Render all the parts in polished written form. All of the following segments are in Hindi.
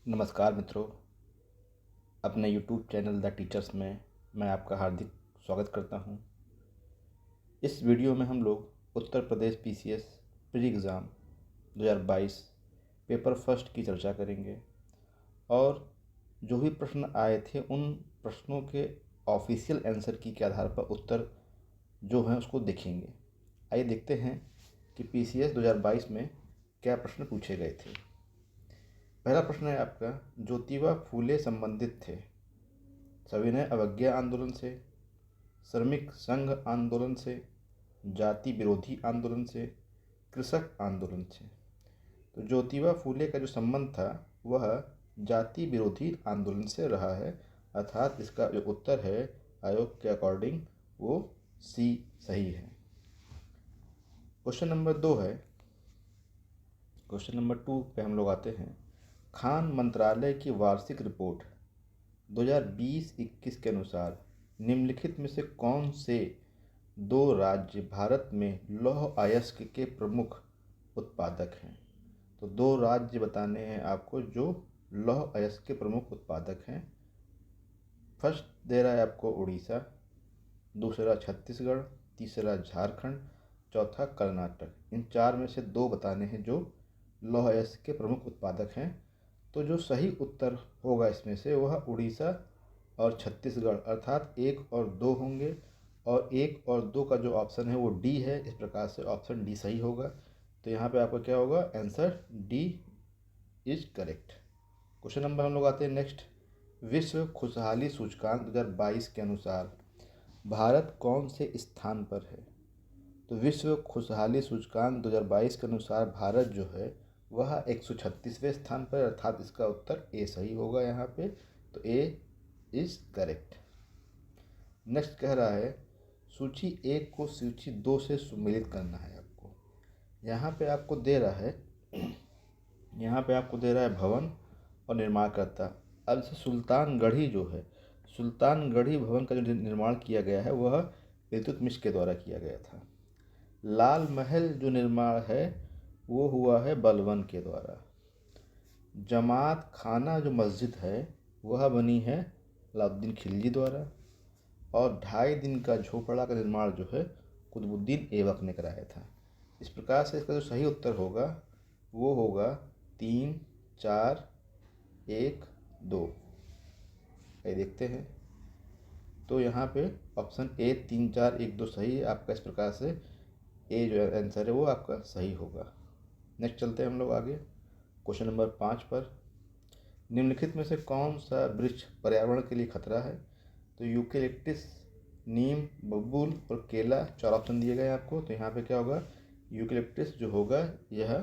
नमस्कार मित्रों, अपने YouTube चैनल द टीचर्स में मैं आपका हार्दिक स्वागत करता हूं। इस वीडियो में हम लोग Uttar Pradesh PCS pre exam 2022 paper first की चर्चा करेंगे और जो भी प्रश्न आए थे उन प्रश्नों के ऑफिशियल आंसर की के आधार पर उत्तर जो हैं उसको देखेंगे। आइए देखते हैं कि PCS 2022 में क्या प्रश्न पूछे गए थे। पहला प्रश्न है आपका, ज्योतिबा फूले संबंधित थे सविनय अवज्ञा आंदोलन से, श्रमिक संघ आंदोलन से, जाति विरोधी आंदोलन से, कृषक आंदोलन से। तो ज्योतिबा फूले का जो संबंध था वह जाति विरोधी आंदोलन से रहा है, अर्थात इसका जो उत्तर है आयोग के अकॉर्डिंग वो सी सही है। क्वेश्चन नंबर 2 है, क्वेश्चन नंबर 2 पे हम लोग आते हैं। खान मंत्रालय की वार्षिक रिपोर्ट 2020-21 के अनुसार निम्नलिखित में से कौन से दो राज्य भारत में लौह अयस्क के प्रमुख उत्पादक हैं? तो दो राज्य बताने हैं आपको जो लौह अयस्क के प्रमुख उत्पादक हैं। फर्स्ट दे रहा है आपको उड़ीसा, दूसरा छत्तीसगढ़, तीसरा झारखंड, चौथा कर्नाटक। इन चार में से दो बताने हैं जो लौह अयस्क के प्रमुख उत्पादक हैं। तो जो सही उत्तर होगा इसमें से वह उड़ीसा और छत्तीसगढ़ अर्थात 1 और 2 होंगे, और 1 और 2 का जो ऑप्शन है वो डी है। इस प्रकार से ऑप्शन डी सही होगा। तो यहाँ पे आपका क्या होगा, answer D is correct. Question number हम लोग आते हैं नेक्स्ट। विश्व खुशहाली सूचकांक 2022 के अनुसार भारत कौन से स्थान पर है? तो विश्व खुशहाली सूचकांक 2022 के अनुसार भारत जो है वह 136वें स्थान पर, अर्थात इसका उत्तर ए सही होगा यहाँ पे। तो ए इज करेक्ट। नेक्स्ट कह रहा है सूची 1 को सूची 2 से सुमेलित करना है आपको। यहाँ पे आपको दे रहा है भवन और निर्माणकर्ता। अब जैसे सुल्तानगढ़ी जो है, सुल्तानगढ़ी भवन का जो निर्माण किया गया है वह इल्तुतमिश के द्वारा किया गया था। लाल महल जो निर्माण है वो हुआ है बलबन के द्वारा। जमात खाना जो मस्जिद है वह बनी है अलाउद्दीन खिलजी द्वारा। और 2.5 दिन का झोपड़ा का निर्माण जो है कुतुबुद्दीन ऐबक ने कराया था। इस प्रकार से इसका जो सही उत्तर होगा वो होगा 3, 4, 1, 2। ये देखते हैं। तो यहाँ पे ऑप्शन ए 3, 4, 1, 2 सही है आपका। इस प्रकार से ए जो आंसर है वो आपका सही होगा। नेक्स्ट चलते हैं हम लोग आगे क्वेश्चन नंबर 5 पर। निम्नलिखित में से कौन सा वृक्ष पर्यावरण के लिए खतरा है? तो यूकेलिप्टस, नीम, बबूल और केला, 4 ऑप्शन दिए गए आपको। तो यहाँ पे क्या होगा, यूकेलिप्टस जो होगा यह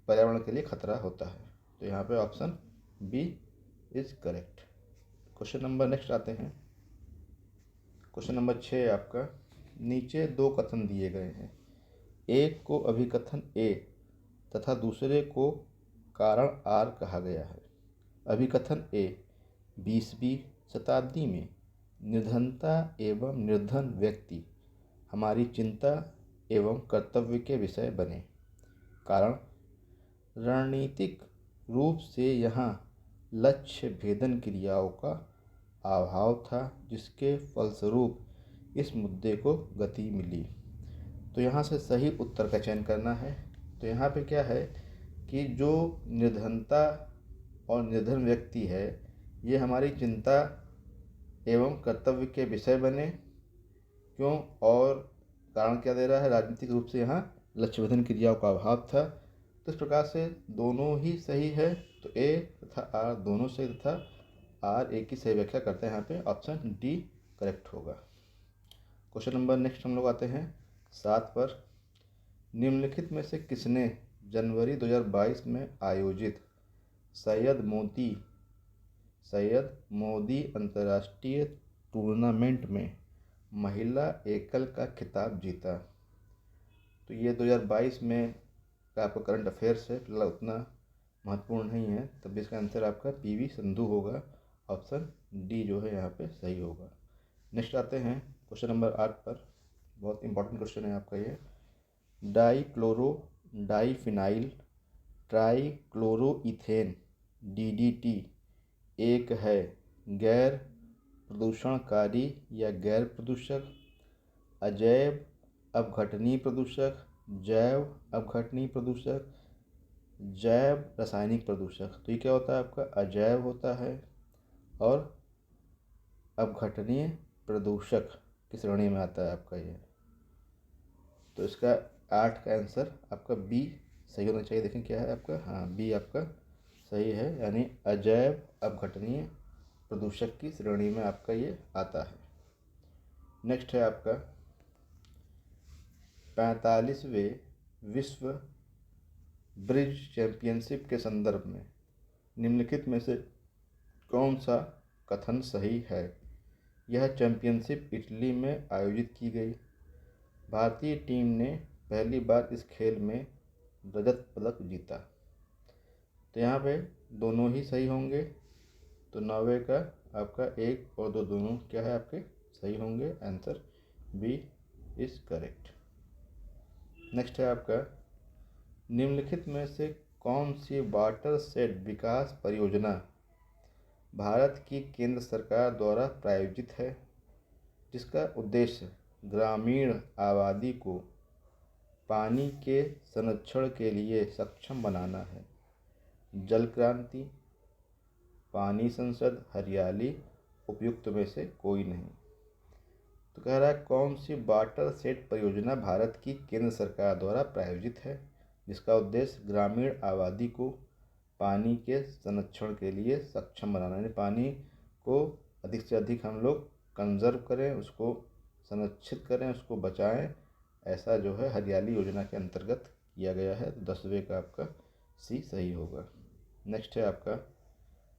पर्यावरण के लिए खतरा होता है। तो यहाँ पे option B is correct. Question number next आते हैं। क्वेश्चन नंबर 6 आपका, नीचे 2 कथन दिए गए हैं। एक को अभिकथन ए तथा दूसरे को कारण आर कहा गया है। अभिकथन ए, 20वीं शताब्दी में निर्धनता एवं निर्धन व्यक्ति हमारी चिंता एवं कर्तव्य के विषय बने। कारण, रणनीतिक रूप से यहाँ लक्ष्य भेदन क्रियाओं का अभाव था जिसके फलस्वरूप इस मुद्दे को गति मिली। तो यहाँ से सही उत्तर का चयन करना है। तो यहाँ पे क्या है कि जो निर्धनता और निर्धन व्यक्ति है ये हमारी चिंता एवं कर्तव्य के विषय बने। क्यों? और कारण क्या दे रहा है, राजनीतिक रूप से यहाँ लक्ष्यबोधन क्रियाओं का अभाव था। तो इस प्रकार से दोनों ही सही है। तो ए तथा आर दोनों सही, तथा आर ए की सही व्याख्या करते हैं। यहाँ पे ऑप्शन डी करेक्ट होगा। क्वेश्चन नंबर नेक्स्ट हम लोग आते हैं 7 पर। निम्नलिखित में से किसने जनवरी 2022 में आयोजित सैयद मोदी अंतर्राष्ट्रीय टूर्नामेंट में महिला एकल का खिताब जीता? तो ये 2022 में का आपका करंट अफेयर्स है, फिलहाल उतना महत्वपूर्ण नहीं है। तब इसका आंसर आपका पीवी संधू होगा। ऑप्शन डी जो है यहाँ पे सही होगा। नेक्स्ट आते हैं क्वेश्चन नंबर 8 पर। बहुत इंपॉर्टेंट क्वेश्चन है आपका ये। डाईक्लोरो डाईफिनाइल ट्राईक्लोरोइथेन DDT एक है गैर प्रदूषणकारी या गैर प्रदूषक, अजैव अपघटनीय प्रदूषक, जैव अपघटनीय प्रदूषक, जैव रासायनिक प्रदूषक। तो ये क्या होता है आपका? अजैव होता है और अपघटनीय प्रदूषक की श्रेणी में आता है आपका ये। तो इसका 8 का आंसर आपका बी सही होना चाहिए। देखें क्या है आपका, हाँ बी आपका सही है, यानी अजैव अपघटनीय प्रदूषक की श्रेणी में आपका ये आता है। नेक्स्ट है आपका 45वें विश्व ब्रिज चैंपियनशिप के संदर्भ में निम्नलिखित में से कौन सा कथन सही है? यह चैंपियनशिप इटली में आयोजित की गई। भारतीय टीम ने पहली बार इस खेल में रजत पदक जीता। तो यहाँ पे दोनों ही सही होंगे। तो 90 का आपका 1 और 2 दोनों क्या है आपके सही होंगे। Answer B is correct. Next है आपका निम्नलिखित में से कौन सी वाटर शेड विकास परियोजना भारत की केंद्र सरकार द्वारा प्रायोजित है, जिसका उद्देश्य ग्रामीण आबादी को पानी के संरक्षण के लिए सक्षम बनाना है? जल क्रांति, पानी संसद, हरियाली, उपयुक्त में से कोई नहीं। तो कह रहा है कौन सी वाटर शेड परियोजना भारत की केंद्र सरकार द्वारा प्रायोजित है, जिसका उद्देश्य ग्रामीण आबादी को पानी के संरक्षण के लिए सक्षम बनाना है। पानी को अधिक से अधिक हम लोग कंजर्व करें, उसको संरक्षित करें, उसको बचाएं, ऐसा जो है हरियाली योजना के अंतर्गत किया गया है। तो 10वें का आपका सी सही होगा। नेक्स्ट है आपका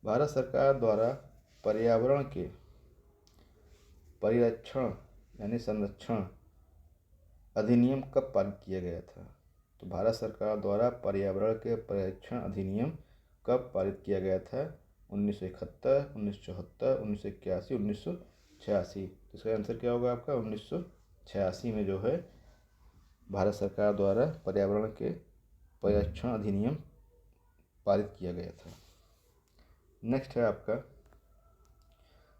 भारत सरकार द्वारा पर्यावरण के परिरक्षण यानी संरक्षण अधिनियम कब पारित किया गया था? तो भारत सरकार द्वारा पर्यावरण के परिरक्षण अधिनियम कब पारित किया गया था? 1971, 1974, 1981, 1986। तो इसका आंसर क्या होगा आपका? 1986 में जो है भारत सरकार द्वारा पर्यावरण के परिरक्षण अधिनियम पारित किया गया था। नेक्स्ट है आपका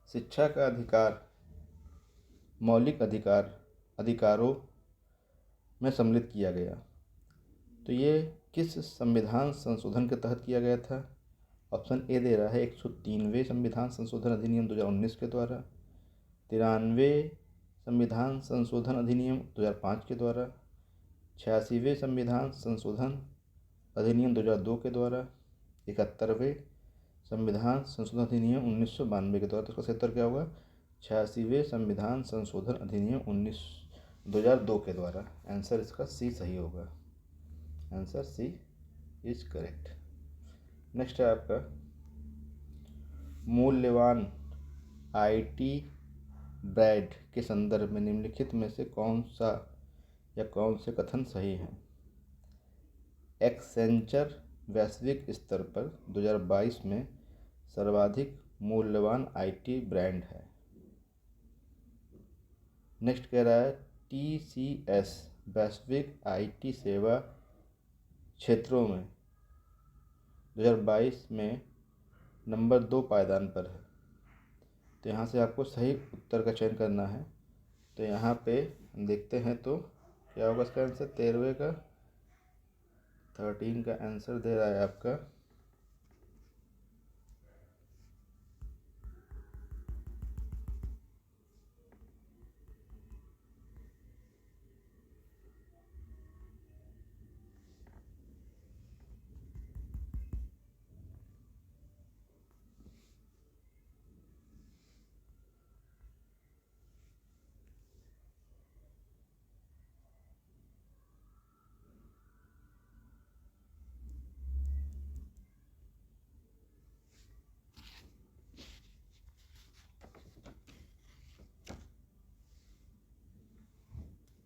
शिक्षा का अधिकार मौलिक अधिकारों में सम्मिलित किया गया। तो ये किस संविधान संशोधन के तहत किया गया था? ऑप्शन ए दे रहा है 103वें संविधान संशोधन अधिनियम 2019 के द्वारा, 93वें संविधान संशोधन अधिनियम 2005 के द्वारा, 86वें संविधान संशोधन अधिनियम 2002 के द्वारा, 71वें संविधान संशोधन अधिनियम 1992 के द्वारा। तो इसका सही उत्तर क्या होगा? 86वें संविधान संशोधन अधिनियम 2002 के द्वारा। आंसर इसका सी सही होगा। Answer C is correct. Next है आपका मूल्यवान IT ब्रांड के संदर्भ में निम्नलिखित में से कौन सा या कौन से कथन सही हैं? एक्सेंचर वैश्विक स्तर पर 2022 में सर्वाधिक मूल्यवान IT ब्रांड है। नेक्स्ट कह रहा है TCS वैश्विक IT सेवा क्षेत्रों में 2022 में नंबर 2 पायदान पर है। तो यहाँ से आपको सही उत्तर का चयन करना है। तो यहाँ पे देखते हैं तो क्या होगा इसका आंसर? 13वें का 13 का आंसर दे रहा है आपका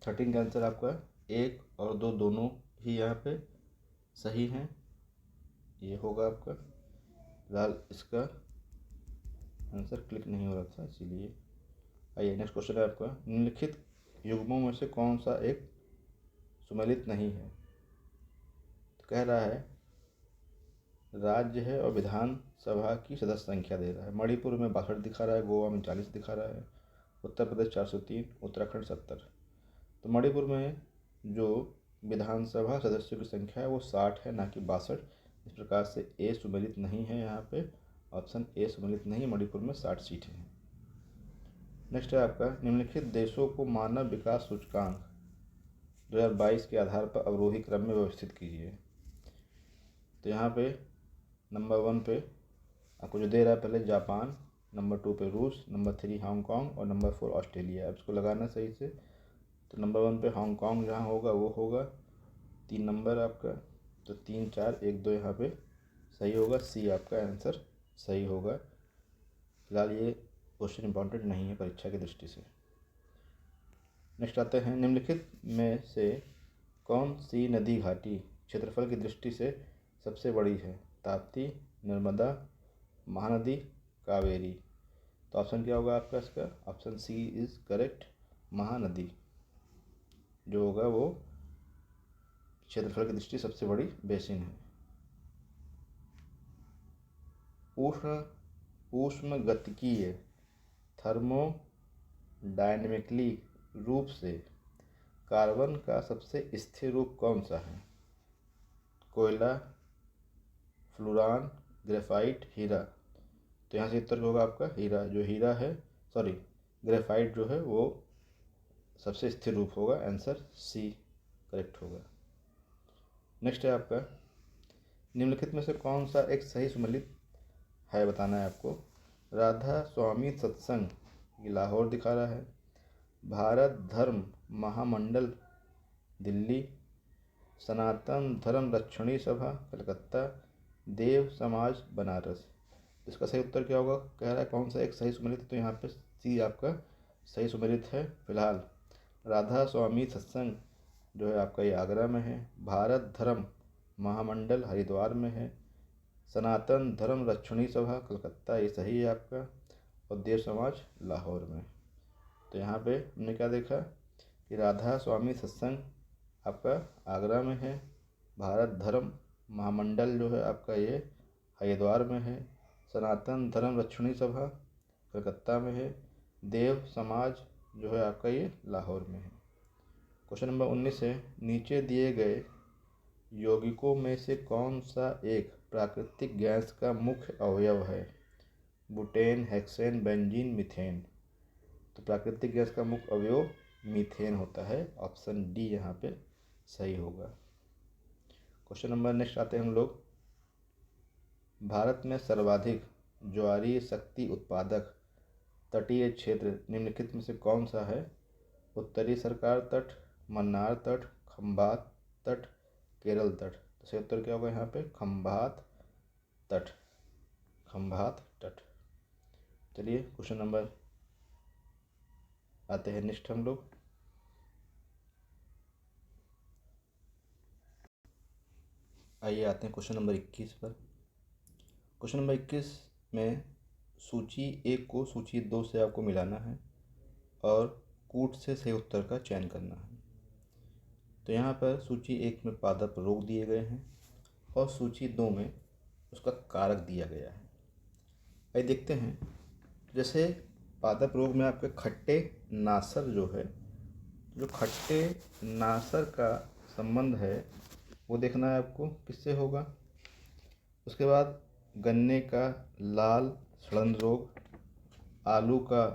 थर्टीन का आंसर आपका 1 और 2 दोनों ही यहाँ पे सही हैं। ये होगा आपका। फिलहाल इसका आंसर क्लिक नहीं हो रहा था इसीलिए। आइए नेक्स्ट क्वेश्चन है आपका निम्नलिखित युग्मों में से कौन सा एक सुमेलित नहीं है? तो कह रहा है राज्य है और विधानसभा की सदस्य संख्या दे रहा है। मणिपुर में 62 दिखा रहा है, गोवा में 40 दिखा रहा है, उत्तर प्रदेश 403, उत्तराखंड 70। तो मणिपुर में जो विधानसभा सदस्यों की संख्या है वो 60 है, ना कि 62। इस प्रकार से ए सुमेलित नहीं है। यहाँ पे ऑप्शन ए सुमेलित नहीं, मणिपुर में 60 सीटें हैं। नेक्स्ट है आपका, निम्नलिखित देशों को मानव विकास सूचकांक 2022 के आधार पर अवरोही क्रम में व्यवस्थित कीजिए। तो यहाँ पे नंबर 1 पे आपको जो दे रहा है पहले जापान, नंबर 2 पे रूस, नंबर 3 हांगकांग और नंबर 4 ऑस्ट्रेलिया। अब इसको लगाना सही से। तो नंबर 1 पे हांगकांग जहाँ होगा वो होगा 3 नंबर आपका। तो 3 4 1 2 यहाँ पे सही होगा, सी आपका आंसर सही होगा। फिलहाल ये क्वेश्चन इंपॉर्टेंट नहीं है परीक्षा की दृष्टि से। नेक्स्ट आते हैं, निम्नलिखित में से कौन सी नदी घाटी क्षेत्रफल की दृष्टि से सबसे बड़ी है? ताप्ती, नर्मदा, महानदी, कावेरी। तो ऑप्शन क्या होगा आपका इसका? Option C is correct, Mahanadi जो होगा वो क्षेत्रफल की दृष्टि सबसे बड़ी बेसिन है। ऊष्मगतिकीय थर्मोडायनेमिकली रूप से कार्बन का सबसे स्थिर रूप कौन सा है? कोयला, फ्लूरान, ग्रेफाइट, हीरा। तो यहाँ से उत्तर होगा आपका हीरा। जो हीरा है, सॉरी ग्रेफाइट जो है वो सबसे स्थिर रूप होगा। आंसर सी करेक्ट होगा। नेक्स्ट है आपका, निम्नलिखित में से कौन सा एक सही सुमेलित है बताना है आपको। राधा स्वामी सत्संग, ये लाहौर दिखा रहा है। भारत धर्म महामंडल, दिल्ली। सनातन धर्म रक्षणी सभा, कलकत्ता। देव समाज, बनारस। इसका सही उत्तर क्या होगा? कह रहा है कौन सा एक सही सुमेलित है, तो यहाँ पे सी आपका सही सुमेलित है। फिलहाल राधा स्वामी सत्संग जो है आपका ये आगरा में है। भारत धर्म महामंडल हरिद्वार में है। सनातन धर्म रक्षणी सभा कलकत्ता, ये सही है आपका। और देव समाज लाहौर में। तो यहाँ पे हमने क्या देखा कि राधा स्वामी सत्संग आपका आगरा में है। भारत धर्म महामंडल जो है आपका ये हरिद्वार में है। सनातन धर्म रक्षणी सभा कलकत्ता में है। देव समाज जो है आपका ये लाहौर में है। क्वेश्चन नंबर 19 है, नीचे दिए गए यौगिकों में से कौन सा एक प्राकृतिक गैस का मुख्य अवयव है? Butane, hexane, benzene, methane. तो प्राकृतिक गैस का मुख्य अवयव मीथेन होता है। ऑप्शन डी यहाँ पे सही होगा। क्वेश्चन नंबर नेक्स्ट आते हैं हम लोग, भारत में सर्वाधिक ज्वारीय शक्ति उत्पादक तटीय क्षेत्र निम्नलिखित में से कौन सा है? उत्तरी सरकार तट, मन्नार तट, खंभात तट, केरल तट। तो सही उत्तर क्या होगा यहाँ पे? खंभात तट, खंभात तट। चलिए क्वेश्चन नंबर आते हैं नेक्स्ट हम लोग। आइए आते हैं क्वेश्चन नंबर 21 पर। क्वेश्चन नंबर 21 में सूची 1 को सूची 2 से आपको मिलाना है और कूट से सही उत्तर का चयन करना है। तो यहाँ पर सूची 1 में पादप रोग दिए गए हैं और सूची 2 में उसका कारक दिया गया है। आइए देखते हैं। जैसे पादप रोग में आपके खट्टे नासर जो है, जो खट्टे नासर का संबंध है वो देखना है आपको किससे होगा। उसके बाद गन्ने का लाल सड़न रोग, आलू का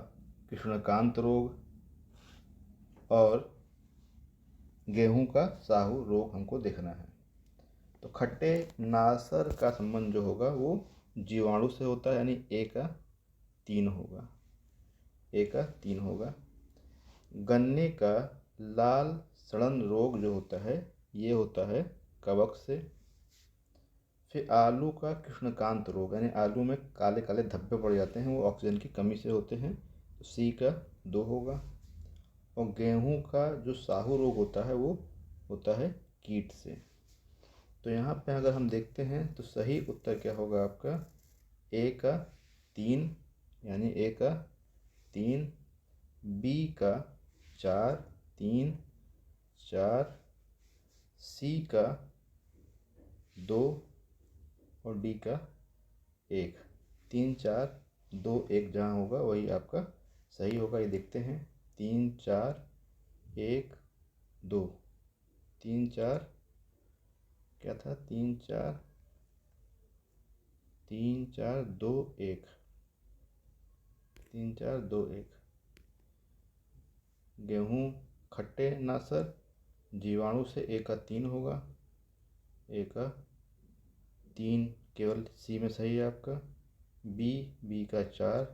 कृष्णकांत रोग और गेहूं का साहू रोग हमको देखना है। तो खट्टे नासर का संबंध जो होगा वो जीवाणु से होता है, यानी ए का 3 होगा, ए का 3 होगा। गन्ने का लाल सड़न रोग जो होता है ये होता है कवक से। फिर आलू का कृष्णकांत रोग, यानी आलू में काले काले धब्बे पड़ जाते हैं, वो ऑक्सीजन की कमी से होते हैं, तो सी का 2 होगा। और गेहूं का जो साहू रोग होता है वो होता है कीट से। तो यहाँ पे अगर हम देखते हैं तो सही उत्तर क्या होगा आपका? ए का 3, यानी ए का 3, बी का 4, 3 4, सी का 2 और डी का 1। 3 4 2 1 जहाँ होगा वही आपका सही होगा। ये देखते हैं 3 4 1 2, 3 4 क्या था, 3 4 2 1, 3 4 2 1। गेहूँ खट्टे ना सर, जीवाणु से ए का 3 होगा, ए का 3 केवल सी में सही है आपका। बी का 4,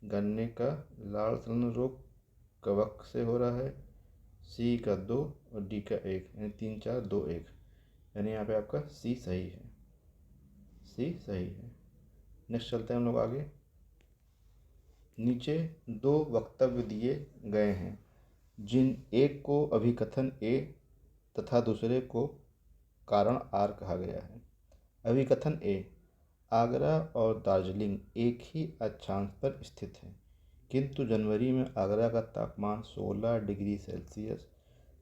गन्ने का लाल सड़न रोग कवक से हो रहा है। सी का 2 और डी का 1, यानी 3 4 2 1, यानी यहाँ पे आपका सी सही है, सी सही है। नेक्स्ट चलते हैं हम लोग आगे। नीचे 2 वक्तव्य दिए गए हैं, जिन एक को अभिकथन ए तथा दूसरे को कारण आर कहा गया है। अभिकथन ए, आगरा और दार्जिलिंग एक ही अक्षांश पर स्थित हैं, किंतु जनवरी में आगरा का तापमान 16 डिग्री सेल्सियस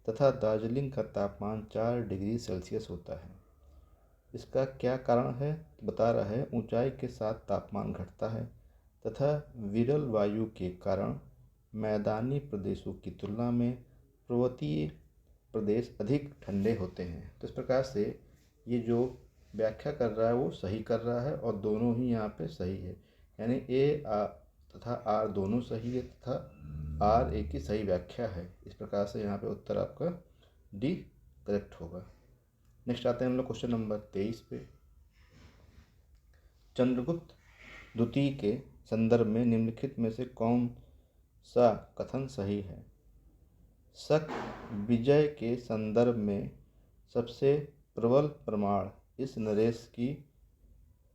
तथा दार्जिलिंग का तापमान 4 डिग्री सेल्सियस होता है। इसका क्या कारण है? बता रहा है ऊंचाई के साथ तापमान घटता है तथा विरल वायु के कारण मैदानी प्रदेशों की तुलना में पर्वतीय प्रदेश अधिक ठंडे होते हैं। तो इस प्रकार से ये जो व्याख्या कर रहा है वो सही कर रहा है और दोनों ही यहाँ पे सही है, यानी ए तथा आर दोनों सही है तथा आर ए की सही व्याख्या है। इस प्रकार से यहाँ पे उत्तर आपका डी करेक्ट होगा। नेक्स्ट आते हैं हम लोग क्वेश्चन नंबर 23 पे। चंद्रगुप्त द्वितीय के संदर्भ में निम्नलिखित में से कौन सा कथन सही है? शक विजय के संदर्भ में सबसे प्रबल प्रमाण इस नरेश की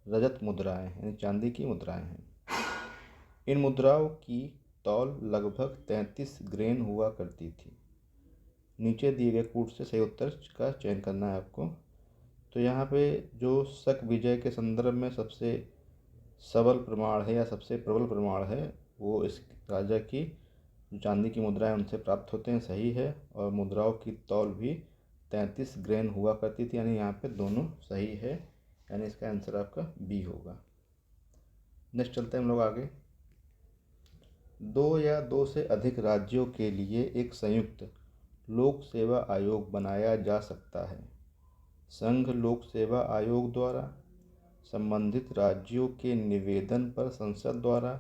रजत मुद्राएं यानी चांदी की मुद्राएं हैं। इन मुद्राओं की तौल लगभग 33 ग्रेन हुआ करती थी। नीचे दिए गए कूट से सही उत्तर का चयन करना है आपको। तो यहाँ पे जो शक विजय के संदर्भ में सबसे सबल प्रमाण है या सबसे प्रबल प्रमाण है वो इस राजा की जो चांदी की मुद्राएं उनसे प्राप्त होते हैं, सही है। और मुद्राओं की तौल भी 33 ग्रेन हुआ करती थी, यानी यहाँ पे दोनों सही है, यानी इसका आंसर आपका बी होगा। नेक्स्ट चलते हैं हम लोग आगे। 2 या 2 से अधिक राज्यों के लिए एक संयुक्त लोक सेवा आयोग बनाया जा सकता है। संघ लोक सेवा आयोग द्वारा, संबंधित राज्यों के निवेदन पर संसद द्वारा,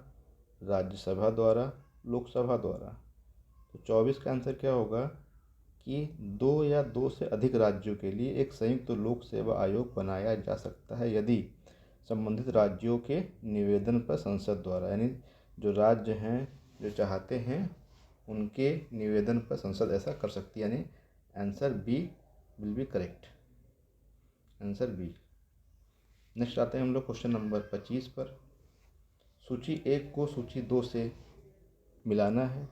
राज्यसभा द्वारा, लोकसभा द्वारा। तो 24 का आंसर क्या होगा कि 2 या 2 से अधिक राज्यों के लिए एक संयुक्त लोक सेवा आयोग बनाया जा सकता है यदि संबंधित राज्यों के निवेदन पर संसद द्वारा, यानी जो राज्य हैं जो चाहते हैं उनके निवेदन पर संसद ऐसा कर सकती है, यानी answer B will be correct, answer B. Next आते हैं हम लोग क्वेश्चन नंबर 25 पर। सूची 1 को सूची 2 से मिलाना है।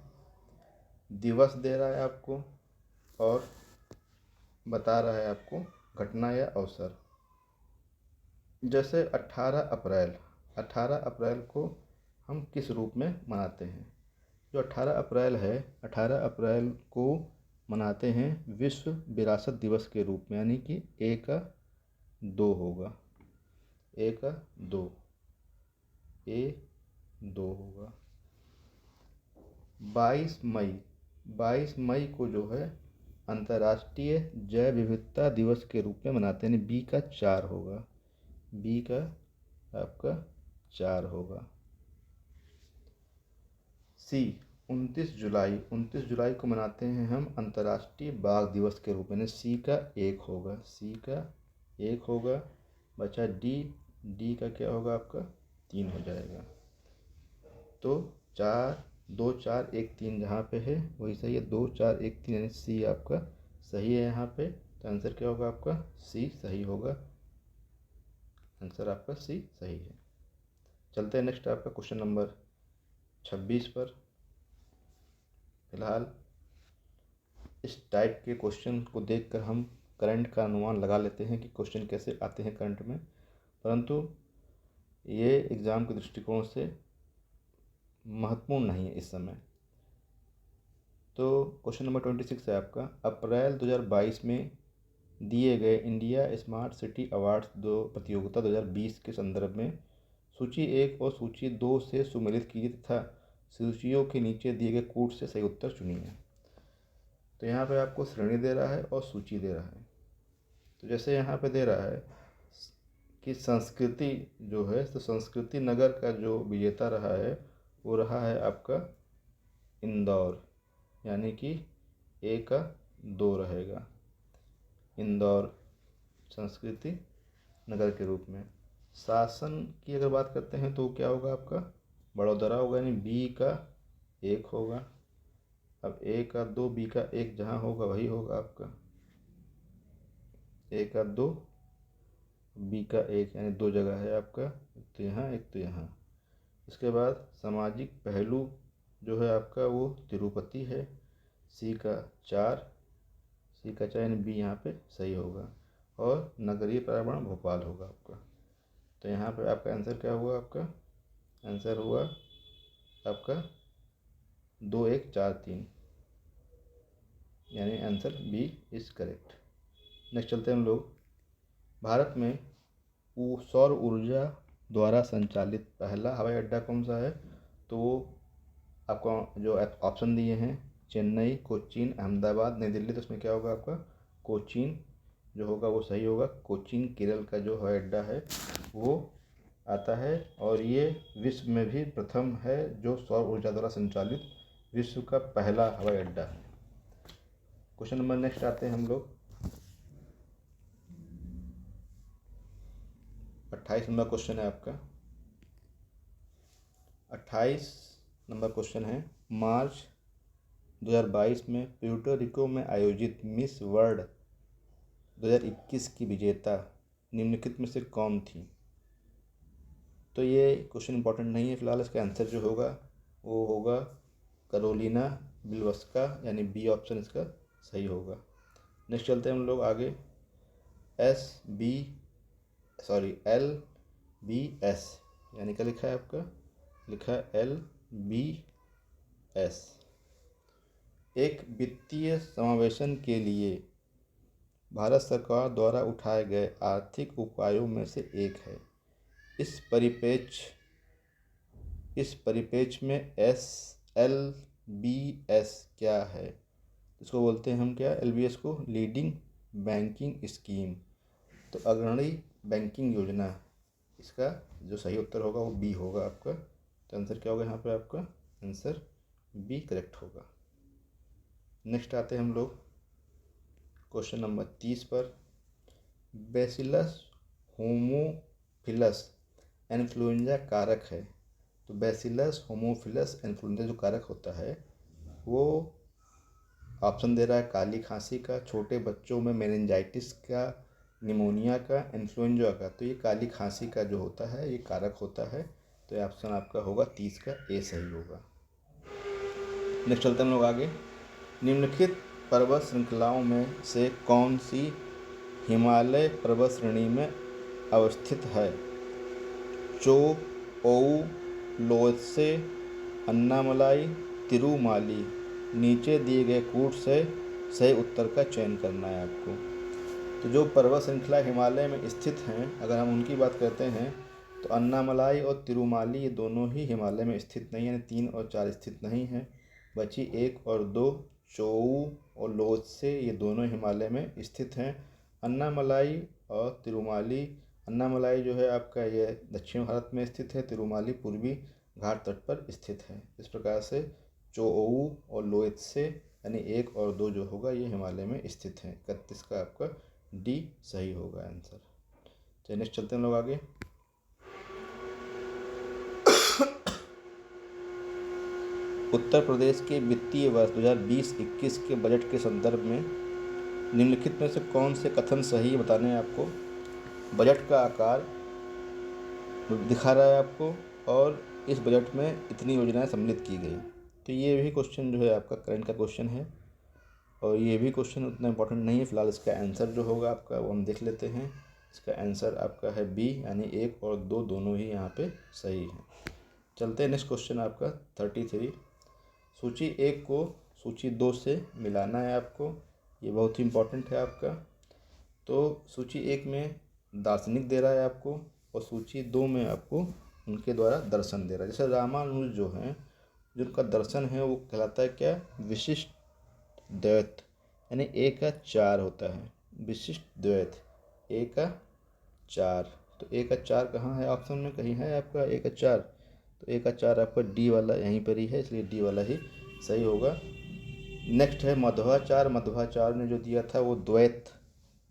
दिवस दे रहा है आपको और बता रहा है आपको घटना या अवसर। जैसे 18 अप्रैल को हम किस रूप में मनाते हैं? जो 18 अप्रैल है, 18 अप्रैल को मनाते हैं विश्व विरासत दिवस के रूप में, यानी कि ए का 2 होगा, ए का 2, ए 2 होगा। 22 मई को जो है अंतर्राष्ट्रीय जैव विविधता दिवस के रूप में मनाते हैं, यानी बी का 4 होगा, बी का आपका 4 होगा। सी 29 जुलाई को मनाते हैं हम अंतर्राष्ट्रीय बाघ दिवस के रूप में, सी का 1 होगा, सी का 1 होगा। बचा डी का क्या होगा आपका 3 हो जाएगा। तो 2 4 1 3 जहाँ पे है वही सही है, 2 4 1 3, यानी सी आपका सही है यहाँ पे। तो आंसर क्या होगा आपका सी सही होगा, आंसर आपका सी सही है। चलते हैं नेक्स्ट आपका क्वेश्चन नंबर 26 पर। फिलहाल इस टाइप के क्वेश्चन को देखकर हम करंट का अनुमान लगा लेते हैं कि क्वेश्चन कैसे आते हैं करंट में, परंतु ये एग्ज़ाम के दृष्टिकोण से महत्वपूर्ण नहीं है इस समय। तो क्वेश्चन नंबर 26 है आपका, अप्रैल 2022 में दिए गए इंडिया स्मार्ट सिटी अवार्ड्स प्रतियोगिता 2020 के संदर्भ में सूची 1 और सूची 2 से सुमेलित कीजिए तथा सूचियों के नीचे दिए गए कोड से सही उत्तर चुनिए। तो यहाँ पे आपको श्रेणी दे रहा है और सूची दे रहा है। तो जैसे यहाँ पे दे रहा है कि संस्कृति जो है, तो संस्कृति नगर का जो विजेता रहा है वो रहा है आपका इंदौर, यानी कि ए का 2 रहेगा, इंदौर संस्कृति नगर के रूप में। शासन की अगर बात करते हैं तो क्या होगा आपका बड़ोदरा होगा, यानी बी का 1 होगा। अब ए का 2 बी का 1 जहाँ होगा वही होगा आपका ए का 2 बी का 1, यानी 2 जगह है आपका, एक तो यहाँ एक तो यहाँ। इसके बाद सामाजिक पहलू जो है आपका वो तिरुपति है, सी का 4 यानी बी यहाँ पे सही होगा। और नगरीय पर्यावरण भोपाल होगा आपका। तो यहाँ पे आपका आंसर क्या हुआ, आपका आंसर हुआ आपका 2 1 4 3, यानी answer B is correct. Next चलते हैं हम लोग। भारत में सौर ऊर्जा द्वारा संचालित पहला हवाई अड्डा कौन सा है? तो आपको जो ऑप्शन दिए हैं चेन्नई, कोचीन, अहमदाबाद, नई दिल्ली, तो उसमें क्या होगा आपका कोचीन जो होगा वो सही होगा। कोचीन केरल का जो हवाई अड्डा है वो आता है और ये विश्व में भी प्रथम है जो सौर ऊर्जा द्वारा संचालित विश्व का पहला हवाई अड्डा है। क्वेश्चन नंबर नेक्स्ट आते हैं हम लोग 28 नंबर क्वेश्चन है आपका। 28 नंबर क्वेश्चन है, मार्च 2022 में प्यूर्टो रिको में आयोजित मिस वर्ल्ड 2021 की विजेता निम्नलिखित में से कौन थी? तो ये क्वेश्चन इंपॉर्टेंट नहीं है फिलहाल। इसका आंसर जो होगा वो होगा करोलिना बिलवस्का, यानी बी ऑप्शन इसका सही होगा। नेक्स्ट चलते हैं हम लोग आगे। LBS, यानी क्या लिखा है आपका, लिखा है LBS, एक वित्तीय समावेशन के लिए भारत सरकार द्वारा उठाए गए आर्थिक उपायों में से एक है। इस परिप्रेक्ष्य में LBS क्या है? इसको बोलते हैं हम क्या, LBS को लीडिंग बैंकिंग स्कीम, तो अग्रणी बैंकिंग योजना। इसका जो सही उत्तर होगा वो बी होगा आपका। तो आंसर क्या होगा यहाँ पे आपका, आंसर बी करेक्ट होगा। नेक्स्ट आते हैं हम लोग क्वेश्चन नंबर 30 पर। बैसिलस होमोफिलस इन्फ्लुएंजा कारक है। तो बैसिलस होमोफिलस इन्फ्लुएंजा जो कारक होता है वो ऑप्शन दे रहा है काली खांसी का, छोटे बच्चों में मेनिंजाइटिस का, निमोनिया का, इन्फ्लुएंजा का। तो ये काली खांसी का जो होता है ये कारक होता है। तो ये ऑप्शन आपका होगा 30 का ए सही होगा। नेक्स्ट चलते हैं हम लोग आगे। निम्नलिखित पर्वत श्रृंखलाओं में से कौन सी हिमालय पर्वत श्रेणी में अवस्थित है? चो ओऊ, लोत्से, अन्नामलाई, तिरुमाली। नीचे दिए गए कोड से सही उत्तर का चयन करना है आपको। तो जो पर्वत श्रृंखला हिमालय में स्थित हैं अगर हम उनकी बात करते हैं तो अन्नामलाई और तिरुमाली ये दोनों ही हिमालय में स्थित नहीं है, यानी 3 और 4 स्थित नहीं हैं। बची 1 और 2, चोऊ और लोत्से, ये दोनों हिमालय में स्थित हैं। अन्नामलाई और तिरुमाली, अन्नामलाई जो है आपका ये दक्षिण भारत में स्थित है, तिरुमाली पूर्वी घाट तट पर स्थित है। इस प्रकार से चोऊ और लोत्से यानी 1 और 2 जो होगा ये हिमालय में स्थित हैं। 31 का आपका डी सही होगा आंसर। चलिए नेक्स्ट चलते हैं लोग आगे। उत्तर प्रदेश के वित्तीय वर्ष 2020-21 के बजट के संदर्भ में निम्नलिखित में से कौन से कथन सही बताने हैं आपको? बजट का आकार दिखा रहा है आपको और इस बजट में इतनी योजनाएं सम्मिलित की गई। तो ये भी क्वेश्चन जो है आपका करंट का क्वेश्चन है और ये भी क्वेश्चन उतना इंपॉर्टेंट नहीं है फिलहाल। इसका आंसर जो होगा आपका वो हम देख लेते हैं। इसका आंसर आपका है बी, यानी 1 और 2 दोनों ही यहाँ पे सही हैं। चलते हैं नेक्स्ट क्वेश्चन आपका 33। सूची 1 को सूची 2 से मिलाना है आपको, ये बहुत ही इम्पोर्टेंट है आपका। तो सूची 1 में दार्शनिक दे रहा है आपको, और सूची 2 में आपको उनके द्वारा दर्शन दे रहा है। जैसे रामानुज जो हैं, जिनका दर्शन है वो कहलाता है क्या, विशिष्ट द्वैत, यानी ए का 4 होता है, विशिष्ट द्वैत, ए का 4। तो ए का 4 कहाँ है, ऑप्शन में कहीं है आपका ए का 4? तो ए का 4 आपका डी वाला यहीं पर ही है, इसलिए डी वाला ही सही होगा। नेक्स्ट है मध्वाचार। मध्वाचार ने जो दिया था वो द्वैत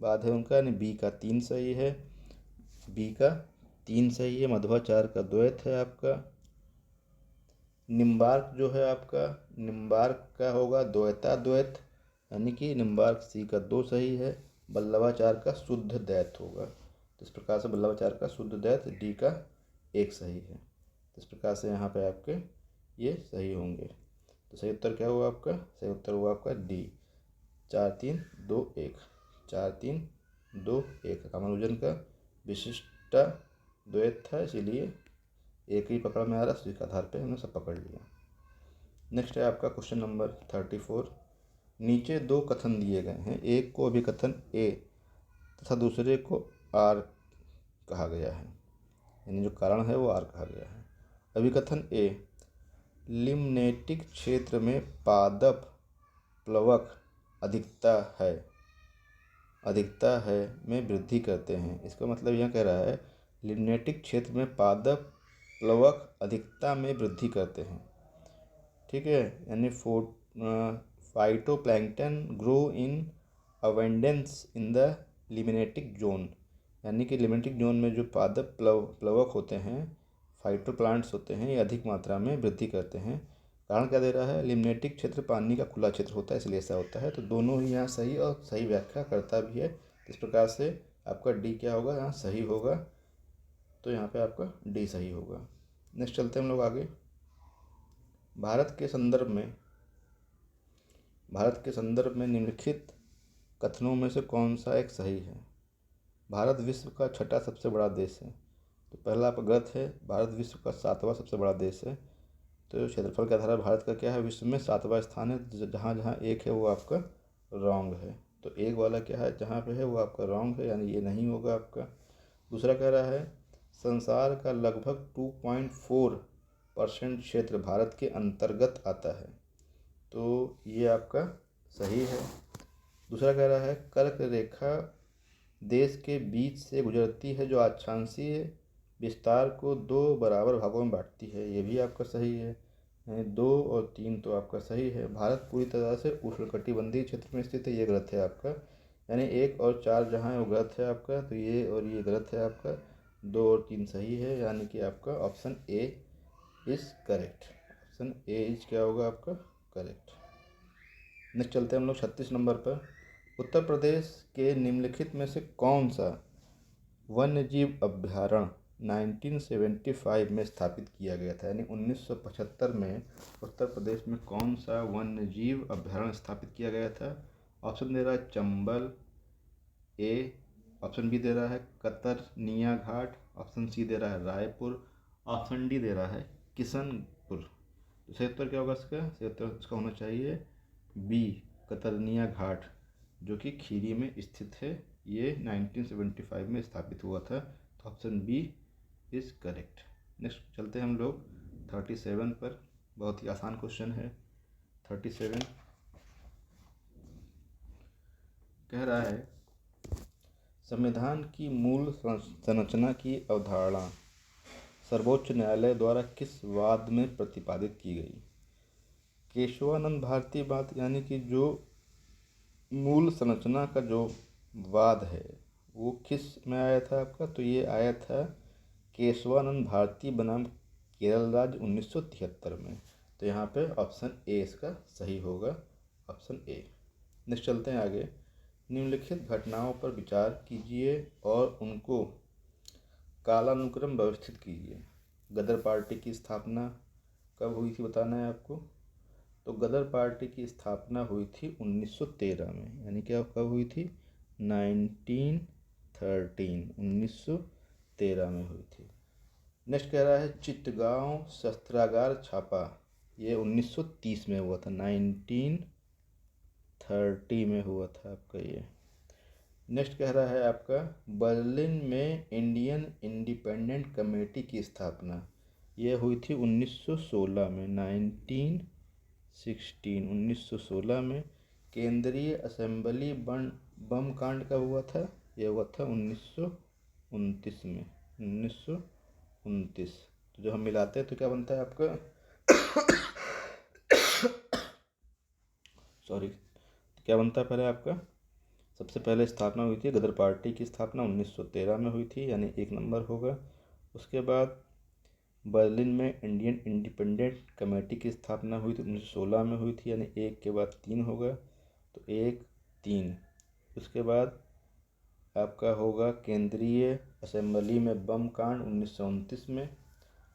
बाद है उनका, यानी बी का 3 सही है, बी का 3 सही है, मध्वाचार का द्वैत है आपका। निम्बार्क जो है आपका, निम्बार्क का होगा द्वैताद्वैत, यानी कि निम्बार्क सी का 2 सही है। बल्लभाचार का शुद्ध द्वैत होगा, तो इस प्रकार से बल्लभाचार का शुद्ध द्वैत डी का 1 सही है। तो इस प्रकार से यहाँ पे आपके ये सही होंगे। तो सही उत्तर क्या हुआ आपका, सही उत्तर हुआ आपका डी, 4 3 2 1, 4 3 2 1। रामानुजन का विशिष्टा द्वैत था, इसीलिए एक ही पकड़ में आ रहा, उसी के आधार पे हमने सब पकड़ लिया। नेक्स्ट है आपका क्वेश्चन नंबर 34। नीचे 2 कथन दिए गए हैं, एक को अभिकथन ए तथा दूसरे को आर कहा गया है, यानी जो कारण है वो आर कहा गया है। अभिकथन ए, लिम्नेटिक क्षेत्र में पादप प्लवक अधिकता है में वृद्धि करते हैं। इसका मतलब यह कह रहा है लिम्नेटिक क्षेत्र में पादप प्लवक अधिकता में वृद्धि करते हैं, ठीक है, यानी phytoplankton grow in abundance in the limnetic zone, यानी कि लिमिनेटिक जोन में जो पादप प्लवक होते हैं, फाइटोप्लांट्स होते हैं, ये अधिक मात्रा में वृद्धि करते हैं। कारण क्या दे रहा है, लिमिनेटिक क्षेत्र पानी का खुला क्षेत्र होता है, इसलिए ऐसा होता है। तो दोनों ही यहाँ सही और सही व्याख्या करता भी है। इस प्रकार से आपका डी क्या होगा, यहाँ सही होगा, तो यहाँ पे आपका डी सही होगा। नेक्स्ट चलते हैं हम लोग आगे। भारत के संदर्भ में निम्नलिखित कथनों में से कौन सा एक सही है। भारत विश्व का 6ठा सबसे बड़ा देश है, तो पहला आपका गलत है। भारत विश्व का 7वां सबसे बड़ा देश है, तो क्षेत्रफल के आधार पर भारत का क्या है, विश्व में 7वां स्थान है। जहाँ जहाँ एक है वो आपका रॉन्ग है, तो एक वाला क्या है, जहाँ पे है वो आपका रॉन्ग है, यानी ये नहीं होगा आपका। दूसरा कह रहा है संसार का लगभग 2.4% क्षेत्र भारत के अंतर्गत आता है, तो ये आपका सही है। दूसरा कह रहा है कर्क रेखा देश के बीच से गुजरती है, जो अक्षांशीय विस्तार को 2 बराबर भागों में बांटती है, ये भी आपका सही है। 2 और 3 तो आपका सही है। भारत पूरी तरह से उष्णकटिबंधीय क्षेत्र में स्थित है, ये गलत है आपका, यानी 1 और 4 जहाँ है वो गलत है आपका, तो ये और ये गलत है आपका। 2 और 3 सही है, यानी कि आपका option A is correct. Option A is क्या होगा आपका, करेक्ट। नेक्स्ट चलते हैं हम लोग 36 नंबर पर। उत्तर प्रदेश के निम्नलिखित में से कौन सा वन्यजीव अभ्यारण्य 1975 में स्थापित किया गया था, यानी 1975 में उत्तर प्रदेश में कौन सा वन्यजीव अभ्यारण्य स्थापित किया गया था। ऑप्शन दे रहा है चंबल ए, ऑप्शन बी दे रहा है कतरनिया घाट, ऑप्शन सी दे रहा है रायपुर, ऑप्शन डी दे रहा है किशनपुर। तो सही उत्तर क्या होगा इसका, सही उत्तर इसका होना चाहिए बी, कतरनिया घाट, जो कि खीरी में स्थित है। ये 1975 में स्थापित हुआ था, तो option B is correct. Next चलते हैं हम लोग 37 पर। बहुत ही आसान क्वेश्चन है। 37 कह रहा है संविधान की मूल संरचना की अवधारणा सर्वोच्च न्यायालय द्वारा किस वाद में प्रतिपादित की गई। केशवानंद भारती वाद, यानी कि जो मूल संरचना का जो वाद है वो किस में आया था आपका, तो ये आया था केशवानंद भारती बनाम केरल राज्य 1973 में। तो यहाँ पे ऑप्शन ए इसका सही होगा, ऑप्शन ए। नेक्स्ट चलते हैं आगे। निम्नलिखित घटनाओं पर विचार कीजिए और उनको कालानुक्रम व्यवस्थित कीजिए। गदर पार्टी की स्थापना कब हुई थी बताना है आपको। तो गदर पार्टी की स्थापना हुई थी 1913 में, यानी कि कब हुई थी, 1913 में हुई थी। नेक्स्ट कह रहा है चिटगांव शस्त्रागार छापा, ये 1930 में हुआ था, 1930 में हुआ था आपका ये। नेक्स्ट कह रहा है आपका बर्लिन में इंडियन इंडिपेंडेंट कमेटी की स्थापना, ये हुई थी 1916 में, 1916 में। केंद्रीय असेंबली बम कांड कब हुआ था? ये हुआ था 1929 में, 1929। तो जो हम मिलाते हैं तो क्या बनता है आपका सॉरी, क्या बनता है पहले आपका? सबसे पहले स्थापना हुई थी गदर पार्टी की स्थापना 1913 में हुई थी, यानी 1 नंबर होगा। उसके बाद बर्लिन में इंडियन इंडिपेंडेंट कमेटी की स्थापना हुई थी 1916 में हुई थी, यानी 1 के बाद 3 होगा, तो 1 3। उसके बाद आपका होगा केंद्रीय असेंबली में बम कांड 1929 में,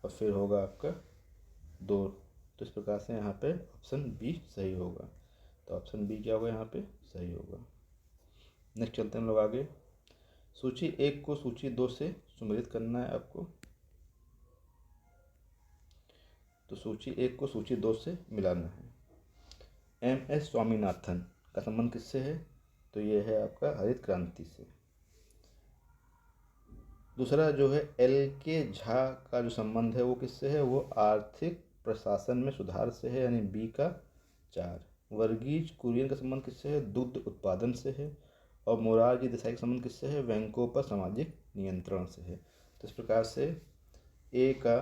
और फिर होगा आपका 2। तो इस प्रकार से यहाँ पे ऑप्शन बी सही होगा। तो ऑप्शन बी क्या होगा यहाँ पे? सही होगा। नेक्स्ट चलते हैं हम लोग आगे। सूची 1 को सूची 2 से सुमेलित करना है आपको। तो सूची 1 को सूची 2 से मिलाना है। एम.एस. स्वामीनाथन का संबंध किससे है? तो ये है आपका हरित क्रांति से। दूसरा जो है एल.के. झा का जो संबंध है वो किससे है? वो आर्थिक प्रशासन में सुधार से है, यानी बी का 4। वर्गीज कुरियन का संबंध किससे है? दुग्ध उत्पादन से है। और मोरारजी देसाई का संबंध किससे है? बैंकों पर सामाजिक नियंत्रण से है। तो इस प्रकार से ए का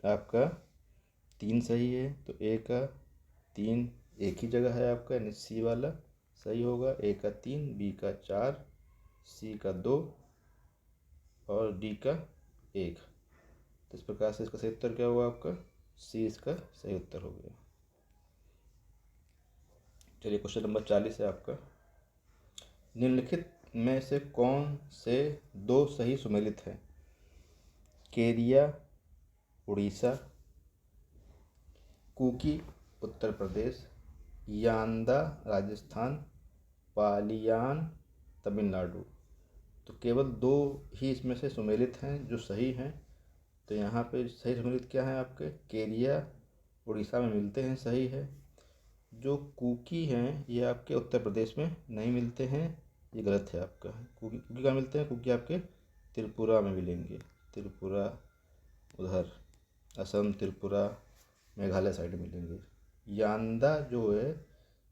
आपका 3 सही है, तो ए का 3 एक ही जगह है आपका, यानी सी वाला सही होगा। ए का 3, बी का 4, सी का 2 और डी का 1। तो इस प्रकार से इसका सही उत्तर क्या होगा आपका? सी इसका सही उत्तर हो गया। चलिए क्वेश्चन नंबर 40 है आपका। निम्नलिखित में से कौन से 2 सही सुमेलित हैं? केरिया उड़ीसा, कुकी उत्तर प्रदेश, यांदा राजस्थान, पालियान तमिलनाडु। तो केवल 2 ही इसमें से सुमेलित हैं जो सही हैं। तो यहाँ पे सही सुमेलित क्या है आपके? केरिया उड़ीसा में मिलते हैं, सही है। जो कुकी हैं ये आपके उत्तर प्रदेश में नहीं मिलते हैं, ये गलत है आपका। कुकी कहाँ मिलते हैं? कुकी आपके त्रिपुरा में मिलेंगे, त्रिपुरा उधर असम, त्रिपुरा, मेघालय साइड मिलेंगे। यांदा जो है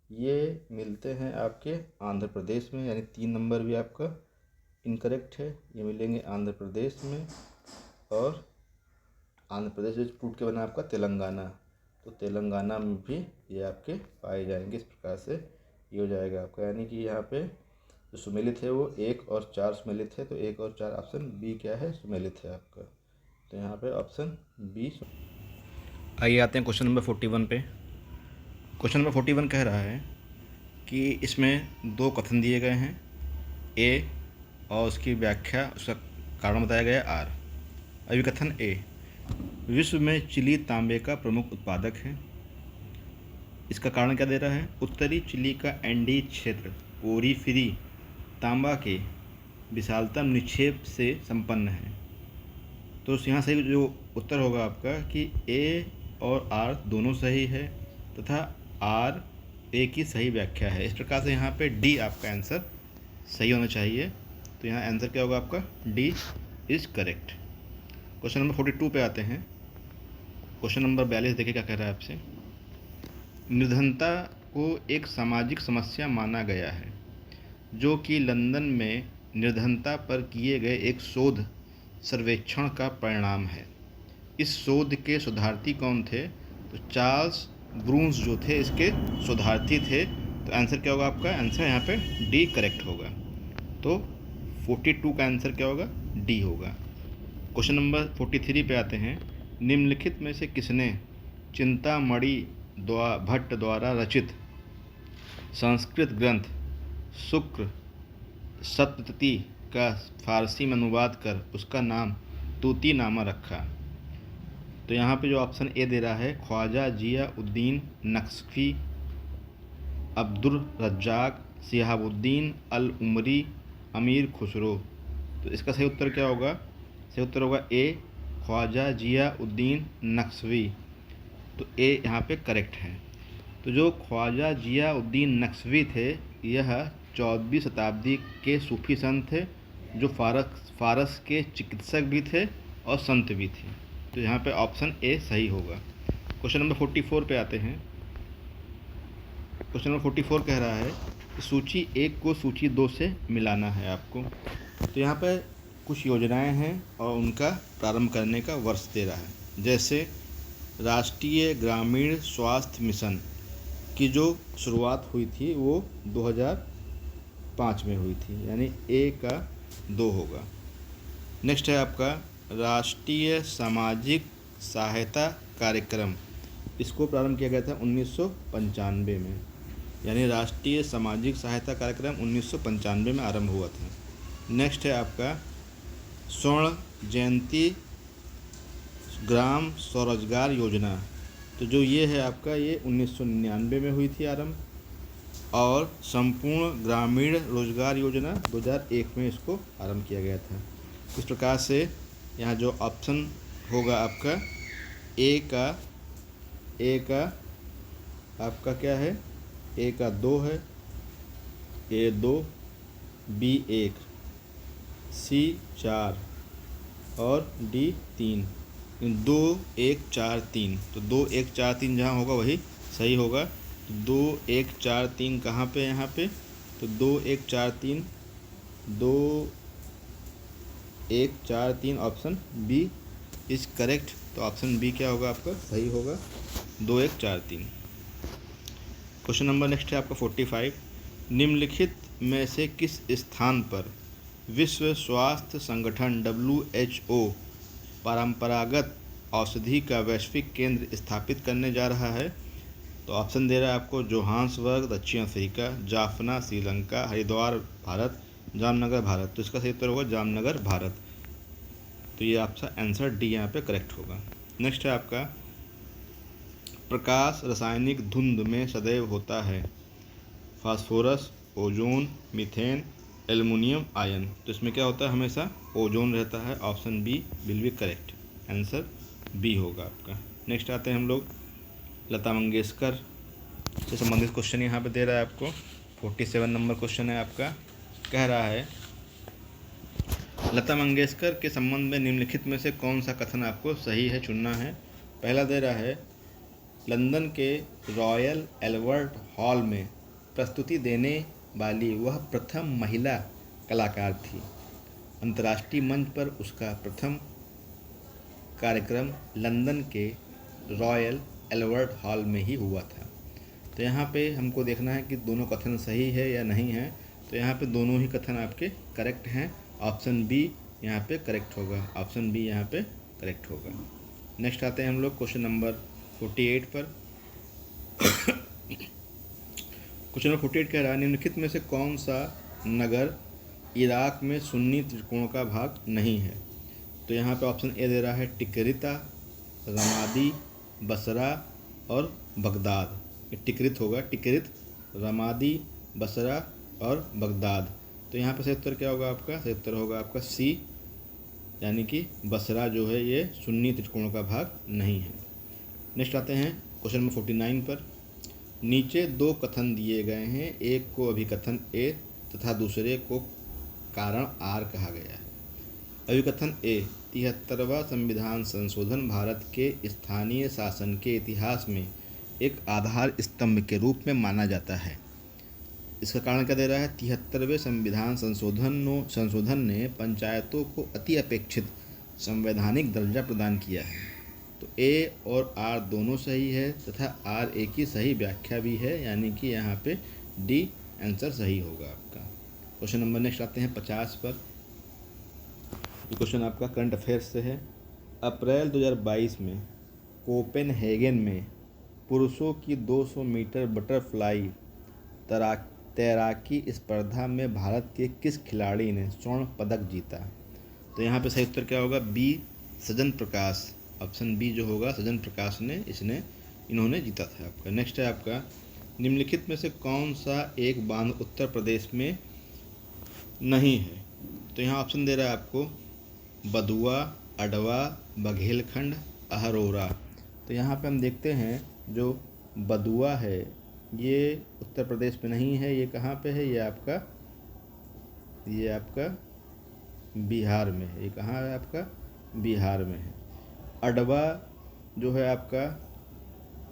ये मिलते हैं आपके आंध्र प्रदेश में, यानी 3 नंबर भी आपका इनकरेक्ट है। ये मिलेंगे आंध्र प्रदेश में, और आंध्र प्रदेश जो टूट के बना आपका तेलंगाना, तो तेलंगाना में भी ये आपके पाए जाएंगे। इस प्रकार से ये हो जाएगा आपका, यानी कि यहाँ पे जो सुमेलित है वो 1 और 4 सुमेलित है। तो 1 और 4 ऑप्शन बी क्या है? सुमेलित है आपका। तो यहाँ पे ऑप्शन बी। आइए आते हैं क्वेश्चन नंबर 41 पे। क्वेश्चन नंबर 41 कह रहा है कि इसमें 2 कथन दिए गए हैं, ए और उसकी व्याख्या, उसका कारण बताया गया आर। अभी कथन ए, विश्व में चिली तांबे का प्रमुख उत्पादक है। इसका कारण क्या दे रहा है? उत्तरी चिली का एंडी क्षेत्र पोरीफेरी तांबा के विशालतम निक्षेप से संपन्न है। तो यहाँ सही जो उत्तर होगा आपका कि ए और आर दोनों सही है, तथा आर ए की सही व्याख्या है। इस प्रकार से यहाँ पे डी आपका आंसर सही होना चाहिए। तो यहाँ आंसर क्या होगा आपका? D is correct. Question number 42 पे आते हैं। क्वेश्चन नंबर 42 देखिए क्या कह रहा है आपसे। निर्धनता को एक सामाजिक समस्या माना गया है, जो कि लंदन में निर्धनता पर किए गए एक शोध सर्वेक्षण का परिणाम है। इस शोध के शोधार्थी कौन थे? तो चार्ल्स ब्रून्स जो थे इसके शोधार्थी थे। तो आंसर क्या होगा आपका? आंसर यहाँ पे डी करेक्ट होगा। तो 42 का आंसर क्या होगा? डी होगा। क्वेश्चन नंबर 43 पे आते हैं। निम्नलिखित में से किसने चिंतामणि भट्ट द्वारा रचित संस्कृत ग्रंथ शुक्र सप्तती का फारसी में अनुवाद कर उसका नाम तूती नामा रखा? तो यहाँ पे जो ऑप्शन ए दे रहा है ख्वाजा जिया उद्दीन नक्शफी, अब्दुल रज्जाक, शिहाबुद्दीन अल उमरी, अमीर खुसरो। तो इसका सही उत्तर क्या होगा? सही उत्तर होगा ए ख्वाजा जिया उद्दीन नक्शवी। तो ए यहाँ पे करेक्ट है। तो जो ख्वाजा जिया उद्दीन नक्शवी थे यह 14वीं शताब्दी के सूफी संत थे जो फारस के चिकित्सक भी थे और संत भी थे। तो यहाँ पे ऑप्शन ए सही होगा। क्वेश्चन नंबर 44 पे आते हैं। क्वेश्चन नंबर 44 कह रहा है कि सूची 1 को सूची 2 से मिलाना है आपको। तो यहाँ पर कुछ योजनाएं हैं और उनका प्रारंभ करने का वर्ष दे रहा है। जैसे राष्ट्रीय ग्रामीण स्वास्थ्य मिशन की जो शुरुआत हुई थी वो 2005 में हुई थी, यानी ए का 2 होगा। नेक्स्ट है आपका राष्ट्रीय सामाजिक सहायता कार्यक्रम, इसको प्रारंभ किया गया था 1995 में, यानी राष्ट्रीय सामाजिक सहायता कार्यक्रम 1995 में आरंभ हुआ था। नेक्स्ट है आपका स्वर्ण जयंती ग्राम स्वरोजगार योजना, तो जो ये है आपका ये 1999 में हुई थी आरंभ, और संपूर्ण ग्रामीण रोजगार योजना 2001 में इसको आरंभ किया गया था। इस प्रकार से यहाँ जो ऑप्शन होगा आपका ए का आपका क्या है, ए का 2 है, ए 2, बी 1, सी 4 और डी 3। 2 1 4 3, तो 2 1 4 3 जहाँ होगा वही सही होगा। 2 1 4 3 कहाँ पे, यहाँ पे, तो 2 1 4 3, 2 1 4 3 ऑप्शन बी इज करेक्ट। तो ऑप्शन बी क्या होगा आपका, सही होगा, 2 1 4 3। क्वेश्चन नंबर नेक्स्ट है आपका 45। निम्नलिखित में से किस स्थान पर विश्व स्वास्थ्य संगठन WHO परंपरागत औषधि का वैश्विक केंद्र स्थापित करने जा रहा है? तो ऑप्शन दे रहा है आपको जोहान्सबर्ग दक्षिण अफ्रीका, जाफना श्रीलंका, हरिद्वार भारत, जामनगर भारत। तो इसका सही उत्तर होगा जामनगर भारत। तो ये आपका आंसर डी यहाँ पे करेक्ट होगा। नेक्स्ट है आपका प्रकाश रासायनिक धुंध में सदैव होता है? Phosphorus, ozone, methane, aluminium ion. तो इसमें क्या होता है, हमेशा ओजोन रहता है। Option B will be correct, answer B होगा आपका। नेक्स्ट आते हैं हम लोग लता मंगेशकर से संबंधित क्वेश्चन यहाँ पे दे रहा है आपको। 47 नंबर क्वेश्चन है आपका। कह रहा है लता मंगेशकर के संबंध में निम्नलिखित में से कौन सा कथन आपको सही है चुनना है। पहला दे रहा है लंदन के रॉयल एल्बर्ट हॉल में प्रस्तुति देने वाली वह प्रथम महिला कलाकार थी। अंतर्राष्ट्रीय मंच पर उसका प्रथम कार्यक्रम लंदन के रॉयल एल्बर्ट हॉल में ही हुआ था। तो यहाँ पे हमको देखना है कि दोनों कथन सही है या नहीं है। तो यहाँ पे दोनों ही कथन आपके करेक्ट हैं। ऑप्शन बी यहाँ पे करेक्ट होगा, ऑप्शन बी यहाँ पे करेक्ट होगा। नेक्स्ट आते हैं हम लोग क्वेश्चन नंबर 48 पर। क्वेश्चन नंबर 48 कह रहा है निम्नलिखित में से कौन सा नगर इराक में सुन्नी त्रिकोण का भाग नहीं है? तो यहाँ पे ऑप्शन ए दे रहा है टिकरिता, रमादी, बसरा और बगदाद। ये टिकरित होगा, टिकरित, रमादी, बसरा और बगदाद। तो यहाँ पे सही उत्तर क्या होगा आपका, सही उत्तर होगा आपका सी, यानी कि बसरा जो है ये सुन्नी त्रिकोण का भाग नहीं है। नेक्स्ट आते हैं क्वेश्चन नंबर 49 पर। नीचे 2 कथन दिए गए हैं, एक को अभिकथन ए तथा दूसरे को कारण आर कहा गया है। अभिकथन ए 73वां संविधान संशोधन भारत के स्थानीय शासन के इतिहास में एक आधार स्तंभ के रूप में माना जाता है। इसका कारण क्या दे रहा है, 73वें संविधान संशोधन ने पंचायतों को अति अपेक्षित संवैधानिक दर्जा प्रदान किया है। तो ए और आर दोनों सही है तथा आर ए की सही व्याख्या भी है, यानी कि यहाँ पे डी आंसर सही होगा आपका। क्वेश्चन नंबर नेक्स्ट आते हैं 50 पर। ये क्वेश्चन आपका करंट अफेयर्स से है। अप्रैल 2022 में कोपेनहेगन में पुरुषों की 200 मीटर बटरफ्लाई तैराकी स्पर्धा में भारत के किस खिलाड़ी ने स्वर्ण पदक जीता? तो यहाँ पे सही उत्तर क्या होगा, बी सजन प्रकाश। ऑप्शन बी जो होगा सजन प्रकाश ने इन्होंने जीता था आपका। नेक्स्ट है आपका निम्नलिखित में से कौन सा एक बांध उत्तर प्रदेश में नहीं है? तो यहाँ ऑप्शन दे रहा है आपको बदुआ, अडवा, बघेलखंड, अहरोरा। तो यहाँ पे हम देखते हैं जो बदुआ है ये उत्तर प्रदेश में नहीं है, ये कहाँ पे है, ये आपका बिहार में है। ये कहाँ है, आपका बिहार में है। अडवा जो है आपका,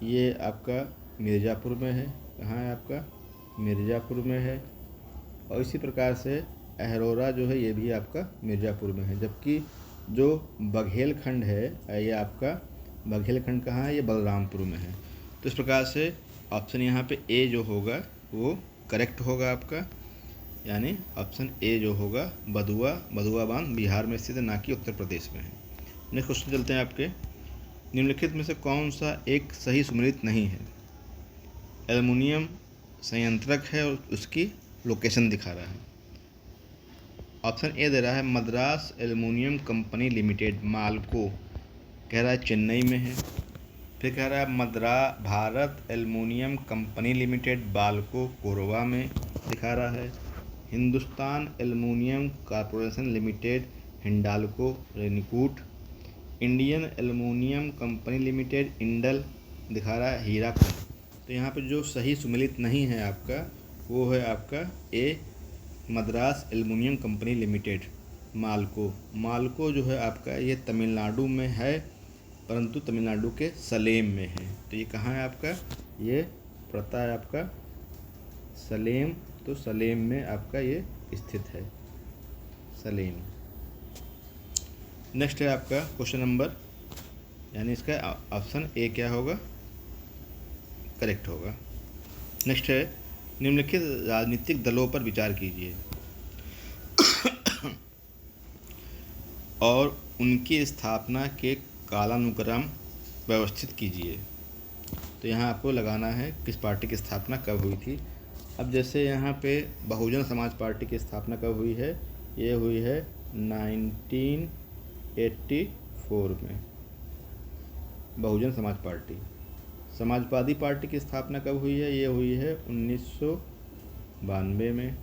ये आपका मिर्ज़ापुर में है। कहाँ है, आपका मिर्ज़ापुर में है। और इसी प्रकार से अहरोरा जो है ये भी आपका मिर्ज़ापुर में है। जबकि जो बघेलखंड है, ये आपका बघेलखंड कहाँ है, ये बलरामपुर में है। तो इस प्रकार से ऑप्शन यहाँ पे ए जो होगा वो करेक्ट होगा आपका, यानी ऑप्शन ए जो होगा बदुआ बांध बिहार में स्थित है, ना कि उत्तर प्रदेश में है। नेक्स्ट क्वेश्चन चलते हैं आपके। निम्नलिखित में से कौन सा एक सही सुमेलित नहीं है? एल्युमिनियम संयंत्रक है और उसकी लोकेशन दिखा रहा है। ऑप्शन ए दे रहा है मद्रास एल्युमिनियम कंपनी लिमिटेड मालको, कह रहा है चेन्नई में है। फिर कह रहा है Bharat aluminium company limited BALCO Korba में दिखा रहा है। Hindustan aluminium corporation limited Hindalco Renukoot. Indian aluminium company limited INDAL दिखा रहा है हीराकुंड। तो यहाँ पे जो सही सुमेलित नहीं है आपका, वो है आपका ए मद्रास एल्युमिनियम कंपनी लिमिटेड मालको जो है आपका, ये तमिलनाडु में है, परंतु तमिलनाडु के सलेम में है। तो ये कहाँ है आपका, ये पड़ता है आपका सलेम। तो सलेम में आपका ये स्थित है, सलेम। नेक्स्ट है आपका क्वेश्चन नंबर, यानी इसका ऑप्शन ए क्या होगा, करेक्ट होगा। नेक्स्ट है निम्नलिखित राजनीतिक दलों पर विचार कीजिए और उनकी स्थापना के कालानुक्रम व्यवस्थित कीजिए। तो यहाँ आपको लगाना है किस पार्टी की स्थापना कब हुई थी। अब जैसे यहाँ पे बहुजन समाज पार्टी की स्थापना कब हुई है, ये हुई है 1984 में, बहुजन समाज पार्टी। समाजवादी पार्टी की स्थापना कब हुई है, ये हुई है 1992 में।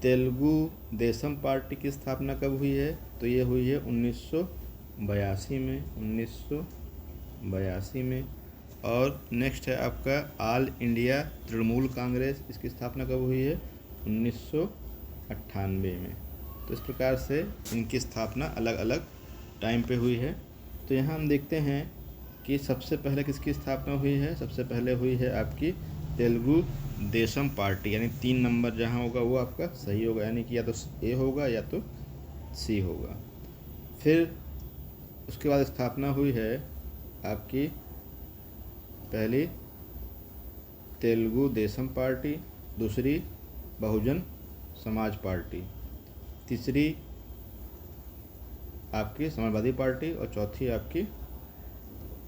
तेलुगु देशम पार्टी की स्थापना कब हुई है, तो ये हुई है 1982 में। और नेक्स्ट है आपका ऑल इंडिया तृणमूल कांग्रेस, इसकी स्थापना कब हुई है, 1998 में। तो इस प्रकार से इनकी स्थापना अलग अलग टाइम पे हुई है। तो यहाँ हम देखते हैं कि सबसे पहले किसकी स्थापना हुई है, सबसे पहले हुई है आपकी तेलुगु देशम पार्टी, यानी 3 नंबर जहाँ होगा वो आपका सही होगा, यानी कि या तो ए होगा या तो सी होगा। फिर उसके बाद स्थापना हुई है आपकी पहली तेलुगु देशम पार्टी, दूसरी बहुजन समाज पार्टी, तीसरी आपकी समाजवादी पार्टी और चौथी आपकी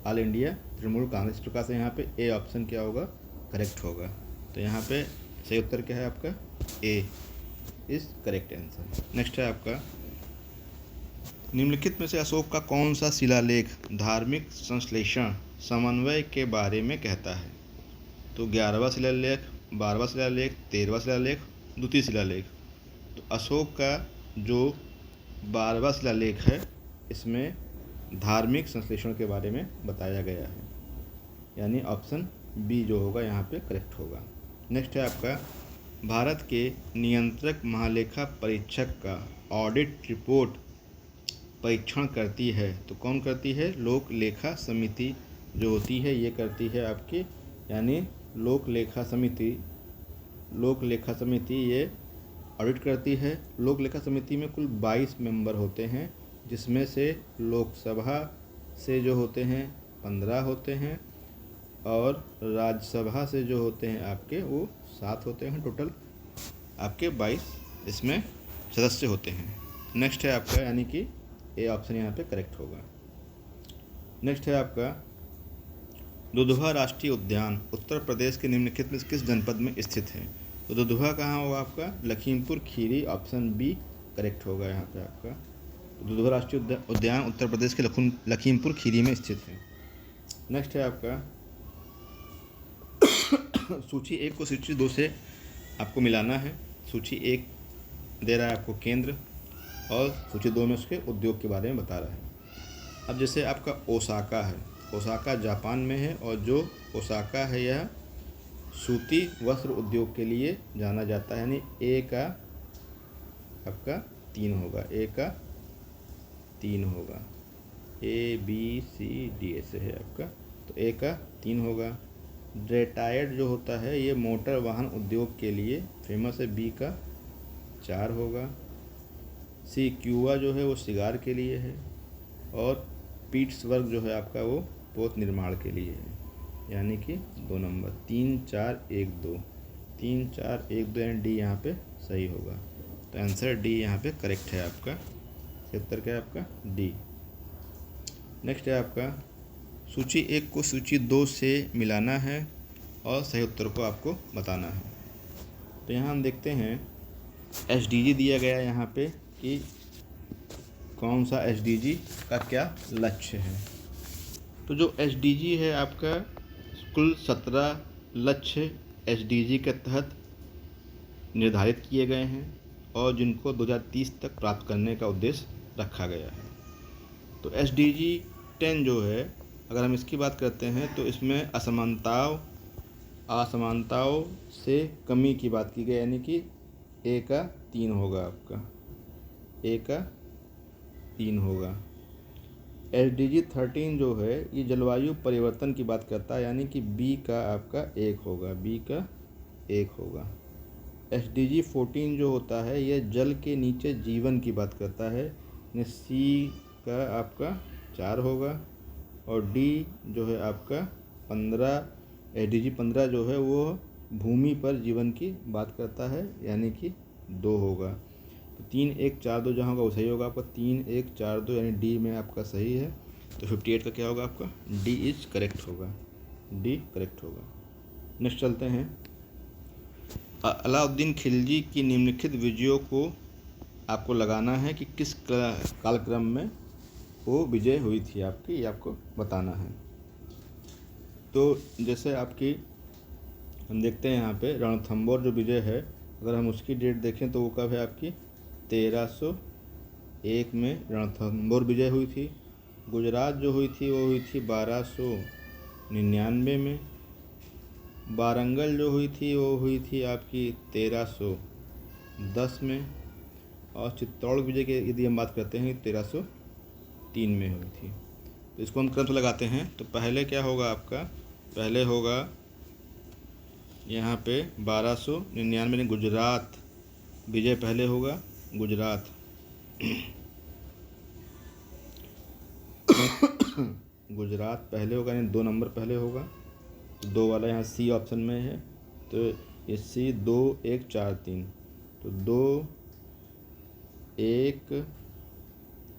ऑल इंडिया तृणमूल कांग्रेस। इस प्रकार से यहाँ पे ए ऑप्शन क्या होगा, करेक्ट होगा। तो यहाँ पे सही उत्तर क्या है आपका, ए इज करेक्ट आंसर। नेक्स्ट है आपका निम्नलिखित में से अशोक का कौन सा शिलालेख धार्मिक संश्लेषण समन्वय के बारे में कहता है। तो 11वां शिलालेख, 12वां शिलालेख, 13वां शिलालेख, द्वितीय शिलालेख। तो अशोक का जो 12वां शिलालेख है, इसमें धार्मिक संश्लेषण के बारे में बताया गया है, यानी ऑप्शन बी जो होगा यहाँ पे करेक्ट होगा। नेक्स्ट है आपका भारत के नियंत्रक महालेखा परीक्षक का ऑडिट रिपोर्ट परीक्षण करती है, तो कौन करती है, लोक लेखा समिति जो होती है ये करती है आपकी, यानी लोक लेखा समिति ये ऑडिट करती है। लोक लेखा समिति में कुल 22 मेंबर होते हैं, जिसमें से लोकसभा से जो होते हैं 15 होते हैं और राज्यसभा से जो होते हैं आपके वो 7 होते हैं। टोटल आपके 22 इसमें सदस्य होते हैं। नेक्स्ट है आपका, यानी कि ए ऑप्शन यहाँ पे करेक्ट होगा। नेक्स्ट है आपका दुधवा राष्ट्रीय उद्यान उत्तर प्रदेश के निम्नलिखित में किस जनपद में स्थित है। तो दुधवा कहाँ होगा आपका, Lakhimpur Kheri, option B correct होगा यहाँ पे आपका। दुधवा राष्ट्रीय उद्यान उत्तर प्रदेश के लखीमपुर खीरी में स्थित है। नेक्स्ट है आपका सूची 1 को सूची 2 से आपको मिलाना है। सूची 1 दे रहा है आपको केंद्र और सूची 2 में उसके उद्योग के बारे में बता रहा है। अब जैसे आपका ओसाका है, ओसाका जापान में है और जो ओसाका है यह सूती वस्त्र उद्योग के लिए जाना जाता है, यानी ए का आपका 3 होगा, ए का 3 होगा, ABCD ऐसे है आपका, तो ए का 3 होगा। डेटाइड जो होता है ये मोटर वाहन उद्योग के लिए फेमस है, बी का 4 होगा। सी क्यूआ जो है वो सिगार के लिए है, और पीट्सबर्ग जो है आपका वो पोत निर्माण के लिए है, यानी कि 2 नंबर, 3 4 1 2, 3 4 1 2 यानी डी यहाँ पे सही होगा। तो आंसर डी यहाँ पे करेक्ट है आपका। उत्तर क्या है आपका? डी। नेक्स्ट है आपका सूची 1 को सूची 2 से मिलाना है और सही उत्तर को आपको बताना है। तो यहाँ हम देखते हैं SDG दिया गया है यहाँ पे कि कौन सा SDG का क्या लक्ष्य है। तो जो SDG है आपका कुल 17 लक्ष्य SDG के तहत निर्धारित किए गए हैं और जिनको 2030 तक प्राप्त करने का उद्देश्य रखा गया है। तो SDG 10 जो है, अगर हम इसकी बात करते हैं तो इसमें असमानताओं से कमी की बात की गई, यानी कि ए का 3 होगा आपका, ए का 3 होगा। SDG 13 जो है ये जलवायु परिवर्तन की बात करता है, यानी कि बी का आपका 1 होगा, बी का 1 होगा। SDG 14 जो होता है यह जल के नीचे जीवन की बात करता है, यानी सी का आपका 4 होगा। और डी जो है आपका 15, SDG 15 जो है वो भूमि पर जीवन की बात करता है, यानी कि 2 होगा। तो 3 1 4 2 जहाँ होगा वो सही होगा आपका, 3 1 4 2 यानी डी में आपका सही है। तो 58 का क्या होगा आपका? डी इज करेक्ट होगा, डी करेक्ट होगा। नेक्स्ट चलते हैं। अलाउद्दीन खिलजी की निम्नलिखित विजयों को आपको लगाना है कि किस कालक्रम में वो विजय हुई थी आपकी, ये आपको बताना है। तो जैसे आपकी हम देखते हैं यहाँ पे रणथंबोर जो विजय है, अगर हम उसकी डेट देखें तो वो कब है आपकी? 1301 में रणथंबोर विजय हुई थी। गुजरात जो हुई थी वो हुई थी 1299 में। वारंगल जो हुई थी वो हुई थी आपकी 1310 में। और चित्तौड़ विजय की यदि हम बात करते हैं 1303 में हुई थी। तो इसको हम क्रम से लगाते हैं। तो पहले क्या होगा आपका? पहले होगा यहाँ पे 1299 में गुजरात विजय पहले होगा, गुजरात गुजरात पहले होगा, यानी 2 नंबर पहले होगा। तो 2 वाला यहाँ सी ऑप्शन में है, तो ये सी 2 1 4 3, तो 2 1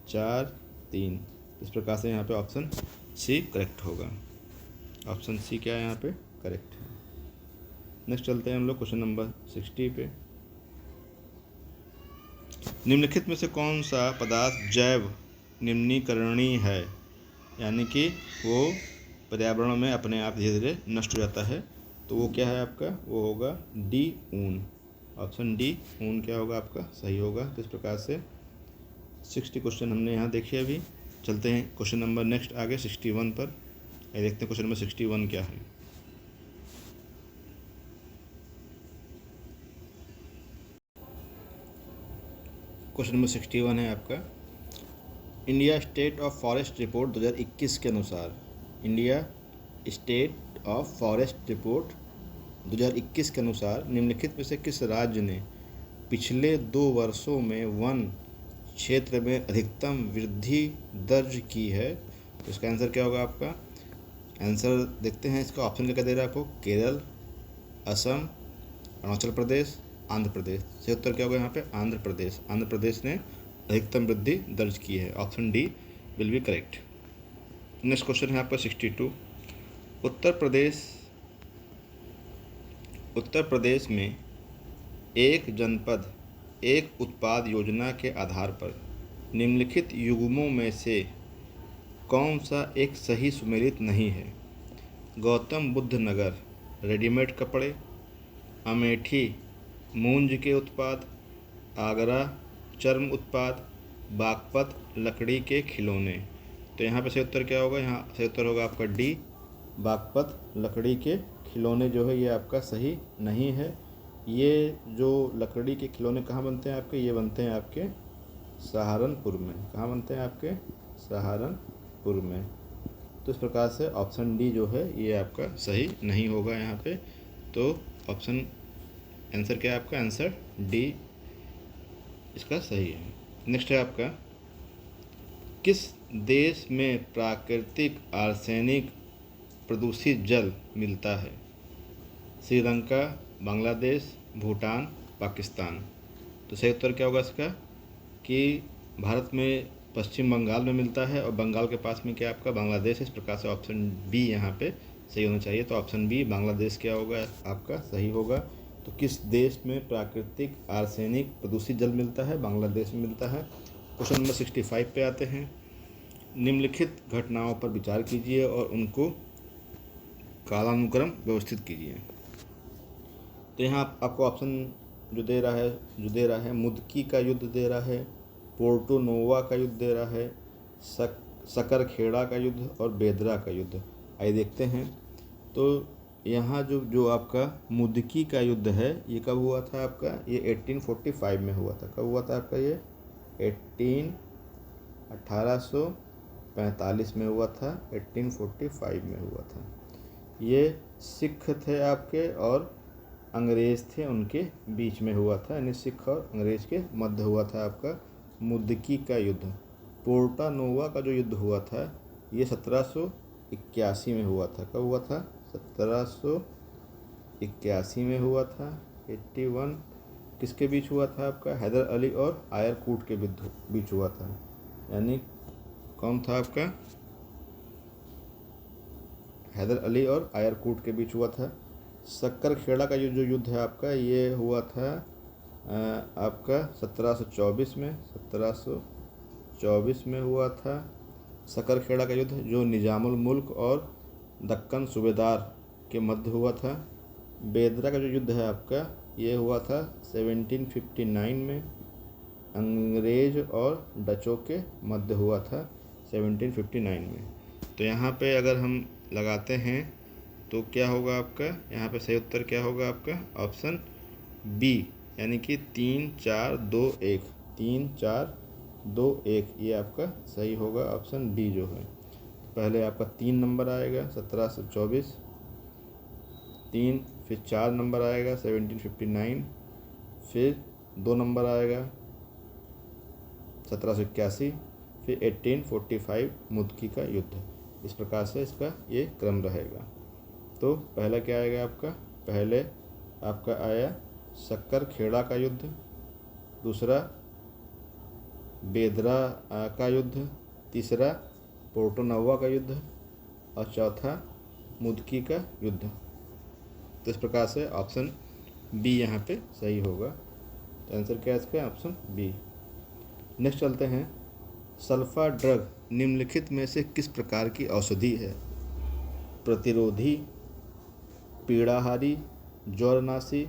4 3, इस प्रकार से यहाँ पे ऑप्शन सी करेक्ट होगा। ऑप्शन सी क्या है यहाँ पे? करेक्ट है। नेक्स्ट चलते हैं हम लोग क्वेश्चन नंबर 60 पे। निम्नलिखित में से कौन सा पदार्थ जैव निम्नीकरणीय है, यानी कि वो पर्यावरण में अपने आप धीरे धीरे नष्ट हो जाता है। तो वो क्या है आपका? वो होगा डी ऊन। ऑप्शन डी ऊन क्या होगा आपका? सही होगा। तो इस प्रकार से 60 क्वेश्चन हमने यहाँ देखे। अभी चलते हैं क्वेश्चन नंबर नेक्स्ट आगे 61 पर। ये देखते हैं क्वेश्चन नंबर 61 क्या है। क्वेश्चन नंबर 61 है आपका, India state of forest report 2021 के अनुसार, India state of forest report 2021 के अनुसार निम्नलिखित में से किस राज्य ने पिछले 2 वर्षों में वन क्षेत्र में अधिकतम वृद्धि दर्ज की है? तो इसका आंसर क्या होगा आपका? आंसर देखते हैं इसका। ऑप्शन क्या दे रहा है आपको? केरल, असम, अरुणाचल प्रदेश, आंध्र प्रदेश। सही उत्तर क्या होगा यहाँ पे? आंध्र प्रदेश। आंध्र प्रदेश ने अधिकतम वृद्धि दर्ज की है। Option D will be correct. Next question है आपका 62। उत्तर प्रदेश में एक जनपद एक उत्पाद योजना के आधार पर निम्नलिखित युग्मों में से कौन सा एक सही सुमेलित नहीं है? गौतम बुद्ध नगर रेडीमेड कपड़े, अमेठी मूंज के उत्पाद, आगरा चर्म उत्पाद, बागपत लकड़ी के खिलौने। तो यहाँ पे सही उत्तर क्या होगा? यहाँ सही उत्तर होगा आपका डी बागपत लकड़ी के खिलौने जो है ये आपका सही नहीं है। ये जो लकड़ी के खिलौने कहाँ बनते हैं आपके, ये बनते हैं आपके सहारनपुर में। कहाँ बनते हैं आपके, सहारनपुर में। तो इस प्रकार से ऑप्शन डी जो है ये आपका सही नहीं होगा यहाँ पे। तो ऑप्शन आंसर क्या है आपका, आंसर डी इसका सही है। नेक्स्ट है आपका, किस देश में प्राकृतिक आर्सेनिक प्रदूषित जल मिलता है? श्रीलंका, बांग्लादेश, भूटान, पाकिस्तान। तो सही उत्तर क्या होगा इसका कि भारत में पश्चिम बंगाल में मिलता है और बंगाल के पास में क्या आपका बांग्लादेश है। इस प्रकार से ऑप्शन बी यहाँ पे सही होना चाहिए। तो ऑप्शन बी बांग्लादेश क्या होगा आपका सही होगा। तो किस देश में प्राकृतिक आर्सेनिक प्रदूषित जल मिलता है? बांग्लादेश में मिलता है। क्वेश्चन नंबर 65 पे आते हैं। निम्नलिखित घटनाओं पर विचार कीजिए और उनको कालानुक्रम व्यवस्थित कीजिए। तो यहाँ आपको ऑप्शन जो दे रहा है मुदकी का युद्ध दे रहा है, पोर्टो नोवा का युद्ध दे रहा है, सकरखेड़ा का युद्ध और बेदरा का युद्ध। आइए देखते हैं। तो यहाँ जो आपका मुदकी का युद्ध है ये कब हुआ था आपका, ये 1845 में हुआ था। कब हुआ था आपका ये 1845 में हुआ था। 1845 में हुआ था। ये सिख थे आपके और अंग्रेज़ थे, उनके बीच में हुआ था, यानी सिख और अंग्रेज़ के मध्य हुआ था आपका मुदकी का युद्ध। पोर्टा नोवा का जो युद्ध हुआ था ये 1781 में हुआ था। कब हुआ था? 1781 में हुआ था। 81 किसके बीच हुआ था आपका? हैदर अली और आयर कूट के बीच हुआ था। यानी कौन था आपका? हैदर अली और आयर कूट के बीच हुआ था। सक्करखेड़ा का जो युद्ध है आपका ये हुआ था आपका 1724 में। 1724 में हुआ था सक्करखेड़ा का युद्ध, जो निजामुल मुल्क और दक्कन सूबेदार के मध्य हुआ था। बेदरा का जो युद्ध है आपका ये हुआ था 1759 में, अंग्रेज और डचों के मध्य हुआ था 1759 में। तो यहाँ पे अगर हम लगाते हैं तो क्या होगा आपका, यहाँ पे सही उत्तर क्या होगा आपका? ऑप्शन बी, यानी कि 3 4 2 1। 3 4 2 1 ये आपका सही होगा। ऑप्शन बी जो है, पहले आपका 3 नंबर आएगा 1724, 3 फिर 4 नंबर आएगा 1759, फिर 2 नंबर आएगा 1781, फिर 1845 मुदकी का युद्ध। इस प्रकार से इसका ये क्रम रहेगा। तो पहला क्या आएगा आपका? पहले आपका आया सक्करखेड़ा का युद्ध, दूसरा बेदरा का युद्ध, तीसरा पोर्टो नोवा का युद्ध और चौथा मुदकी का युद्ध। तो इस प्रकार से ऑप्शन बी यहाँ पे सही होगा। तो आंसर क्या है इसका? Option B. नेक्स्ट चलते हैं। सल्फा ड्रग निम्नलिखित में से किस प्रकार की औषधि है? प्रतिरोधी, पीड़ाहारी, ज्वरनाशी,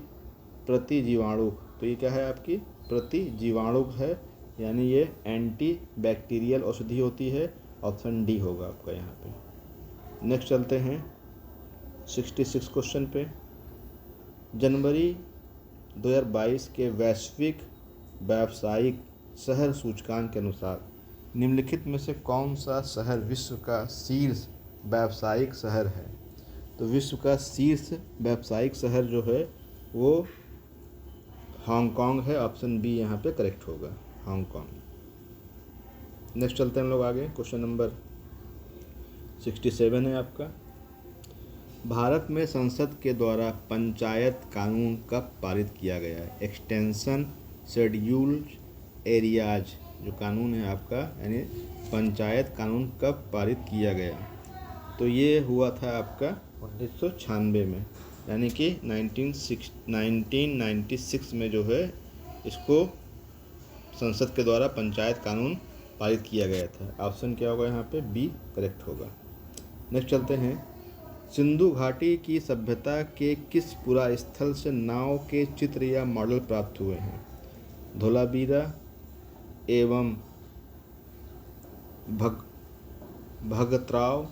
प्रतिजीवाणुक। तो ये क्या है आपकी? प्रतिजीवाणुक है, यानी ये एंटी बैक्टीरियल औषधि होती है। ऑप्शन डी होगा आपका यहाँ पे। नेक्स्ट चलते हैं 66 क्वेश्चन पे। जनवरी 2022 के वैश्विक व्यावसायिक शहर सूचकांक के अनुसार निम्नलिखित में से कौन सा शहर विश्व का शीर्ष व्यावसायिक शहर है? तो विश्व का शीर्ष व्यावसायिक शहर जो है वो हांगकांग है। ऑप्शन बी यहाँ पे करेक्ट होगा, हांगकांग। नेक्स्ट चलते हैं हम लोग आगे। क्वेश्चन नंबर 67 है आपका। भारत में संसद के द्वारा पंचायत कानून कब पारित किया गया है? एक्सटेंशन शेड्यूल्ड एरियाज जो कानून है आपका, यानी पंचायत कानून कब पारित किया गया? तो ये हुआ था आपका 1996 में, यानी कि 1996 में जो है इसको संसद के द्वारा पंचायत कानून पारित किया गया था। ऑप्शन क्या होगा यहाँ पे? बी करेक्ट होगा। नेक्स्ट चलते हैं। सिंधु घाटी की सभ्यता के किस पुरा स्थल से नाव के चित्र या मॉडल प्राप्त हुए हैं? धोलावीरा एवं भगतराव,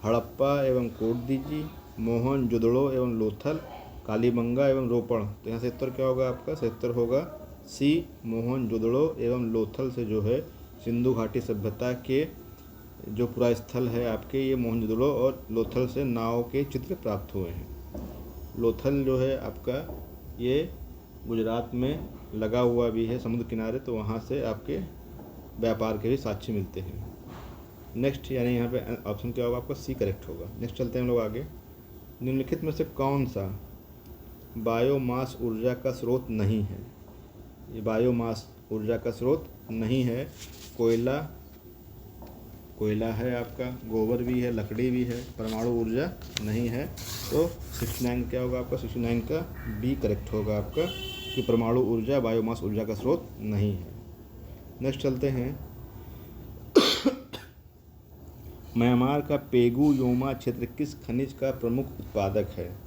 हड़प्पा एवं कोटदीजी, मोहनजोदड़ो एवं लोथल, कालीबंगा एवं रोपड़। तो यहाँ से उत्तर क्या होगा आपका? सही उत्तर होगा सी, मोहनजोदड़ो एवं लोथल से जो है सिंधु घाटी सभ्यता के जो पूरा स्थल है आपके, ये मोहनजोदड़ो और लोथल से नाव के चित्र प्राप्त हुए हैं। लोथल जो है आपका ये गुजरात में लगा हुआ भी है समुद्र किनारे, तो वहाँ से आपके व्यापार के भी साक्ष्य मिलते हैं। नेक्स्ट यानी यहाँ पे ऑप्शन क्या होगा आपका? सी करेक्ट होगा। नेक्स्ट चलते हैं हम लोग आगे। निम्नलिखित में से कौन सा बायोमास ऊर्जा का स्रोत नहीं है? ये बायोमास ऊर्जा का स्रोत नहीं है। कोयला है आपका, गोबर भी है, लकड़ी भी है, परमाणु ऊर्जा नहीं है। तो 69 क्या होगा आपका? 69 का बी करेक्ट होगा आपका, कि परमाणु ऊर्जा बायोमास ऊर्जा का स्रोत नहीं है। नेक्स्ट चलते हैं। म्यांमार का पेगु योमा क्षेत्र किस खनिज का प्रमुख उत्पादक है?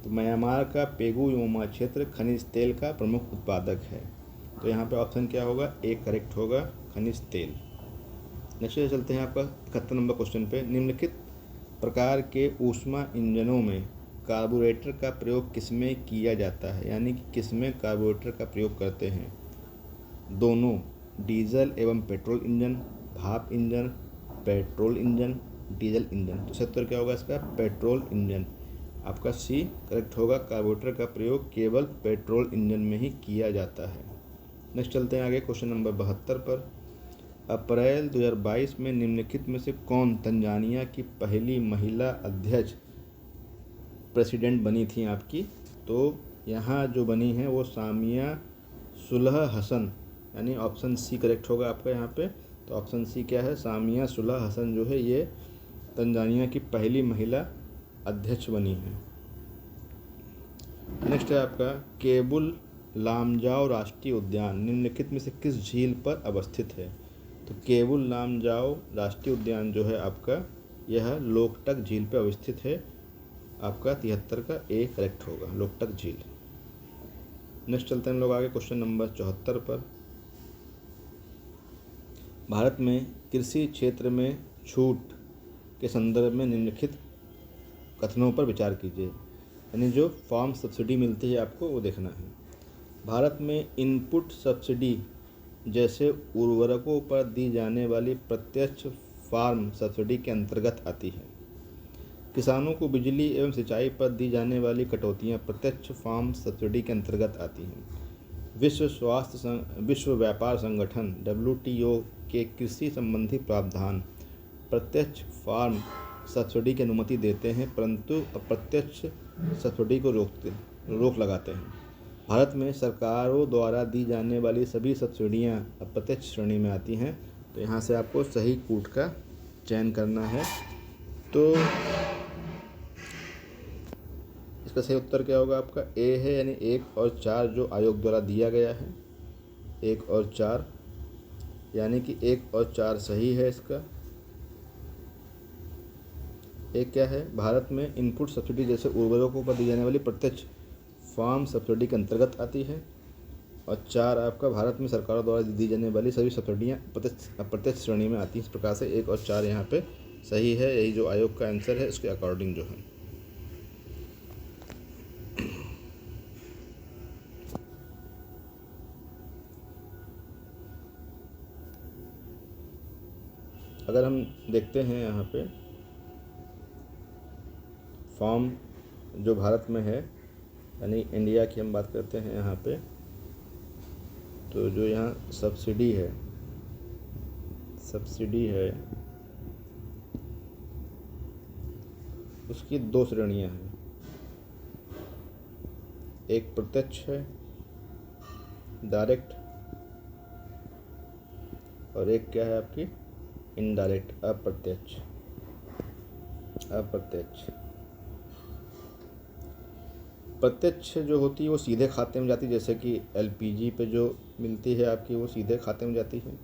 तो म्यांमार का पेगु योमा क्षेत्र खनिज तेल का प्रमुख उत्पादक है। तो यहाँ पे ऑप्शन क्या होगा? ए करेक्ट होगा, खनिज तेल। नेक्स्ट चलते हैं आपका 71 नंबर क्वेश्चन पे। निम्नलिखित प्रकार के ऊष्मा इंजनों में कार्बोरेटर का प्रयोग किसमें किया जाता है? यानी कि किसमें कार्बोरेटर का प्रयोग करते हैं? दोनों, डीजल एवं पेट्रोल इंजन, भाप engine, petrol engine, diesel engine. तो उत्तर क्या होगा इसका? Petrol engine. आपका सी करेक्ट होगा, कार्बोरेटर का प्रयोग केवल पेट्रोल इंजन में ही किया जाता है। नेक्स्ट चलते हैं आगे क्वेश्चन नंबर 72 पर। अप्रैल 2022 में निम्नलिखित में से कौन तंजानिया की पहली महिला अध्यक्ष प्रेसिडेंट बनी थी आपकी? तो यहाँ जो बनी है वो सामिया सुलह हसन, यानी ऑप्शन सी करेक्ट होगा आपका यहाँ पे। तो ऑप्शन सी क्या है? सामिया सुलह हसन जो है ये तंजानिया की पहली महिला अध्यक्ष बनी है। नेक्स्ट है आपका केबुल लामजाओ राष्ट्रीय उद्यान निम्नलिखित में से किस झील पर अवस्थित है? तो केबुल लामजाओ राष्ट्रीय उद्यान जो है आपका, यह लोकटक झील पर अवस्थित है। आपका 73 का ए करेक्ट होगा, लोकटक झील। नेक्स्ट चलते हैं हम लोग आगे क्वेश्चन नंबर 74 पर। भारत में कृषि क्षेत्र में छूट के संदर्भ में निम्नलिखित कथनों पर विचार कीजिए। यानी जो फार्म सब्सिडी मिलती है आपको वो देखना है। भारत में इनपुट सब्सिडी जैसे उर्वरकों पर दी जाने वाली प्रत्यक्ष फार्म सब्सिडी के अंतर्गत आती है। किसानों को बिजली एवं सिंचाई पर दी जाने वाली कटौतियाँ प्रत्यक्ष फार्म सब्सिडी के अंतर्गत आती हैं। विश्व व्यापार संगठन WTO के कृषि संबंधी प्रावधान प्रत्यक्ष फार्म सब्सिडी की अनुमति देते हैं, परंतु अप्रत्यक्ष सब्सिडी को रोक लगाते हैं। भारत में सरकारों द्वारा दी जाने वाली सभी सब्सिडियां अप्रत्यक्ष श्रेणी में आती हैं। तो यहाँ से आपको सही कूट का चयन करना है। तो इसका सही उत्तर क्या होगा आपका? ए है, यानी 1 और 4 जो आयोग द्वारा दिया गया है, 1 और 4, यानी कि 1 और 4 सही है इसका। एक क्या है? भारत में इनपुट सब्सिडी जैसे उर्वरकों पर दी जाने वाली प्रत्यक्ष फार्म सब्सिडी के अंतर्गत आती है। और 4 आपका भारत में सरकारों द्वारा दी जाने वाली सभी सब्सिडियाँ अप्रत्यक्ष श्रेणी में आती हैं। इस प्रकार से 1 और 4 यहाँ पे सही है। यही जो आयोग का आंसर है उसके अकॉर्डिंग जो है। अगर हम देखते हैं यहाँ पे फॉर्म जो भारत में है, यानी इंडिया की हम बात करते हैं यहाँ पे, तो जो यहाँ सब्सिडी है उसकी 2 श्रेणियाँ हैं। एक प्रत्यक्ष है डायरेक्ट, और एक क्या है आपकी इनडायरेक्ट अप्रत्यक्ष। प्रत्यक्ष जो होती है वो सीधे खाते में जाती है, जैसे कि LPG पे जो मिलती है आपकी वो सीधे खाते में जाती है।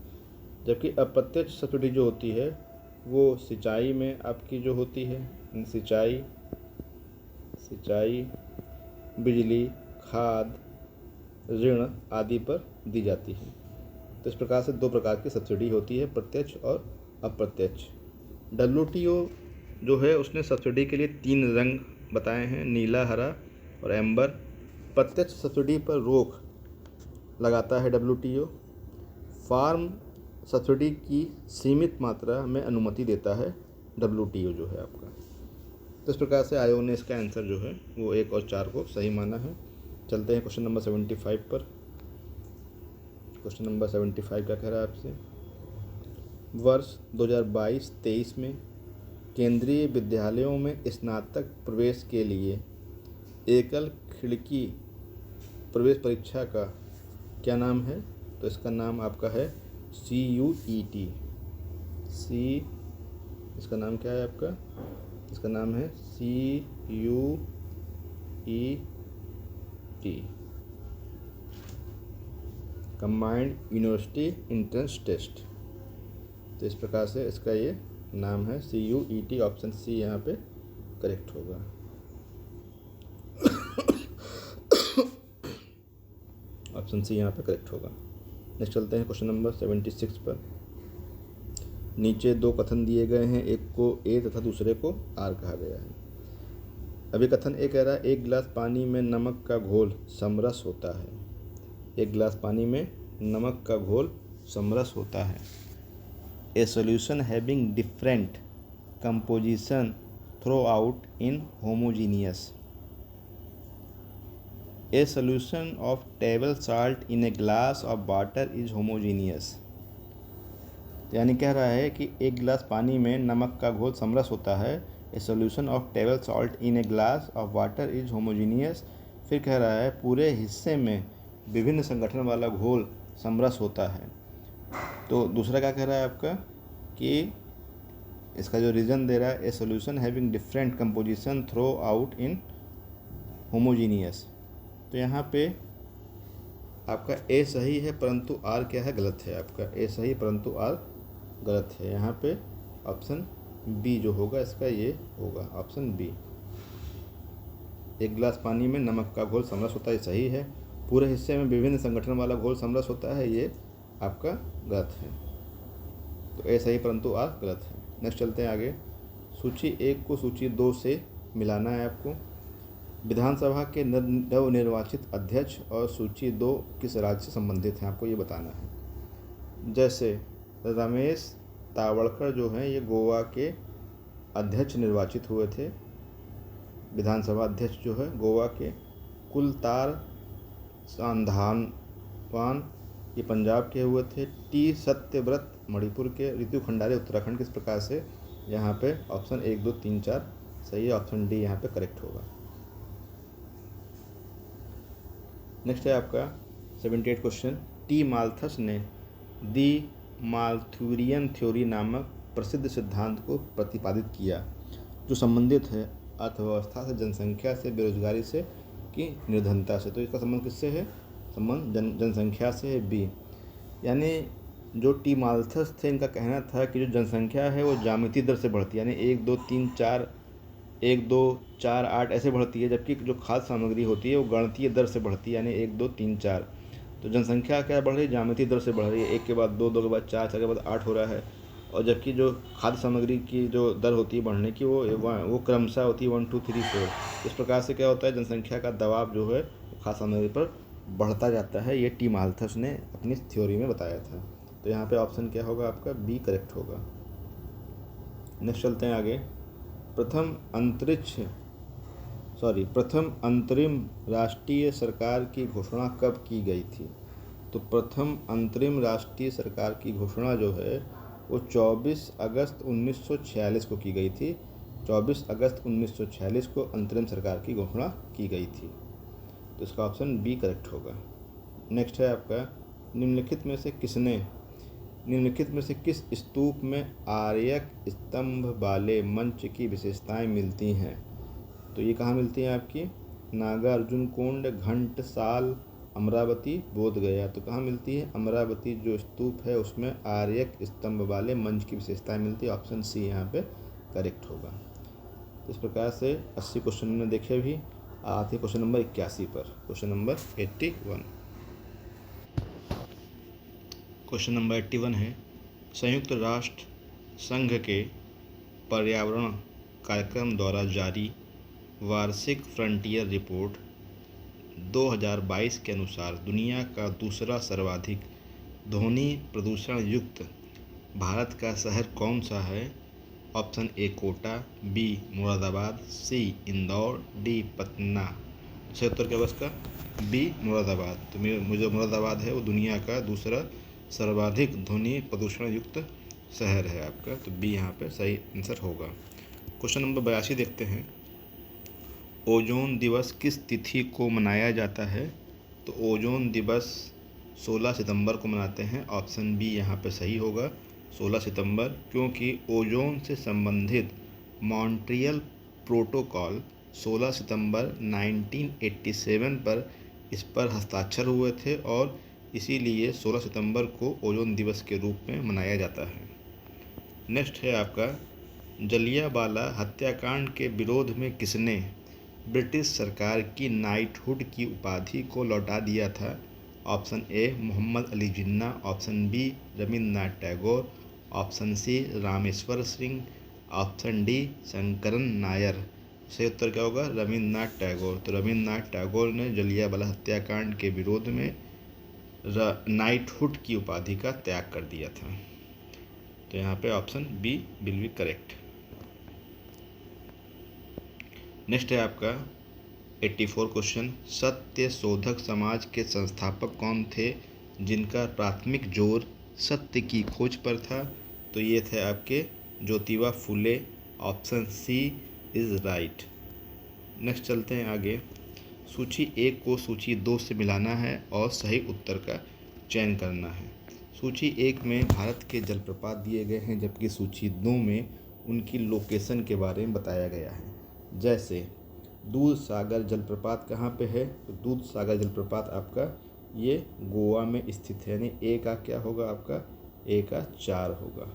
जबकि अप्रत्यक्ष सब्सिडी जो होती है वो सिंचाई में आपकी जो होती है, सिंचाई, बिजली, खाद, ऋण आदि पर दी जाती है। तो इस प्रकार से 2 प्रकार की सब्सिडी होती है, प्रत्यक्ष और अप्रत्यक्ष। WTO जो है उसने सब्सिडी के लिए 3 रंग बताए हैं नीला, हरा और एम्बर। प्रत्यक्ष सब्सिडी पर रोक लगाता है WTO। फार्म सब्सिडी की सीमित मात्रा में अनुमति देता है WTO जो है आपका। तो इस प्रकार से आयोग ने इसका आंसर जो है वो 1 और 4 को सही माना है। चलते हैं क्वेश्चन नंबर 75 पर। क्वेश्चन नंबर 75 क्या कह रहा है आपसे? वर्ष 2022-23 में केंद्रीय विद्यालयों में स्नातक प्रवेश के लिए एकल खिड़की प्रवेश परीक्षा का क्या नाम है? तो इसका नाम आपका है CUET। इसका नाम क्या है आपका? इसका नाम है CUET, combined university entrance test. तो इस प्रकार से इसका ये नाम है CUET। ऑप्शन सी यहाँ पे करेक्ट होगा। ऑप्शन सी यहाँ पे करेक्ट होगा। नेक्स्ट चलते हैं क्वेश्चन नंबर 76 पर। नीचे 2 कथन दिए गए हैं, एक को A तथा दूसरे को R कहा गया है। अभी कथन A कह रहा है 1 गिलास पानी में नमक का घोल समरस होता है। 1 गिलास पानी में नमक का घोल समरस होता है। A solution having different composition throughout in homogeneous. A solution of table salt in a glass of water is homogeneous. यानी कह रहा है कि 1 गिलास पानी में नमक का घोल समरस होता है। A solution of table salt in a glass of water is homogeneous. फिर कह रहा है पूरे हिस्से में विभिन्न संगठन वाला घोल समरस होता है। तो दूसरा क्या कह रहा है आपका कि इसका जो रीज़न दे रहा है a solution having different composition throughout in homogeneous. तो यहाँ पे आपका ए सही है परंतु आर क्या है? गलत है। आपका ए सही परंतु आर गलत है। यहाँ पे ऑप्शन बी जो होगा इसका ये होगा ऑप्शन बी। 1 गिलास पानी में नमक का घोल समरस होता है, सही है। पूरे हिस्से में विभिन्न संगठन वाला घोल समरस होता है, ये आपका गलत है। तो ए सही परंतु आर गलत है। नेक्स्ट चलते हैं आगे। सूची 1 को सूची 2 से मिलाना है आपको। विधानसभा के नवनिर्वाचित अध्यक्ष और सूची 2 किस राज्य से संबंधित हैं, आपको ये बताना है। जैसे रमेश तावड़कर जो हैं ये गोवा के अध्यक्ष निर्वाचित हुए थे। विधानसभा अध्यक्ष जो है गोवा के। कुलतार सांधानवान ये पंजाब के हुए थे। टी सत्यव्रत मणिपुर के। रितु खंडारे उत्तराखंड। किस प्रकार से यहाँ पे ऑप्शन 1, 2, 3, 4 सही है। ऑप्शन डी यहाँ पे करेक्ट होगा। नेक्स्ट है आपका 78 क्वेश्चन। टी माल्थस ने दी माल्थुरियन थ्योरी नामक प्रसिद्ध सिद्धांत को प्रतिपादित किया जो संबंधित है अर्थव्यवस्था से, जनसंख्या से, बेरोजगारी से कि निर्धनता से। तो इसका संबंध किससे है? संबंध जनसंख्या से है, बी। यानी जो टी माल्थस थे इनका कहना था कि जो जनसंख्या है वो ज्यामितीय दर से बढ़ती है, यानी 1, 2, 3, 4 1, 2, 4, 8 ऐसे बढ़ती है, जबकि जो खाद्य सामग्री होती है वो गणितीय दर से बढ़ती है, यानी 1, 2, 3, 4। तो जनसंख्या क्या बढ़ रही है? ज्यामितीय दर से बढ़ रही है। 1 के बाद 2, 2 के बाद 4, 4 के बाद 8 हो रहा है। और जबकि जो खाद्य सामग्री की जो दर होती है बढ़ने की वो क्रमशः होती है 1, 2, 3, 4। इस प्रकार से क्या होता है? जनसंख्या का दबाव जो है खाद्य सामग्री पर बढ़ता जाता है। ये टी माल्थस ने अपनी थ्योरी में बताया था। तो यहाँ पे ऑप्शन क्या होगा आपका? बी करेक्ट होगा। नेक्स्ट चलते हैं आगे। प्रथम अंतरिम राष्ट्रीय सरकार की घोषणा कब की गई थी? तो प्रथम अंतरिम राष्ट्रीय सरकार की घोषणा जो है वो 24 अगस्त 1946 को की गई थी। 24 अगस्त 1946 को अंतरिम सरकार की घोषणा की गई थी। तो इसका ऑप्शन बी करेक्ट होगा। नेक्स्ट है आपका निम्नलिखित में से किस स्तूप में आर्यक स्तंभ वाले मंच की विशेषताएं मिलती हैं? तो ये कहाँ मिलती हैं आपकी? नागार्जुन कुंड, घंटसाल, अमरावती, बोध गया। तो कहाँ मिलती है? अमरावती जो स्तूप है उसमें आर्यक स्तंभ वाले मंच की विशेषताएं मिलती है। ऑप्शन सी यहाँ पे करेक्ट होगा। इस प्रकार से 80 क्वेश्चन में देखे भी आते क्वेश्चन नंबर 81 पर। Question number 81। क्वेश्चन नंबर 81 है संयुक्त राष्ट्र संघ के पर्यावरण कार्यक्रम द्वारा जारी वार्षिक फ्रंटियर रिपोर्ट 2022 के अनुसार दुनिया का दूसरा सर्वाधिक ध्वनि प्रदूषण युक्त भारत का शहर कौन सा है? Option A Kota, B Moradabad, C Indore, D Patna. सही उत्तर क्या होगा इसका? बी मुरादाबाद। तो मुझे मुरादाबाद है वो दुनिया का दूसरा सर्वाधिक ध्वनि प्रदूषण युक्त शहर है आपका, तो बी यहाँ पे सही आंसर होगा। क्वेश्चन नंबर 82 देखते हैं। ओजोन दिवस किस तिथि को मनाया जाता है? तो ओजोन दिवस 16 सितंबर को मनाते हैं। ऑप्शन बी यहाँ पे सही होगा, 16 सितंबर, क्योंकि ओजोन से संबंधित मॉन्ट्रियल प्रोटोकॉल 16 सितंबर 1987 पर इस पर हस्ताक्षर हुए थे और इसीलिए 16 सितंबर को ओजोन दिवस के रूप में मनाया जाता है। नेक्स्ट है आपका, जलियांवाला हत्याकांड के विरोध में किसने ब्रिटिश सरकार की नाइटहुड की उपाधि को लौटा दिया था? Option A Mohammad Ali Jinnah, option B Rabindranath Tagore, option C Rameshwar Singh, option D Sankaran Nair. सही उत्तर क्या होगा? रविन्द्रनाथ टैगोर। तो रविन्द्रनाथ टैगोर ने जलियांवाला हत्याकांड के विरोध में नाइटहुड की उपाधि का त्याग कर दिया था। तो यहाँ पे option B will be correct. Next है आपका 84 क्वेश्चन, सत्य शोधक समाज के संस्थापक कौन थे जिनका प्राथमिक जोर सत्य की खोज पर था? तो ये थे आपके Jyotiba Phule. Option C is right. Next चलते हैं आगे। सूची 1 को सूची 2 से मिलाना है और सही उत्तर का चयन करना है। सूची 1 में भारत के जलप्रपात दिए गए हैं, जबकि सूची 2 में उनकी लोकेशन के बारे में बताया गया है। जैसे दूध सागर जलप्रपात कहाँ पे है? तो दूध सागर जलप्रपात आपका ये गोवा में स्थित है, यानी ए का क्या होगा आपका? ए का 4 होगा।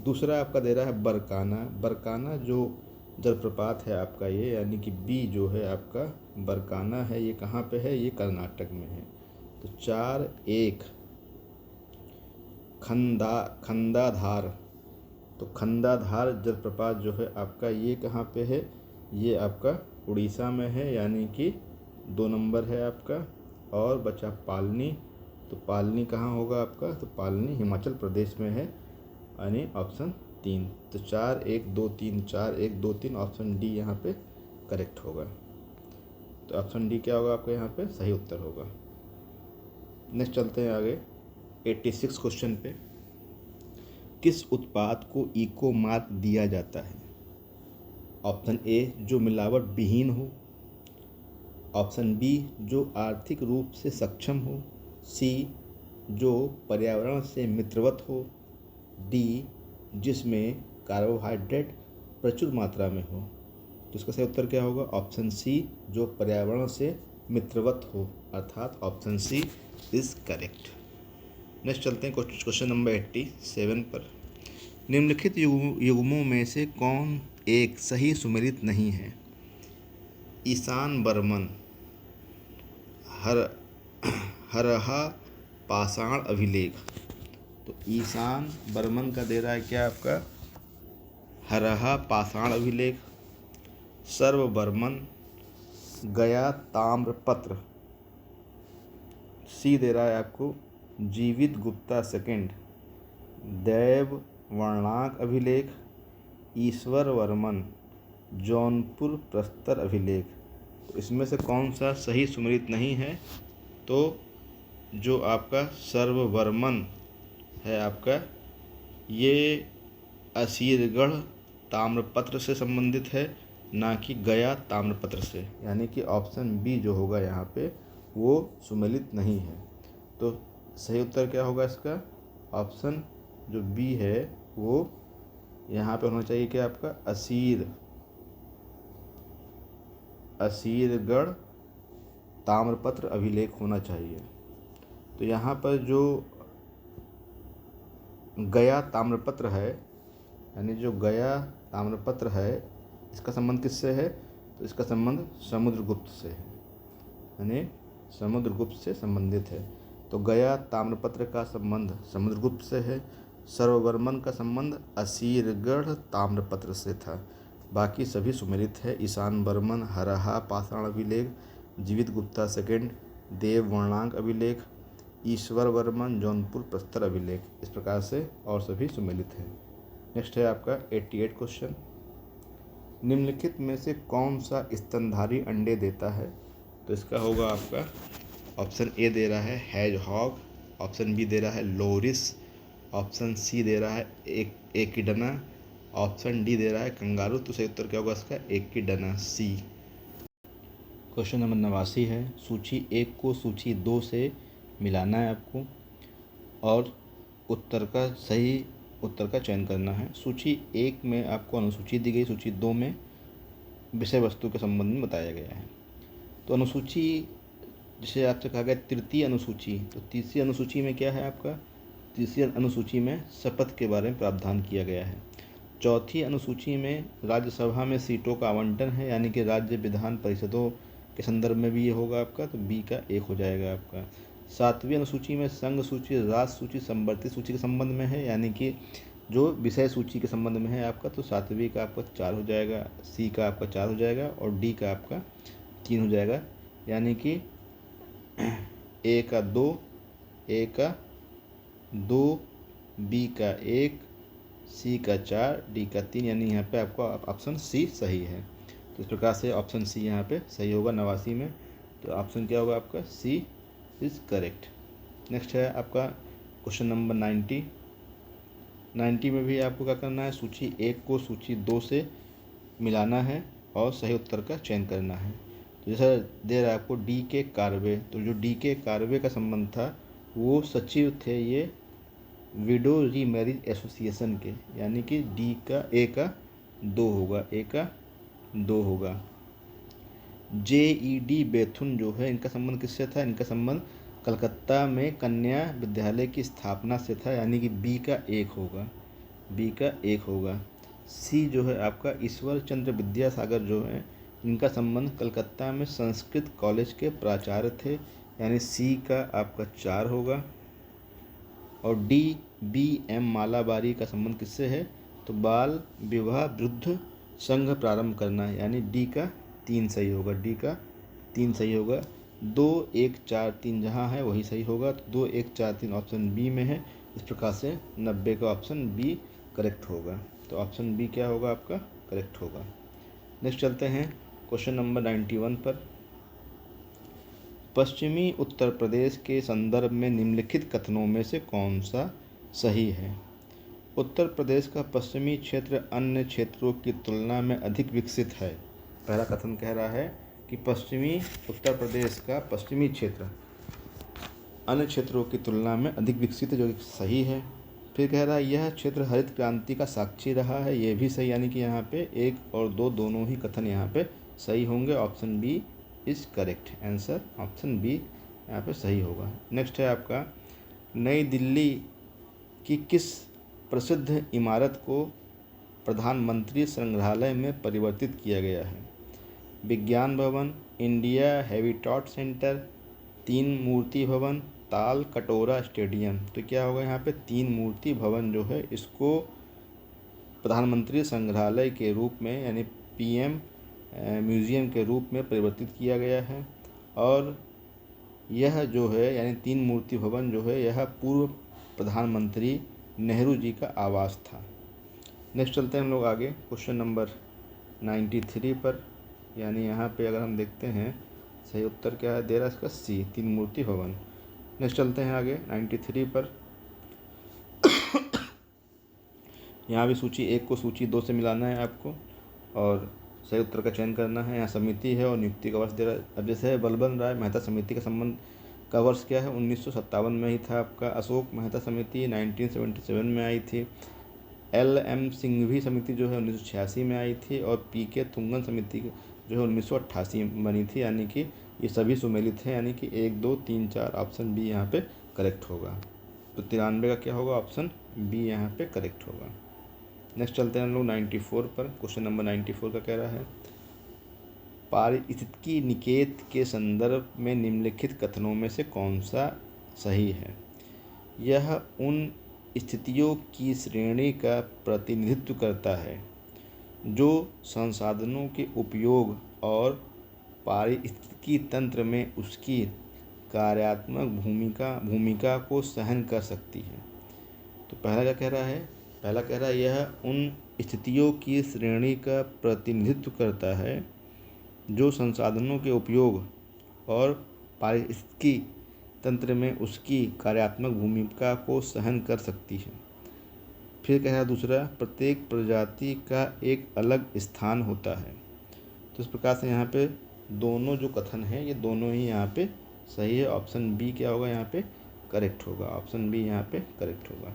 दूसरा आपका दे रहा है बरकाना। बरकाना जो जलप्रपात है आपका ये, यानी कि बी जो है आपका बरकाना है, ये कहाँ पे है? ये कर्नाटक में है। तो 4-1 खंडाधार। तो खंडाधार जलप्रपात जो है आपका ये कहाँ पे है? ये आपका उड़ीसा में है, यानी कि 2 नंबर है आपका। और बचा पालनी। तो पालनी कहाँ होगा आपका? तो पालनी हिमाचल प्रदेश में है, यानी ऑप्शन 3। तो 4-1-2-3, 4-1-2-3 ऑप्शन डी यहाँ पे करेक्ट होगा। तो ऑप्शन डी क्या होगा आपका? यहाँ पे सही उत्तर होगा। नेक्स्ट चलते हैं आगे 86 क्वेश्चन पे। किस उत्पाद को इको मार्क दिया जाता है? ऑप्शन ए जो मिलावट विहीन हो, ऑप्शन बी जो आर्थिक रूप से सक्षम हो, सी जो पर्यावरण से मित्रवत हो, डी जिसमें कार्बोहाइड्रेट प्रचुर मात्रा में हो। तो इसका सही उत्तर क्या होगा? ऑप्शन सी जो पर्यावरण से मित्रवत हो, अर्थात option C is correct. Next चलते हैं क्वेश्चन नंबर 87 पर। निम्नलिखित युग्मों में से कौन एक सही सुमेलित नहीं है? ईशान बर्मन, हरहा पाषाण अभिलेख। तो ईशान बर्मन का दे रहा है क्या आपका? हरहा पाषाण अभिलेख। सर्ववर्मन गया ताम्रपत्र। सी दे रहा है आपको जीवित गुप्ता सेकंड दैव वर्णाक अभिलेख। ईश्वर वर्मन जौनपुर प्रस्तर अभिलेख। तो इसमें से कौन सा सही सुमेलित नहीं है? तो जो आपका सर्ववर्मन है आपका ये असीरगढ़ ताम्रपत्र से संबंधित है, ना कि गया ताम्रपत्र से, यानी कि ऑप्शन बी जो होगा यहाँ पे वो सुमेलित नहीं है। तो सही उत्तर क्या होगा इसका? ऑप्शन जो बी है वो यहाँ पे होना चाहिए कि आपका असीरगढ़ ताम्रपत्र अभिलेख होना चाहिए। तो यहाँ पर जो गया ताम्रपत्र है, यानी जो गया ताम्रपत्र है, इसका संबंध किससे है? तो इसका संबंध समुद्रगुप्त से है, यानी समुद्रगुप्त से संबंधित है। तो गया ताम्रपत्र का संबंध समुद्रगुप्त से है। सर्ववर्मन का संबंध असीरगढ़ ताम्रपत्र से था। बाकी सभी सुमेलित है। ईशान बर्मन, हरहा पाषाण अभिलेख, जीवित गुप्ता सेकंड, देव वर्णांक अभिलेख, ईश्वर वर्मन जौनपुर प्रस्तर अभिलेख, इस प्रकार से और सभी सुमेलित हैं। नेक्स्ट है आपका 88 क्वेश्चन, निम्नलिखित में से कौन सा स्तनधारी अंडे देता है? तो इसका होगा आपका ऑप्शन ए दे रहा है हैजहॉग, ऑप्शन बी दे रहा है लोरिस, ऑप्शन सी दे रहा है एकिडना, ऑप्शन डी दे रहा है कंगारू। तो सही उत्तर क्या होगा इसका? एकिडना, सी। क्वेश्चन नंबर 89 है, सूची 1 को सूची 2 से मिलाना है आपको और सही उत्तर का चयन करना है। सूची 1 में आपको अनुसूची दी गई, सूची 2 में विषय वस्तु के संबंध में बताया गया है। तो अनुसूची जिसे आपसे कहा गया तृतीय अनुसूची, तो तीसरी अनुसूची में क्या है आपका? तीसरी अनुसूची में शपथ के बारे में प्रावधान किया गया है। चौथी अनुसूची में राज्यसभा में सीटों का आवंटन है, यानी कि राज्य विधान परिषदों के संदर्भ में भी ये होगा आपका, तो बी का 1 हो जाएगा आपका। 7वीं अनुसूची में संघ सूची, राज्य सूची, संवर्ती सूची के संबंध में है, यानी कि जो विषय सूची के संबंध में है आपका, तो 7वीं का आपका 4 हो जाएगा, सी का आपका 4 हो जाएगा और डी का आपका 3 हो जाएगा, यानी कि ए का 2, ए का 2, बी का 1, सी का 4, डी का 3, यानी यहाँ पे आपको ऑप्शन सी सही है। तो इस प्रकार से ऑप्शन सी यहाँ पे सही होगा 89 में। तो ऑप्शन क्या होगा आपका? सी इज़ करेक्ट। नेक्स्ट है आपका क्वेश्चन नंबर 90। 90 में भी आपको क्या करना है? सूची 1 को सूची 2 से मिलाना है और सही उत्तर का चयन करना है। तो जैसा दे रहा है आपको डी के कार्वे, तो जो डी के कार्वे का संबंध था वो सचिव थे ये विडो रीमैरिज एसोसिएशन के, यानी कि डी का ए का 2 होगा, ए का 2 होगा। JED बेथुन जो है, इनका संबंध किससे था? इनका संबंध कलकत्ता में कन्या विद्यालय की स्थापना से था, यानी कि बी का 1 होगा, बी का 1 होगा। सी जो है आपका ईश्वर चंद्र विद्यासागर जो है, इनका संबंध कलकत्ता में संस्कृत कॉलेज के प्राचार्य थे, यानी सी का आपका 4 होगा। और DBM मालाबारी का संबंध किससे है? तो बाल विवाह विरुद्ध संघ प्रारंभ करना है, यानी डी का 3 सही होगा, डी का 3 सही होगा। 2, 1, 4, 3 जहाँ है वही सही होगा, तो 2, 1, 4, 3 ऑप्शन बी में है। इस प्रकार से 90 का ऑप्शन बी करेक्ट होगा। तो ऑप्शन बी क्या होगा आपका? करेक्ट होगा। नेक्स्ट चलते हैं क्वेश्चन नंबर 91 पर। पश्चिमी उत्तर प्रदेश के संदर्भ में निम्नलिखित कथनों में से कौन सा सही है? उत्तर प्रदेश का पश्चिमी क्षेत्र अन्य क्षेत्रों की तुलना में अधिक विकसित है। पहला कथन कह रहा है कि पश्चिमी उत्तर प्रदेश का पश्चिमी क्षेत्र अन्य क्षेत्रों की तुलना में अधिक विकसित है, जो कि सही है। फिर कह रहा है यह क्षेत्र हरित क्रांति का साक्षी रहा है, ये भी सही, यानी कि यहाँ पे 1 और 2 दोनों ही कथन यहाँ पे सही होंगे। Option B is correct answer, option B यहाँ पे सही होगा। नेक्स्ट है आपका नई दिल्ली की किस प्रसिद्ध इमारत को प्रधानमंत्री संग्रहालय में परिवर्तित किया गया है? विज्ञान भवन, इंडिया हैबिटेट सेंटर, 3 मूर्ति भवन, ताल कटोरा स्टेडियम। तो क्या होगा यहाँ पे? 3 मूर्ति भवन जो है इसको प्रधानमंत्री संग्रहालय के रूप में, यानी PM म्यूज़ियम के रूप में परिवर्तित किया गया है। और यह जो है यानी 3 मूर्ति भवन जो है यह पूर्व प्रधानमंत्री नेहरू जी का आवास था। नेक्स्ट चलते हैं हम लोग आगे क्वेश्चन नंबर 93 पर, यानी यहाँ पे अगर हम देखते हैं सही उत्तर क्या है दे रहा है इसका सी, 3 मूर्ति भवन। नेक्स्ट चलते हैं आगे 93 पर। यहाँ भी सूची 1 को सूची 2 से मिलाना है आपको और सही उत्तर का चयन करना है। यहाँ समिति है और नियुक्ति का वर्ष दे रहा है। अब जैसे है बलबन राय मेहता समिति का संबंध का वर्ष क्या है? 1957 में ही था आपका। अशोक मेहता समिति 1977 में आई थी। LM सिंघवी समिति जो है 1986 में आई थी और PK तुंगन समिति जो है 1988 में बनी थी, यानी कि ये सभी सुमेलित हैं, यानी कि 1, 2, 3, 4 ऑप्शन बी यहाँ पे करेक्ट होगा। तो 93 का क्या होगा? ऑप्शन बी यहाँ पे करेक्ट होगा। नेक्स्ट चलते हैं हम लोग 94 पर। क्वेश्चन नंबर 94 का कह रहा है पारिस्थितिकी निकेत के संदर्भ में निम्नलिखित कथनों में से कौन सा सही है? यह उन स्थितियों की श्रेणी का प्रतिनिधित्व करता है जो संसाधनों के उपयोग और पारिस्थितिकी तंत्र में उसकी कार्यात्मक भूमिका को सहन कर सकती है। तो पहला क्या कह रहा है? पहला कह रहा है यह उन स्थितियों की श्रेणी का प्रतिनिधित्व करता है जो संसाधनों के उपयोग और पारिस्थितिकी तंत्र में उसकी कार्यात्मक भूमिका को सहन कर सकती है। फिर कह रहा है दूसरा, प्रत्येक प्रजाति का एक अलग स्थान होता है। तो इस प्रकार से यहाँ पे दोनों जो कथन है ये दोनों ही यहाँ पे सही है। ऑप्शन बी क्या होगा यहाँ पे? करेक्ट होगा। ऑप्शन बी यहाँ पे करेक्ट होगा।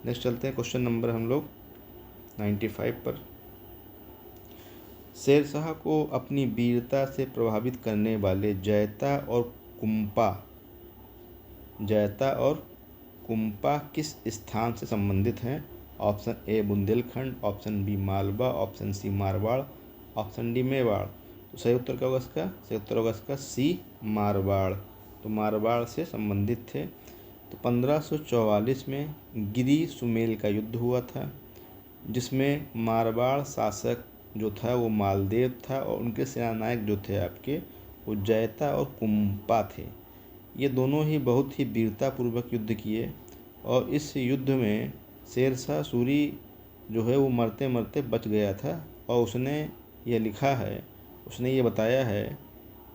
नेक्स्ट चलते हैं क्वेश्चन नंबर हम लोग 95 पर। शेरशाह को अपनी वीरता से प्रभावित करने वाले जयता और कुंपा किस स्थान से संबंधित हैं? Option A Bundelkhand, option B Malwa, option C Marwar, option D Mewar. तो सही उत्तर क्या होगा इसका? सही उत्तर होगा इसका सी मारवाड़। तो मारवाड़ से संबंधित थे। तो 1544 में गिरी सुमेल का युद्ध हुआ था, जिसमें मारवाड़ शासक जो था वो मालदेव था और उनके सेनानायक जो थे आपके वो जयता और कुंपा थे। ये दोनों ही बहुत ही वीरतापूर्वक युद्ध किए और इस युद्ध में शेरशाह सूरी जो है वो मरते मरते बच गया था और उसने ये लिखा है, उसने ये बताया है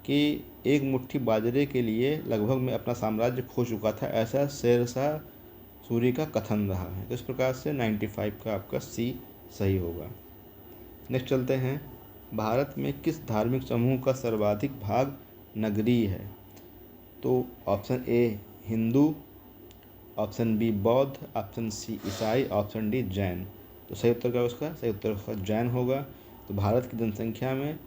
कि एक मुट्ठी बाजरे के लिए लगभग मैं अपना साम्राज्य खो चुका था, ऐसा शेरशाह सूरी का कथन रहा है। तो इस प्रकार से 95 का आपका सी सही होगा। नेक्स्ट चलते हैं, भारत में किस धार्मिक समूह का सर्वाधिक भाग नगरीय है? तो option A Hindu, option B बौद्ध, ऑप्शन सी ईसाई, ऑप्शन डी जैन। तो सही उत्तर क्या उसका? सही उत्तर उसका जैन होगा। तो भारत की जनसंख्या में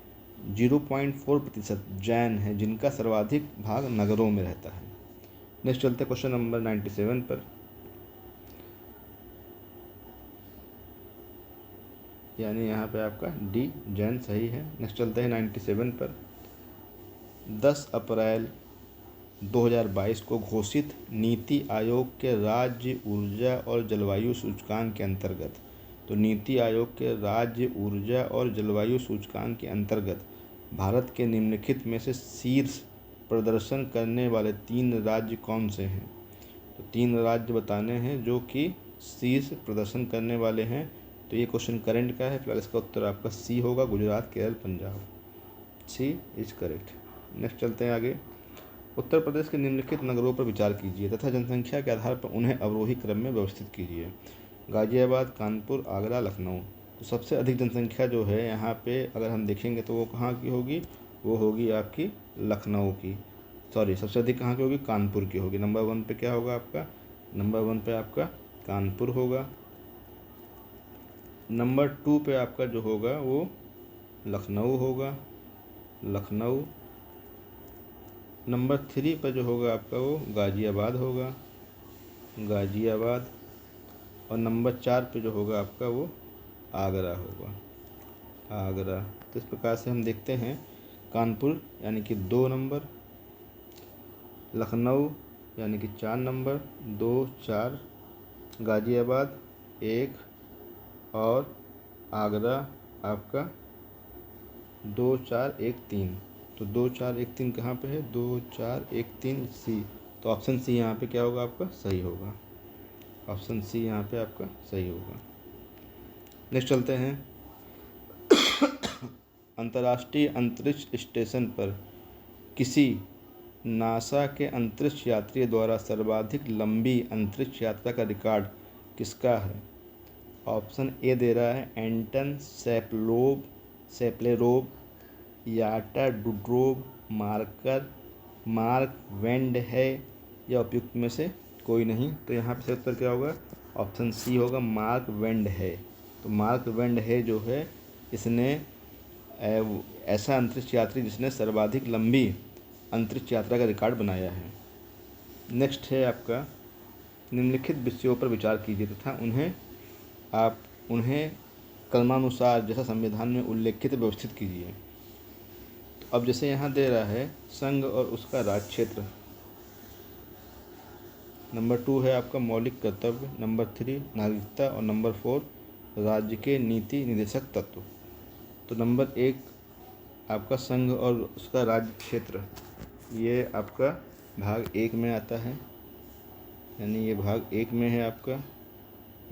0.4% जैन है, जिनका सर्वाधिक भाग नगरों में रहता है। नेक्स्ट चलते हैं क्वेश्चन नंबर 97 पर। यानी यहाँ पे आपका डी जैन सही है। नेक्स्ट चलते हैं 97 पर। 10 अप्रैल 2022 को घोषित नीति आयोग के राज्य ऊर्जा और जलवायु सूचकांक के अंतर्गत, तो नीति आयोग के राज्य ऊर्जा और जलवायु सूचकांक के अंतर्गत भारत के निम्नलिखित में से शीर्ष प्रदर्शन करने वाले 3 राज्य कौन से हैं? तो 3 राज्य बताने हैं जो कि शीर्ष प्रदर्शन करने वाले हैं। तो ये क्वेश्चन करंट का है, फिलहाल इसका उत्तर आपका सी होगा, गुजरात, केरल, पंजाब। सी इज करेक्ट। नेक्स्ट चलते हैं आगे। उत्तर प्रदेश के निम्नलिखित नगरों पर विचार कीजिए तथा जनसंख्या के आधार पर उन्हें अवरोही क्रम में व्यवस्थित कीजिए। गाजियाबाद, कानपुर, आगरा, लखनऊ। तो सबसे अधिक जनसंख्या जो है यहाँ पे अगर हम देखेंगे तो वो कहाँ की होगी? वो होगी आपकी लखनऊ की, सॉरी सबसे अधिक कहाँ की होगी? कानपुर की होगी। नंबर 1 पे क्या होगा आपका? नंबर 1 पे आपका कानपुर होगा। नंबर 2 पे आपका जो होगा वो लखनऊ होगा, लखनऊ। नंबर 3 पर जो होगा आपका वो गाजियाबाद होगा, गाजियाबाद। और नंबर 4 पे जो होगा आपका वो आगरा होगा, आगरा। तो इस प्रकार से हम देखते हैं कानपुर यानी कि 2 नंबर, लखनऊ यानी कि 4 नंबर, 2 4, गाजियाबाद 1 और आगरा आपका 2 4 1 3। तो 2 4 1 3 कहाँ पे है? 2 4 1 3 सी। तो ऑप्शन सी यहाँ पे क्या होगा आपका? सही होगा। ऑप्शन सी यहाँ पे आपका सही होगा। नेक्स्ट चलते हैं। अंतर्राष्ट्रीय अंतरिक्ष स्टेशन पर किसी नासा के अंतरिक्ष यात्री द्वारा सर्वाधिक लंबी अंतरिक्ष यात्रा का रिकॉर्ड किसका है? ऑप्शन ए दे रहा है एंटन सेप्लेरोव, याटा डुड्रोव, मार्क वेंड है या उपयुक्त में से कोई नहीं। तो यहाँ पे उत्तर क्या होगा? ऑप्शन सी होगा, मार्क वेंड है। तो मार्क वेंड है जो है इसने ऐसा अंतरिक्ष यात्री जिसने सर्वाधिक लंबी अंतरिक्ष यात्रा का रिकॉर्ड बनाया है। नेक्स्ट है आपका, निम्नलिखित विषयों पर विचार कीजिए तथा उन्हें क्रमानुसार जैसा संविधान में उल्लेखित व्यवस्थित कीजिए। तो अब जैसे यहाँ दे रहा है संघ और उसका राज क्षेत्र, नंबर 2 है आपका मौलिक कर्तव्य, नंबर 3 नागरिकता और नंबर 4 राज्य के नीति निर्देशक तत्व। तो नंबर 1 आपका संघ और उसका राज्य क्षेत्र, ये आपका भाग 1 में आता है, यानी ये भाग 1 में है आपका।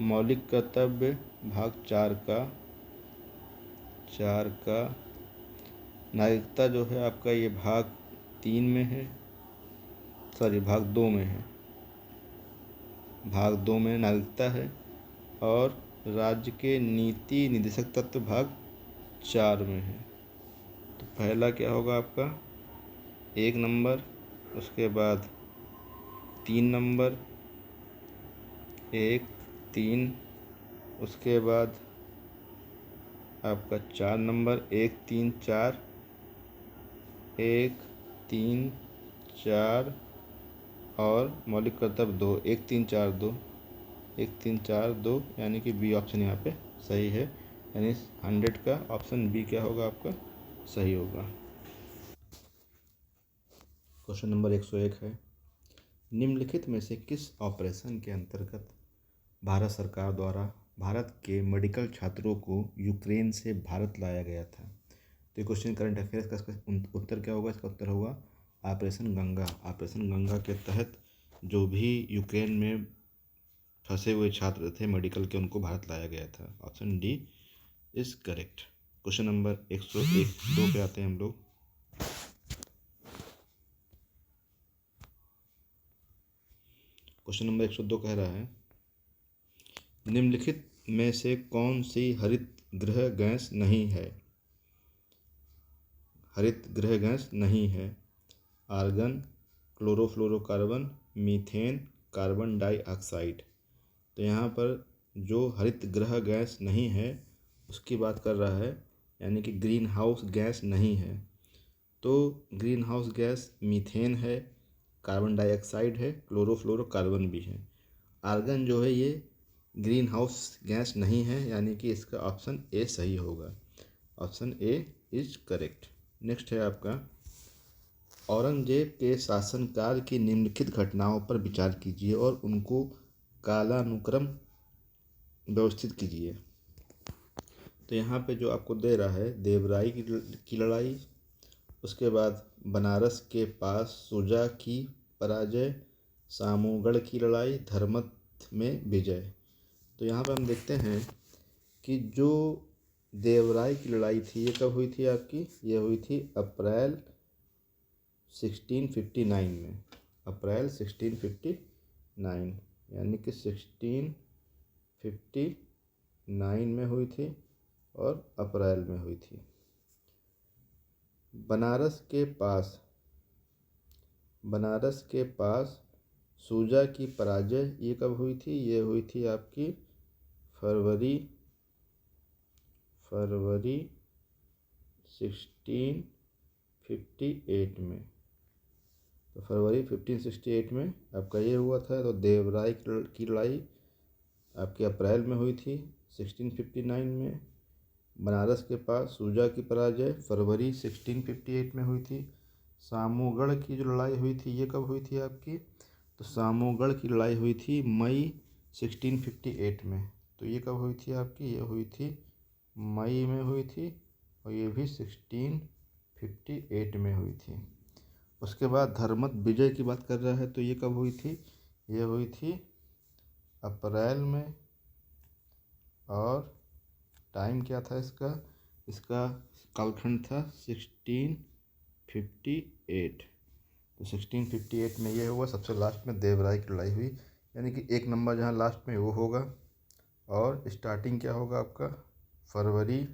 मौलिक कर्तव्य भाग 4 का। नागरिकता जो है आपका ये भाग 3 में है, सॉरी भाग 2 में है, भाग 2 में नागरिकता है। और राज्य के नीति निदेशक तत्व भाग 4 में है। तो पहला क्या होगा आपका 1 नंबर, उसके बाद 3 नंबर, 1 3, उसके बाद आपका 4 नंबर, 1 3 4, 1 3 4 और मौलिक कर्तव्य 2, 1 3 4 2, 1 3 4 2, यानी कि बी ऑप्शन यहाँ पे सही है, यानी 100 का ऑप्शन बी क्या होगा आपका सही होगा। क्वेश्चन नंबर 101 है, निम्नलिखित में से किस ऑपरेशन के अंतर्गत भारत सरकार द्वारा भारत के मेडिकल छात्रों को यूक्रेन से भारत लाया गया था? तो ये क्वेश्चन करंट अफेयर्स का, इसका उत्तर क्या होगा? इसका उत्तर होगा ऑपरेशन गंगा। ऑपरेशन गंगा के तहत जो भी यूक्रेन में फंसे हुए छात्र थे मेडिकल के, उनको भारत लाया गया था। Option D is correct. Question number 101 पे आते हैं हम लोग। क्वेश्चन नंबर 102 कह रहा है, निम्नलिखित में से कौन सी हरित गृह गैस नहीं है? हरित गृह गैस नहीं है। Argon, chlorofluorocarbon, methane, carbon dioxide. तो यहाँ पर जो हरित गृह गैस नहीं है उसकी बात कर रहा है, यानी कि ग्रीन हाउस गैस नहीं है। तो ग्रीन हाउस गैस मीथेन है, कार्बन डाइऑक्साइड है, क्लोरोफ्लोरोकार्बन भी है। आर्गन जो है ये ग्रीन हाउस गैस नहीं है, यानी कि इसका ऑप्शन ए सही होगा। Option A is correct. Next है आपका, औरंगजेब के शासनकाल की निम्नलिखित घटनाओं पर विचार कीजिए और उनको कालानुक्रम व्यवस्थित कीजिए। तो यहाँ पे जो आपको दे रहा है, देवराई की लड़ाई, उसके बाद बनारस के पास सुजा की पराजय, सामूगढ़ की लड़ाई, धर्मत में विजय। तो यहाँ पर हम देखते हैं कि जो देवराई की लड़ाई थी ये कब हुई थी आपकी? ये हुई थी अप्रैल 1659 में। अप्रैल 1659, यानी कि 1659 में हुई थी और अप्रैल में हुई थी। बनारस के पास सुजा की पराजय ये कब हुई थी? ये हुई थी आपकी फरवरी 1658 में। तो फरवरी 1568 में आपका ये हुआ था। तो देवराई की लड़ाई आपकी अप्रैल में हुई थी 1659 में। बनारस के पास सुजा की पराजय फरवरी 1658 में हुई थी। सामूगढ़ की जो लड़ाई हुई थी ये कब हुई थी आपकी? तो सामूगढ़ की लड़ाई हुई थी मई 1658 में। तो ये कब हुई थी आपकी? ये हुई थी मई में हुई थी, और ये भी 1658 में हुई थी। उसके बाद धर्मत विजय की बात कर रहा है, तो ये कब हुई थी? ये हुई थी अप्रैल में। और टाइम क्या था इसका? इसका कालखंड था 1658। तो 1658 में ये हुआ। सबसे लास्ट में देवराई की लड़ाई हुई, यानी कि 1 नंबर जहाँ लास्ट में वो होगा। और स्टार्टिंग क्या होगा आपका? फरवरी,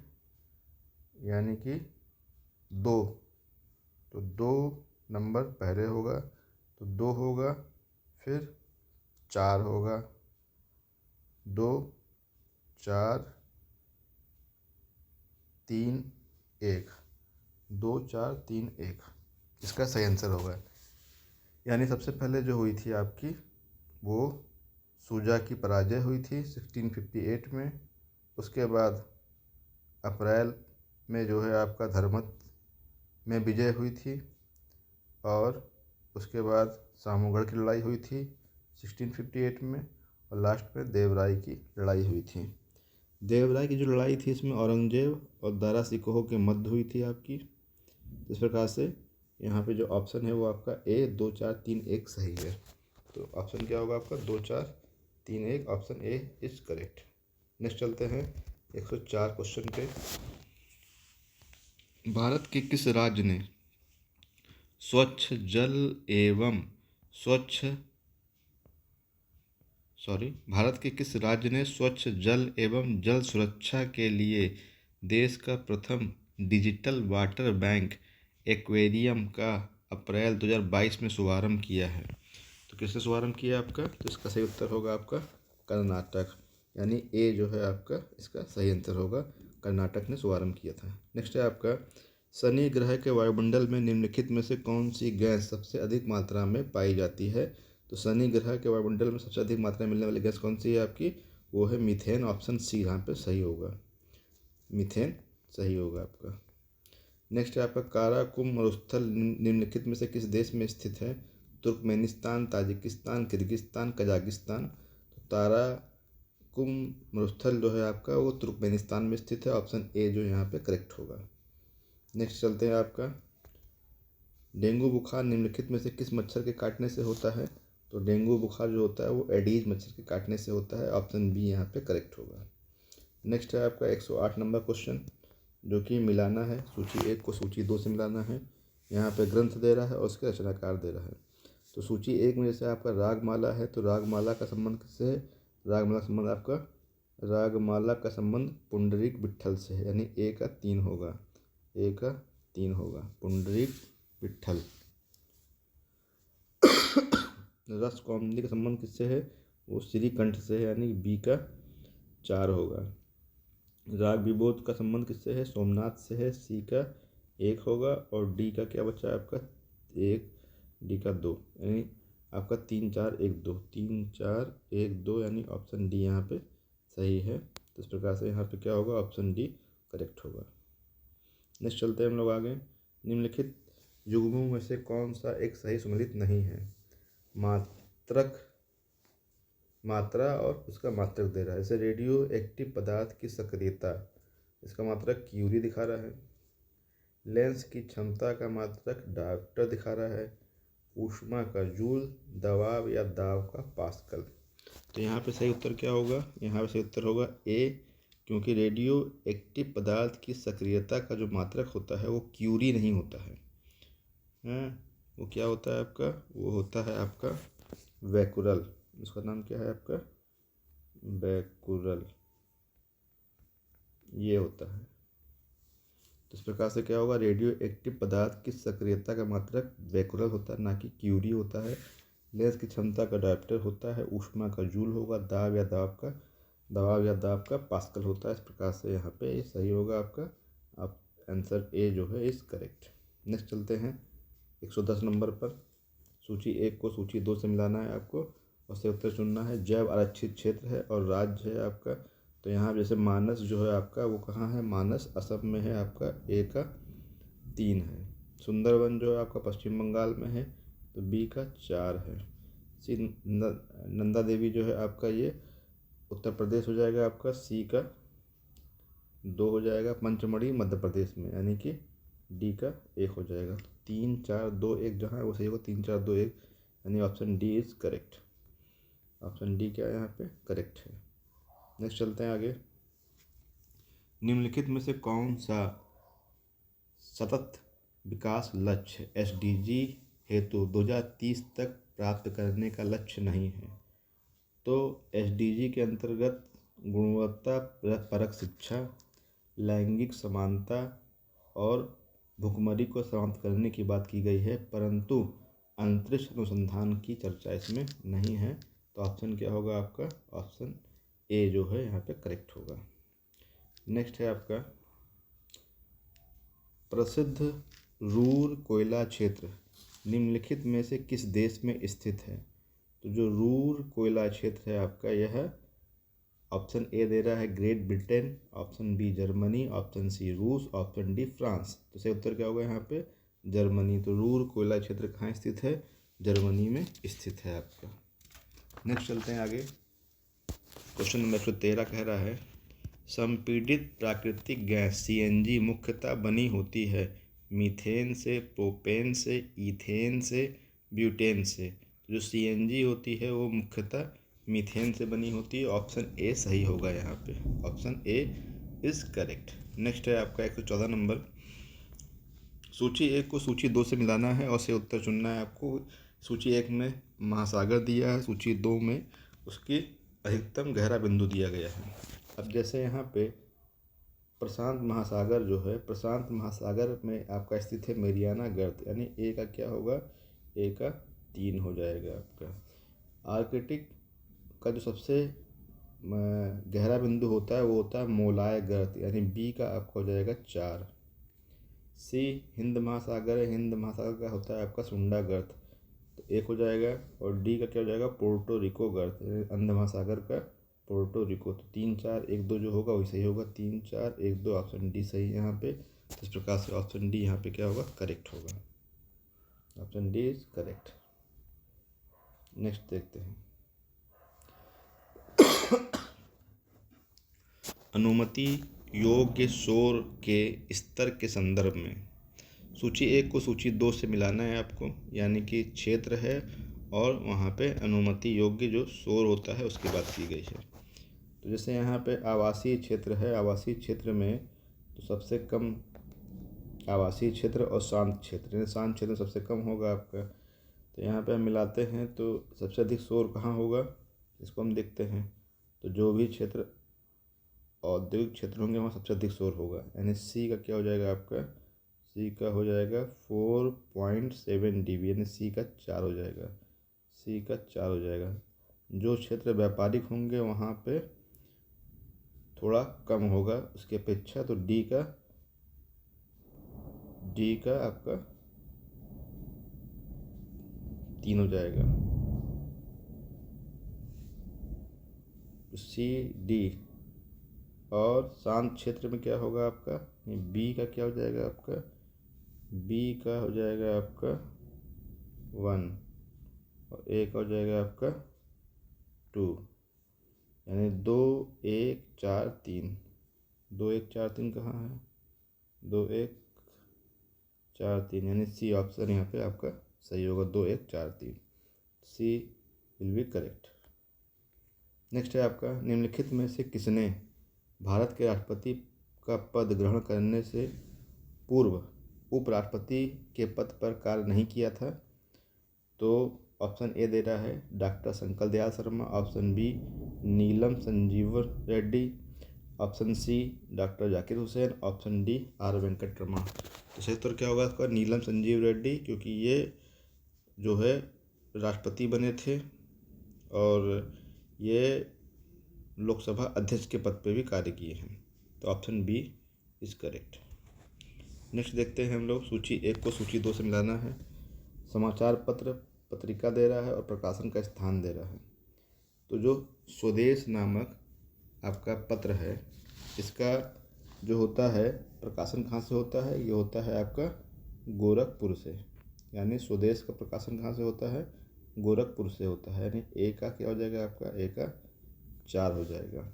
यानी कि 2। तो 2 नंबर पहले होगा, तो 2 होगा, फिर 4 होगा, 2 4 3 1, 2 4 3 1 इसका सही आंसर होगा। यानी सबसे पहले जो हुई थी आपकी वो सुजा की पराजय हुई थी 1658 में। उसके बाद अप्रैल में जो है आपका धर्मत में विजय हुई थी। और उसके बाद सामूगढ़ की लड़ाई हुई थी 1658 में। और लास्ट में देवराई की लड़ाई हुई थी। देवराय की जो लड़ाई थी इसमें औरंगजेब और दारा सिकोह के मध्य हुई थी आपकी। इस प्रकार से यहाँ पे जो ऑप्शन है वो आपका ए 2 4 3 1 सही है। तो ऑप्शन क्या होगा आपका 2 4 3 1, option A is correct. Next चलते हैं 104 क्वेश्चन पे। भारत के किस राज्य ने स्वच्छ जल एवं स्वच्छ भारत के किस राज्य ने स्वच्छ जल एवं जल सुरक्षा के लिए देश का प्रथम डिजिटल वाटर बैंक एक्वेरियम का अप्रैल 2022 में शुभारंभ किया है? तो किसने शुभारंभ किया आपका? तो इसका सही उत्तर होगा आपका कर्नाटक, यानी ए जो है आपका इसका सही आंसर होगा, कर्नाटक ने शुभारंभ किया था। नेक्स्ट है आपका, शनि ग्रह के वायुमंडल में निम्नलिखित में से कौन सी गैस सबसे अधिक मात्रा में पाई जाती है? तो शनि ग्रह के वायुमंडल में सबसे अधिक मात्रा में मिलने वाली गैस कौन सी है आपकी? वो है मीथेन, ऑप्शन सी यहाँ पे सही होगा, मीथेन सही होगा आपका। नेक्स्ट है आपका, काराकुम मरुस्थल निम्नलिखित में से किस देश में स्थित है? Turkmenistan, Tajikistan, Kyrgyzstan, Kazakhstan. तो काराकुम मरुस्थल जो है आपका वो तुर्कमेनिस्तान में स्थित है, ऑप्शन ए जो यहाँ पे करेक्ट होगा। नेक्स्ट चलते हैं आपका, डेंगू बुखार निम्नलिखित में से किस मच्छर के काटने से होता है? तो डेंगू बुखार जो होता है वो एडीज मच्छर के काटने से होता है, ऑप्शन बी यहाँ पे करेक्ट होगा। नेक्स्ट है आपका 108 नंबर क्वेश्चन, जो कि मिलाना है सूची 1 को सूची 2 से मिलाना है। यहाँ पे ग्रंथ दे रहा है और उसके रचनाकार दे रहा है। तो सूची 1 में जैसे आपका रागमाला है, तो रागमाला का संबंध किससे है? रागमाला का संबंध आपका, रागमाला का संबंध पुंडरीक विट्ठल से है, यानी ए का 3 होगा, ए का 3 होगा, पुंडरीक विट्ठल। रस कौमुदी का संबंध किससे है? वो श्रीकंठ से है, यानी बी का 4 होगा। राग विबोध का संबंध किससे है? सोमनाथ से है, सी का 1 होगा। और डी का क्या बचा है आपका? 1, डी का 2, यानी आपका 3 4 1 2, 3 4 1 2, यानी ऑप्शन डी यहाँ पे सही है। तो इस प्रकार से यहाँ पे क्या होगा? ऑप्शन डी करेक्ट होगा। नेक्स्ट चलते हैं हम लोग आगे, निम्नलिखित युग्मों में से कौन सा एक सही सुमेलित नहीं है? मात्रा और उसका मात्रक दे रहा है। जैसे रेडियो एक्टिव पदार्थ की सक्रियता, इसका मात्रक क्यूरी दिखा रहा है। लेंस की क्षमता का मात्रक डायोप्टर दिखा रहा है। ऊष्मा का जूल, दबाव या दाब का पास्कल। तो यहाँ पे सही उत्तर क्या होगा? यहाँ पे सही उत्तर होगा ए, क्योंकि रेडियो एक्टिव पदार्थ की सक्रियता का जो मात्रक होता है वो क्यूरी नहीं होता है। वो क्या होता है आपका? वो होता है आपका बैकुरल। उसका नाम क्या है आपका? बैकुरल, ये होता है। तो इस प्रकार से क्या होगा? रेडियो एक्टिव पदार्थ की सक्रियता का मात्रक बैकुरल होता है, ना कि क्यूरी होता है। लेंस की क्षमता का डायोप्टर होता है। ऊष्मा का जूल होगा। दबाव या दाब का पास्कल होता है। इस प्रकार से यहाँ पे ये सही होगा आपका, आप आंसर ए जो है इज करेक्ट। नेक्स्ट चलते हैं 110 नंबर पर। सूची 1 को सूची 2 से मिलाना है आपको और से उत्तर चुनना है। जैव आरक्षित क्षेत्र है और राज्य है आपका, तो यहाँ जैसे मानस जो है आपका वो कहाँ है? मानस असम में है आपका, ए का 3 है। सुंदरवन जो है आपका पश्चिम बंगाल में है, तो बी का 4 है। सी नंदा देवी जो है आपका ये उत्तर प्रदेश हो जाएगा आपका, सी का 2 हो जाएगा। पंचमढ़ी मध्य प्रदेश में, यानी कि डी का 1 हो जाएगा। 3 4 2 1 जहाँ है वो सही होगा, 3 4 2 1, यानी option D is correct. Option D क्या है यहाँ पे? करेक्ट है। नेक्स्ट चलते हैं आगे, निम्नलिखित में से कौन सा सतत विकास लक्ष्य एसडीजी हेतु 2030 तक प्राप्त करने का लक्ष्य नहीं है? तो एसडीजी के अंतर्गत गुणवत्ता परक शिक्षा, लैंगिक समानता और भुखमरी को समाप्त करने की बात की गई है, परंतु अंतरिक्ष अनुसंधान की चर्चा इसमें नहीं है। तो ऑप्शन क्या होगा आपका? ऑप्शन ए जो है यहाँ पे करेक्ट होगा। नेक्स्ट है आपका, प्रसिद्ध रूर कोयला क्षेत्र निम्नलिखित में से किस देश में स्थित है? तो जो रूर कोयला क्षेत्र है आपका यह ऑप्शन ए दे रहा है Great Britain, option B Germany, option C रूस, ऑप्शन डी फ्रांस। तो सही उत्तर क्या होगा यहाँ पे? जर्मनी। तो रूर कोयला क्षेत्र कहाँ स्थित है? जर्मनी में स्थित है आपका। नेक्स्ट चलते हैं आगे, क्वेश्चन नंबर 113 कह रहा है, संपीड़ित प्राकृतिक गैस सीएनजी मुख्यतः बनी होती है मीथेन से, प्रोपेन से, ईथेन से, ब्यूटेन से। जो सीएनजी होती है वो मुख्यतः मीथेन से बनी होती है। ऑप्शन ए सही होगा यहाँ पे, option A is correct. Next है आपका 114 नंबर। सूची 1 को सूची 2 से मिलाना है और से उत्तर चुनना है आपको। सूची 1 में महासागर दिया है, सूची 2 में उसकी अधिकतम गहरा बिंदु दिया गया है। अब जैसे यहाँ पे प्रशांत महासागर जो है, प्रशांत महासागर में आपका स्थित है मेरियाना गर्त, यानी ए का क्या होगा, ए का 3 हो जाएगा आपका। आर्कटिक का जो सबसे गहरा बिंदु होता है वो होता है मोलाय गर्त, यानी बी का आपका हो जाएगा 4। सी हिंद महासागर है, हिंद महासागर का होता है आपका सुंडा गर्त, तो 1 हो जाएगा। और डी का क्या हो जाएगा, पोर्टो रिको गर्त, अंध महासागर का पोर्टो रिको। तो 3 4 1 2 जो होगा वही सही होगा, 3 4 1 2 ऑप्शन डी सही है यहाँ पे। तो इस प्रकार से ऑप्शन डी यहाँ पे क्या होगा, करेक्ट होगा, option D is correct. Next देखते हैं। अनुमति योग्य शोर के स्तर के संदर्भ में सूची 1 को सूची 2 से मिलाना है आपको, यानी कि क्षेत्र है और वहाँ पे अनुमति योग्य जो शोर होता है उसकी बात की गई है। तो जैसे यहाँ पे आवासीय क्षेत्र है, आवासीय क्षेत्र में तो सबसे कम आवासीय क्षेत्र और शांत क्षेत्र, शांत क्षेत्र सबसे कम होगा आपका। तो यहाँ पे हम मिलाते हैं तो सबसे अधिक शोर कहाँ होगा, इसको हम देखते हैं। तो जो भी क्षेत्र औद्योगिक क्षेत्र होंगे वहाँ सबसे अधिक शोर होगा, यानी सी का क्या हो जाएगा आपका, सी का हो जाएगा 4.7 dB, यानी सी का 4 हो जाएगा, सी का 4 हो जाएगा। जो क्षेत्र व्यापारिक होंगे वहाँ पे थोड़ा कम होगा उसकी अपेक्षा, तो डी का आपका 3 हो जाएगा, सी डी। और शांत क्षेत्र में क्या होगा आपका, बी का क्या हो जाएगा आपका, बी का हो जाएगा आपका 1 और ए का हो जाएगा आपका 2, यानी 2 1 4 3, 2 1 4 3 कहाँ है, 2 1 4 3, यानी सी ऑप्शन यहाँ पे आपका सही होगा, 2 1 4 3, C will be correct. Next है आपका, निम्नलिखित में से किसने भारत के राष्ट्रपति का पद ग्रहण करने से पूर्व उपराष्ट्रपति के पद पर कार्य नहीं किया था। तो ऑप्शन ए दे रहा है doctor Shankar Dayal Sharma, option B Neelam Sanjiva Reddy, option C doctor Zakir Hussain, option D R Venkataraman. तो सही उत्तर क्या होगा आपका, नीलम संजीव रेड्डी, क्योंकि ये जो है राष्ट्रपति बने थे और ये लोकसभा अध्यक्ष के पद पे भी कार्य किए हैं। तो option B is correct. Next देखते हैं हम लोग, सूची 1 को सूची 2 से मिलाना है। समाचार पत्र पत्रिका दे रहा है और प्रकाशन का स्थान दे रहा है। तो जो स्वदेश नामक आपका पत्र है, इसका जो होता है प्रकाशन कहाँ से होता है, ये होता है आपका गोरखपुर से, यानी स्वदेश का प्रकाशन कहाँ से होता है, गोरखपुर से होता है, यानी ए का क्या हो जाएगा आपका, ए का 4 हो जाएगा।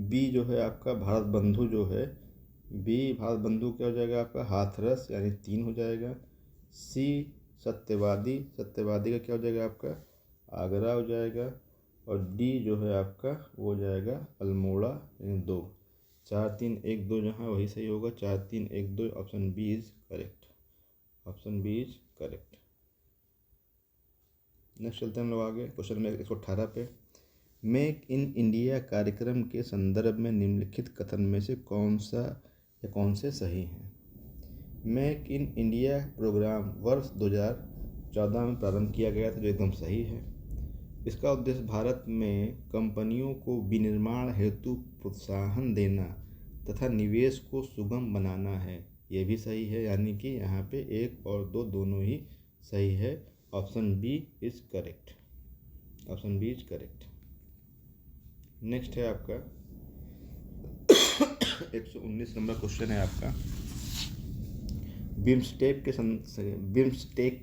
बी जो है आपका भारत बंधु जो है, बी भारत बंधु क्या हो जाएगा आपका, हाथरस, यानी 3 हो जाएगा। सी सत्यवादी, सत्यवादी का क्या हो जाएगा आपका, आगरा हो जाएगा। और डी जो है आपका वो हो जाएगा अल्मोड़ा, यानी 2। 4 3 1 2 जहाँ वही सही होगा, 4 3 1 2, option B is correct, option B is correct. Next चलते हैं हम लोग आगे, क्वेश्चन नंबर 118 पे। मेक इन इंडिया कार्यक्रम के संदर्भ में निम्नलिखित कथन में से कौन सा या कौन से सही हैं। मेक इन इंडिया प्रोग्राम वर्ष 2014 में प्रारंभ किया गया था, जो एकदम सही है। इसका उद्देश्य भारत में कंपनियों को विनिर्माण हेतु प्रोत्साहन देना तथा निवेश को सुगम बनाना है, ये भी सही है, यानी कि यहाँ पे 1 और 2 दोनों ही सही है। Option B is correct, option B is correct. Next है आपका 119 नंबर क्वेश्चन है आपका, बिम्स्टेक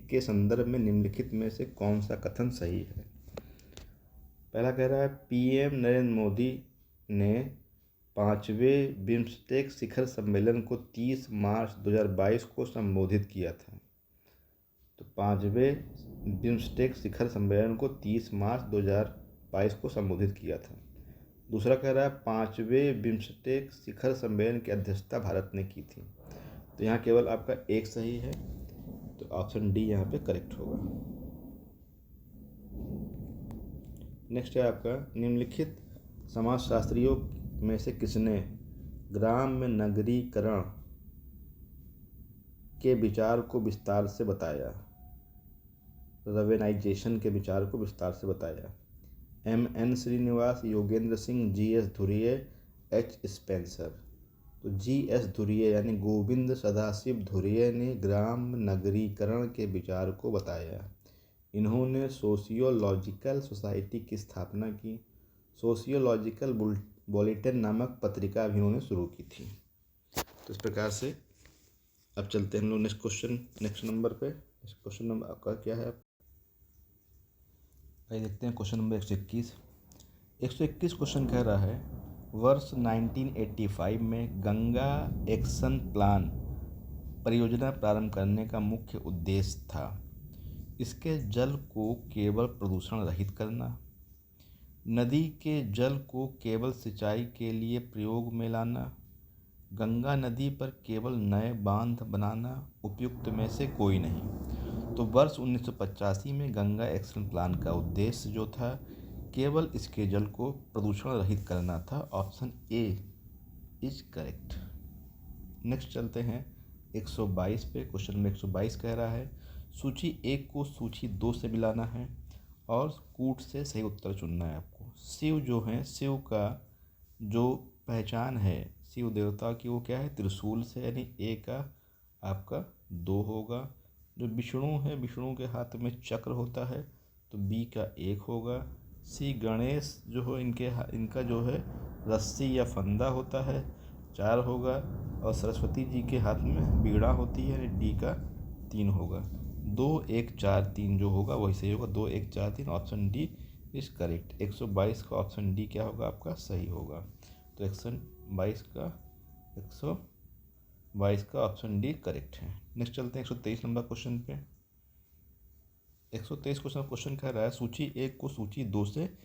के संदर्भ में निम्नलिखित में से कौन सा कथन सही है। पहला कह रहा है पीएम नरेंद्र मोदी ने 5वें बिम्स्टेक शिखर सम्मेलन को 30 मार्च 2022 को संबोधित किया था। तो 5वें बिम्स्टेक शिखर सम्मेलन को 30 मार्च 2022 को संबोधित किया था। दूसरा कह रहा है 5वें बिम्स्टेक शिखर सम्मेलन की अध्यक्षता भारत ने की थी। तो यहाँ केवल आपका एक सही है, तो ऑप्शन डी यहाँ पे करेक्ट होगा। नेक्स्ट है आपका, निम्नलिखित समाजशास्त्रियों में से किसने ग्राम्य नगरीकरण के विचार को विस्तार से बताया, रवेनाइजेशन के विचार को विस्तार से बताया? M.N. Srinivas, Yogendra Singh, G.S. Ghurye, H. Spencer. तो G.S. धुरिये यानी गोविंद सदाशिव धुरिये ने ग्राम नगरीकरण के विचार को बताया। इन्होंने सोशियोलॉजिकल सोसाइटी की स्थापना की। सोशियोलॉजिकल बुलेटिन नामक पत्रिका भी उन्होंने शुरू की थी। तो इस प्रकार से अब चलते हैं हम लोग नेक्स्ट नंबर पे। इस क्वेश्चन नंबर आपका क्या है? आइए देखते हैं क्वेश्चन नंबर 121। 121 क्वेश्चन कह रहा है, वर्ष 1985 में गंगा एक्शन प्लान परियोजना प्रारंभ करने का मुख्य उद्देश्य था इसके जल को केवल प्रदूषण रहित करना, नदी के जल को केवल सिंचाई के लिए प्रयोग में लाना, गंगा नदी पर केवल नए बांध बनाना, उपयुक्त में से कोई नहीं। तो वर्ष 1985 में गंगा एक्शन प्लान का उद्देश्य जो था केवल इसके जल को प्रदूषण रहित करना था। Option A is correct. Next चलते हैं 122 पे। क्वेश्चन में 122 कह रहा है, सूची 1 को सूची 2 से मिलाना है और कूट से सही उत्तर चुनना है आपको। शिव जो है, शिव का जो पहचान है शिव देवता की वो क्या है? त्रिशूल से, यानी ए का आपका 2 होगा। जो विष्णु है, विष्णु के हाथ में चक्र होता है, तो बी का 1 होगा। सी गणेश जो है, इनका जो है रस्सी या फंदा होता है, 4 होगा। और सरस्वती जी के हाथ में बीड़ा होती है, यानी डी का 3 होगा। 2 1 4 3 जो होगा वही सही होगा। 2 1 4 3 ऑप्शन डी इज करेक्ट। 122 का ऑप्शन डी क्या होगा आपका? सही होगा। तो 122 का ऑप्शन डी करेक्ट है। नेक्स्ट चलते हैं 123 नंबर क्वेश्चन पे। 123 क्वेश्चन कह रहा है, सूची 1 को सूची 2 से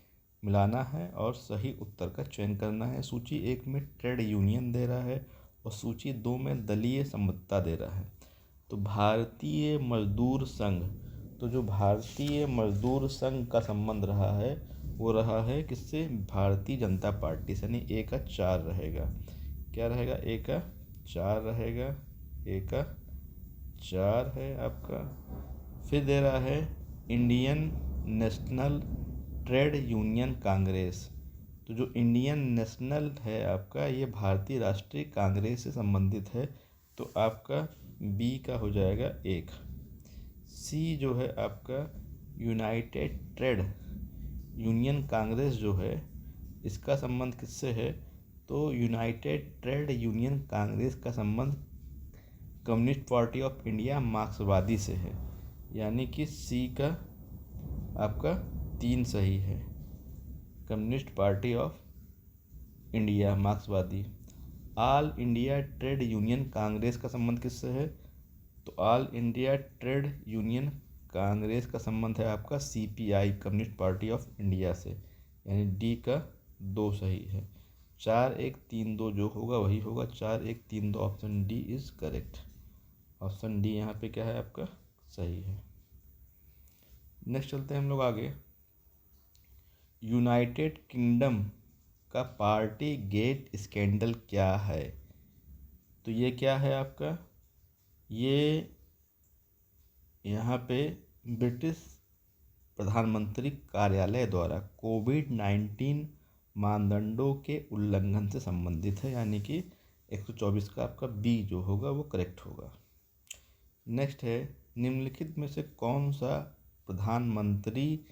मिलाना है और सही उत्तर का चयन करना है। सूची 1 में ट्रेड यूनियन दे रहा है और सूची 2 में दलीय संबद्धता दे रहा है। तो भारतीय मजदूर संघ, तो जो भारतीय मजदूर संघ का संबंध रहा है वो रहा है किससे? भारतीय जनता पार्टी से, यानी ए का 4 रहेगा। क्या रहेगा? ए का 4 रहेगा। ए का 4 है आपका। फिर दे रहा है Indian national trade union Congress. तो जो इंडियन नेशनल है आपका, ये भारतीय राष्ट्रीय कांग्रेस से संबंधित है, तो आपका बी का हो जाएगा 1। सी जो है आपका यूनाइटेड ट्रेड यूनियन कांग्रेस जो है, इसका संबंध किससे है? तो यूनाइटेड ट्रेड यूनियन कांग्रेस का संबंध कम्युनिस्ट पार्टी ऑफ इंडिया मार्क्सवादी से है, यानी कि सी का आपका 3 सही है। कम्युनिस्ट पार्टी ऑफ इंडिया मार्क्सवादी। All India trade union Congress का संबंध किससे है? तो all India trade union Congress का संबंध है आपका CPI communist party of India से, यानी डी का 2 सही है। 4 1 3 2 जो होगा वही होगा। 4 1 3 2 option D is correct. Option D यहाँ पे क्या है आपका? सही है। नेक्स्ट चलते हैं हम लोग आगे। यूनाइटेड किंगडम का पार्टी गेट स्कैंडल क्या है? तो ये क्या है आपका? ये यहाँ पे ब्रिटिश प्रधानमंत्री कार्यालय द्वारा कोविड-19 मानदंडों के उल्लंघन से संबंधित है, यानी कि 124 का आपका बी जो होगा वो करेक्ट होगा। नेक्स्ट है, निम्नलिखित में से कौन सा प्रधानमंत्री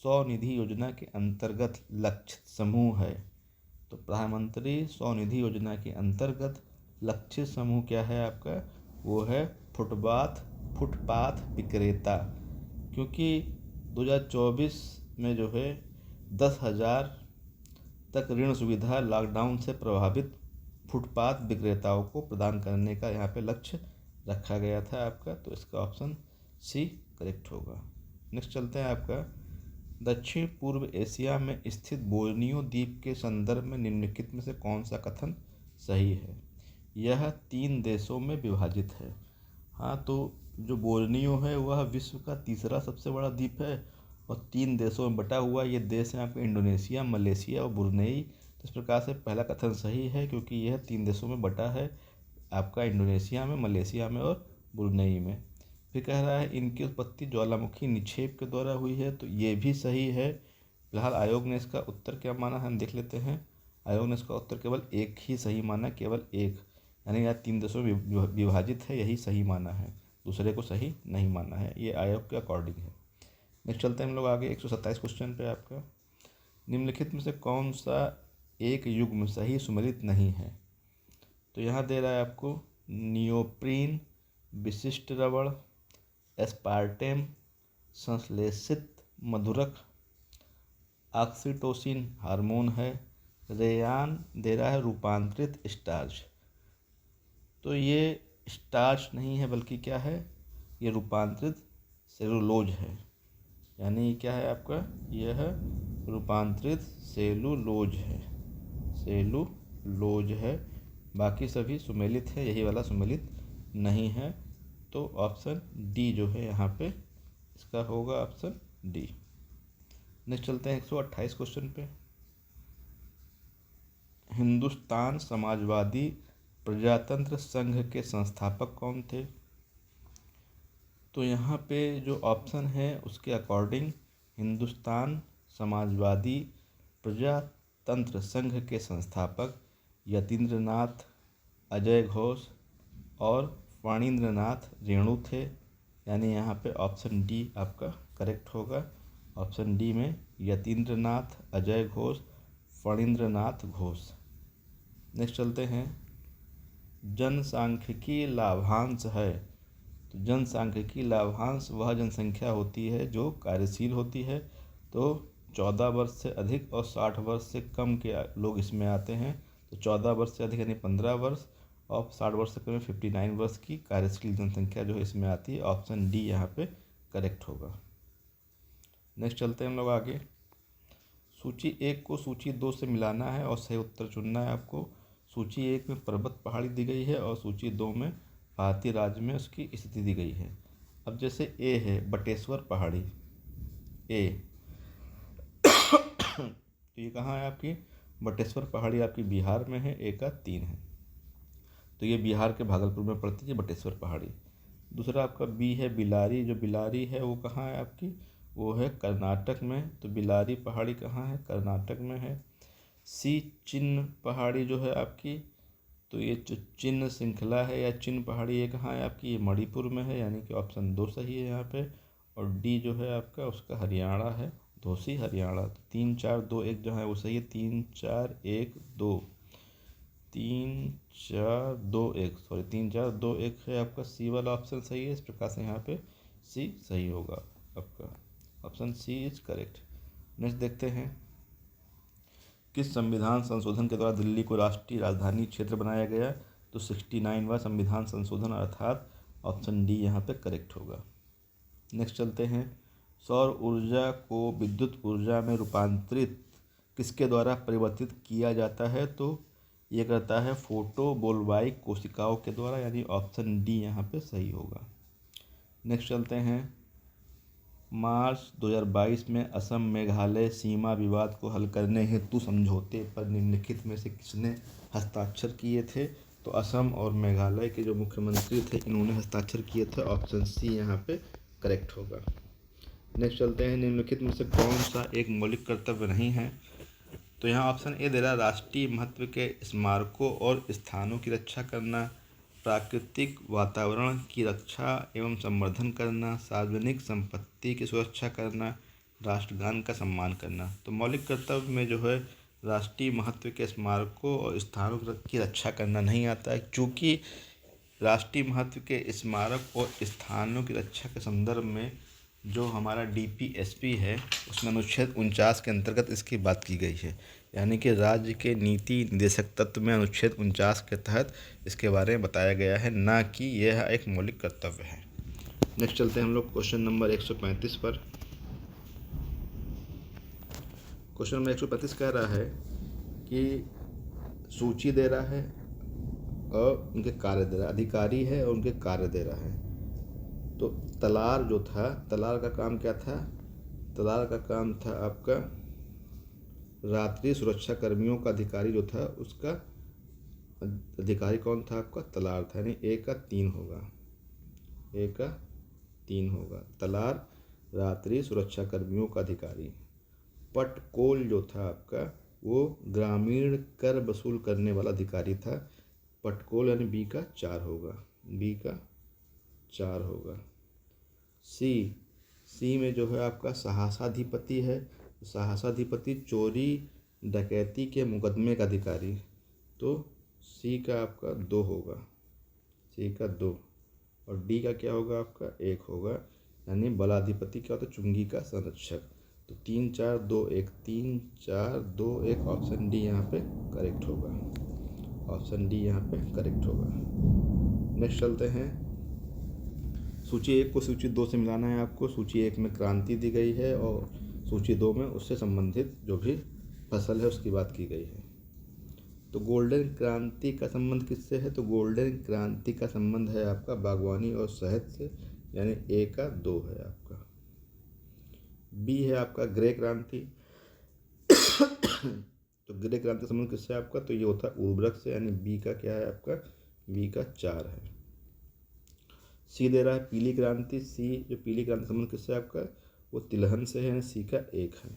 स्वनिधि योजना के अंतर्गत लक्षित समूह है? तो प्रधानमंत्री स्वनिधि योजना के अंतर्गत लक्षित समूह क्या है आपका? वो है फुटपाथ विक्रेता, क्योंकि 2024 में जो है 10,000 तक ऋण सुविधा लॉकडाउन से प्रभावित फुटपाथ विक्रेताओं को प्रदान करने का यहाँ पे लक्ष्य रखा गया था आपका। तो इसका ऑप्शन सी करेक्ट होगा। नेक्स्ट चलते हैं आपका, दक्षिण पूर्व एशिया में स्थित बोर्नियो द्वीप के संदर्भ में निम्नलिखित में से कौन सा कथन सही है? यह 3 देशों में विभाजित है। हाँ, तो जो बोर्नियो है वह विश्व का तीसरा सबसे बड़ा द्वीप है और 3 देशों में बटा हुआ। ये देश हैं आपके इंडोनेशिया, मलेशिया और ब्रुनेई। तो इस प्रकार से पहला कथन सही है क्योंकि यह 3 देशों में बटा है, आपका इंडोनेशिया में, मलेशिया में और ब्रुनेई में। फिर कह रहा है इनकी उत्पत्ति ज्वालामुखी निक्षेप के द्वारा हुई है, तो ये भी सही है। फिलहाल आयोग ने इसका उत्तर क्या माना है हम देख लेते हैं। आयोग ने इसका उत्तर केवल एक ही सही माना, केवल एक, यानी यह 3 देशों में विभाजित है, यही सही माना है, दूसरे को सही नहीं माना है। ये आयोग के अकॉर्डिंग है। नेक्स्ट चलते हैं हम लोग आगे 127 क्वेश्चन पे आपका, निम्नलिखित में से कौन सा एक युग्म सही सुमेलित नहीं है? तो यहाँ दे रहा है आपको नियोप्रीन, विशिष्ट रबड़, एस्पार्टेम, संश्लेषित मधुरक, ऑक्सीटोसिन हार्मोन है, रेयान दे रहा है रूपांतरित स्टार्च। तो ये स्टार्च नहीं है बल्कि क्या है, ये रूपांतरित सेलुलोज है। यानी क्या है आपका, यह रूपांतरित सेलुलोज है, सेलुलोज है। बाकी सभी सुमेलित है, यही वाला सुमेलित नहीं है। तो ऑप्शन डी जो है यहाँ पे इसका होगा ऑप्शन डी। नेक्स्ट चलते हैं 128 क्वेश्चन पे, हिंदुस्तान समाजवादी प्रजातंत्र संघ के संस्थापक कौन थे? तो यहाँ पे जो ऑप्शन है उसके अकॉर्डिंग हिंदुस्तान समाजवादी प्रजातंत्र संघ के संस्थापक यतीन्द्रनाथ, अजय घोष और फणींद्रनाथ रेणु थे। यानी यहाँ पे ऑप्शन डी आपका करेक्ट होगा। ऑप्शन डी में यतीन्द्रनाथ, अजय घोष, फणींद्रनाथ घोष। नेक्स्ट चलते हैं, जनसांख्यिकी लाभांश है। तो जनसांख्यिकी लाभांश वह जनसंख्या होती है जो कार्यशील होती है। तो 14 वर्ष से अधिक और 60 वर्ष से कम के लोग इसमें आते हैं। तो 14 वर्ष से अधिक यानी 15 वर्ष और 60 वर्ष से कम 59 वर्ष की कार्यशील जनसंख्या जो है इसमें आती है। ऑप्शन डी यहाँ पे करेक्ट होगा। नेक्स्ट चलते हैं हम लोग आगे, सूची 1 को सूची 2 से मिलाना है और सही उत्तर चुनना है आपको। सूची 1 में पर्वत पहाड़ी दी गई है और सूची 2 में भारतीय राज्य में उसकी स्थिति दी गई है। अब जैसे ए है बटेश्वर पहाड़ी, ए तो ये कहाँ है आपकी, बटेश्वर पहाड़ी आपकी बिहार में है, ए का 3 है। तो ये बिहार के भागलपुर में पड़ती है बटेश्वर पहाड़ी। दूसरा आपका बी है बिलारी, जो बिलारी है वो कहाँ है आपकी, वो है कर्नाटक में। तो बिलारी पहाड़ी कहाँ है, कर्नाटक में है। सी चिन्ह पहाड़ी जो है आपकी, तो ये जो चिन्ह श्रृंखला है या चिन्ह पहाड़ी ये कहाँ है आपकी, ये मणिपुर में है। यानी कि ऑप्शन 2 सही है यहाँ पे। और डी जो है आपका उसका हरियाणा है, धोसी हरियाणा। तो 3 4 2 1 जो है वो सही है, 3 4 1 2, 3 4 2 1 सॉरी 3 4 2 1 है आपका। सी वाला ऑप्शन सही है। इस प्रकार से यहाँ पे सी सही होगा आपका, option C is correct. Next देखते हैं, किस संविधान संशोधन के द्वारा दिल्ली को राष्ट्रीय राजधानी क्षेत्र बनाया गया? तो 69वां संविधान संशोधन, अर्थात ऑप्शन डी यहाँ पे करेक्ट होगा। नेक्स्ट चलते हैं, सौर ऊर्जा को विद्युत ऊर्जा में रूपांतरित किसके द्वारा परिवर्तित किया जाता है? तो ये करता है फोटोवोल्टाइक कोशिकाओं के द्वारा। यानी ऑप्शन डी यहाँ पे सही होगा। नेक्स्ट चलते हैं, मार्च 2022 में असम मेघालय सीमा विवाद को हल करने हेतु समझौते पर निम्नलिखित में से किसने हस्ताक्षर किए थे? तो असम और मेघालय के जो मुख्यमंत्री थे इन्होंने हस्ताक्षर किए थे। ऑप्शन सी यहाँ पे करेक्ट होगा। नेक्स्ट चलते हैं, निम्नलिखित में से कौन सा एक मौलिक कर्तव्य नहीं है? तो यहाँ ऑप्शन ए दे रहा है राष्ट्रीय महत्व के स्मारकों और स्थानों की रक्षा करना, प्राकृतिक वातावरण की रक्षा एवं संवर्धन करना, सार्वजनिक संपत्ति की सुरक्षा करना, राष्ट्रगान का सम्मान करना। तो मौलिक कर्तव्य में जो है राष्ट्रीय महत्व के स्मारकों और स्थानों की रक्षा करना नहीं आता है, क्योंकि राष्ट्रीय महत्व के स्मारक और स्थानों की रक्षा के संदर्भ में जो हमारा DPSP है उसमें अनुच्छेद 49 के अंतर्गत इसकी बात की गई है, यानी कि राज्य के नीति निदेशक तत्व में अनुच्छेद 49 के तहत इसके बारे में बताया गया है, ना कि यह एक मौलिक कर्तव्य है। नेक्स्ट चलते हैं हम लोग क्वेश्चन नंबर 135 पर। क्वेश्चन नंबर 135 कह रहा है कि सूची दे रहा है और उनके कार्य दे रहा है, अधिकारी है और उनके कार्य दे रहा है। तो तलार जो था, तलार का काम क्या था? तलार का काम था आपका रात्रि सुरक्षा कर्मियों का अधिकारी जो था उसका अधिकारी कौन था? आपका तलार था, यानी ए का 3 होगा, ए का 3 होगा। तलार रात्रि सुरक्षा कर्मियों का अधिकारी। पटकोल जो था आपका वो ग्रामीण कर वसूल करने वाला अधिकारी था। पटकोल यानी बी का 4 होगा, बी का 4 होगा। सी में जो है आपका सहसाधिपति है। सहसाधिपति चोरी डकैती के मुकदमे का अधिकारी, तो सी का आपका 2 होगा, सी का 2। और डी का क्या होगा? आपका 1 होगा, यानी बलाधिपति क्या होता है? चुंगी का संरक्षक। तो 3 4 2 1, 3 4 2 1, ऑप्शन डी यहाँ पे करेक्ट होगा, ऑप्शन डी यहाँ पे करेक्ट होगा। नेक्स्ट चलते हैं। सूची 1 को सूची 2 से मिलाना है आपको। सूची 1 में क्रांति दी गई है और सूची 2 में उससे संबंधित जो भी फसल है उसकी बात की गई है। तो गोल्डन क्रांति का संबंध किससे है? तो गोल्डन क्रांति का संबंध है आपका बागवानी और शहद से, यानी ए का 2 है आपका। बी है आपका ग्रे क्रांति। तो ग्रे क्रांति का संबंध किससे आपका? तो ये होता है उर्वरक से, यानी बी का क्या है आपका? बी का 4 है। सी दे रहा है पीली क्रांति। सी जो पीली क्रांति संबंध किससे आपका? वो तिलहन से है, यानी सी का 1 है।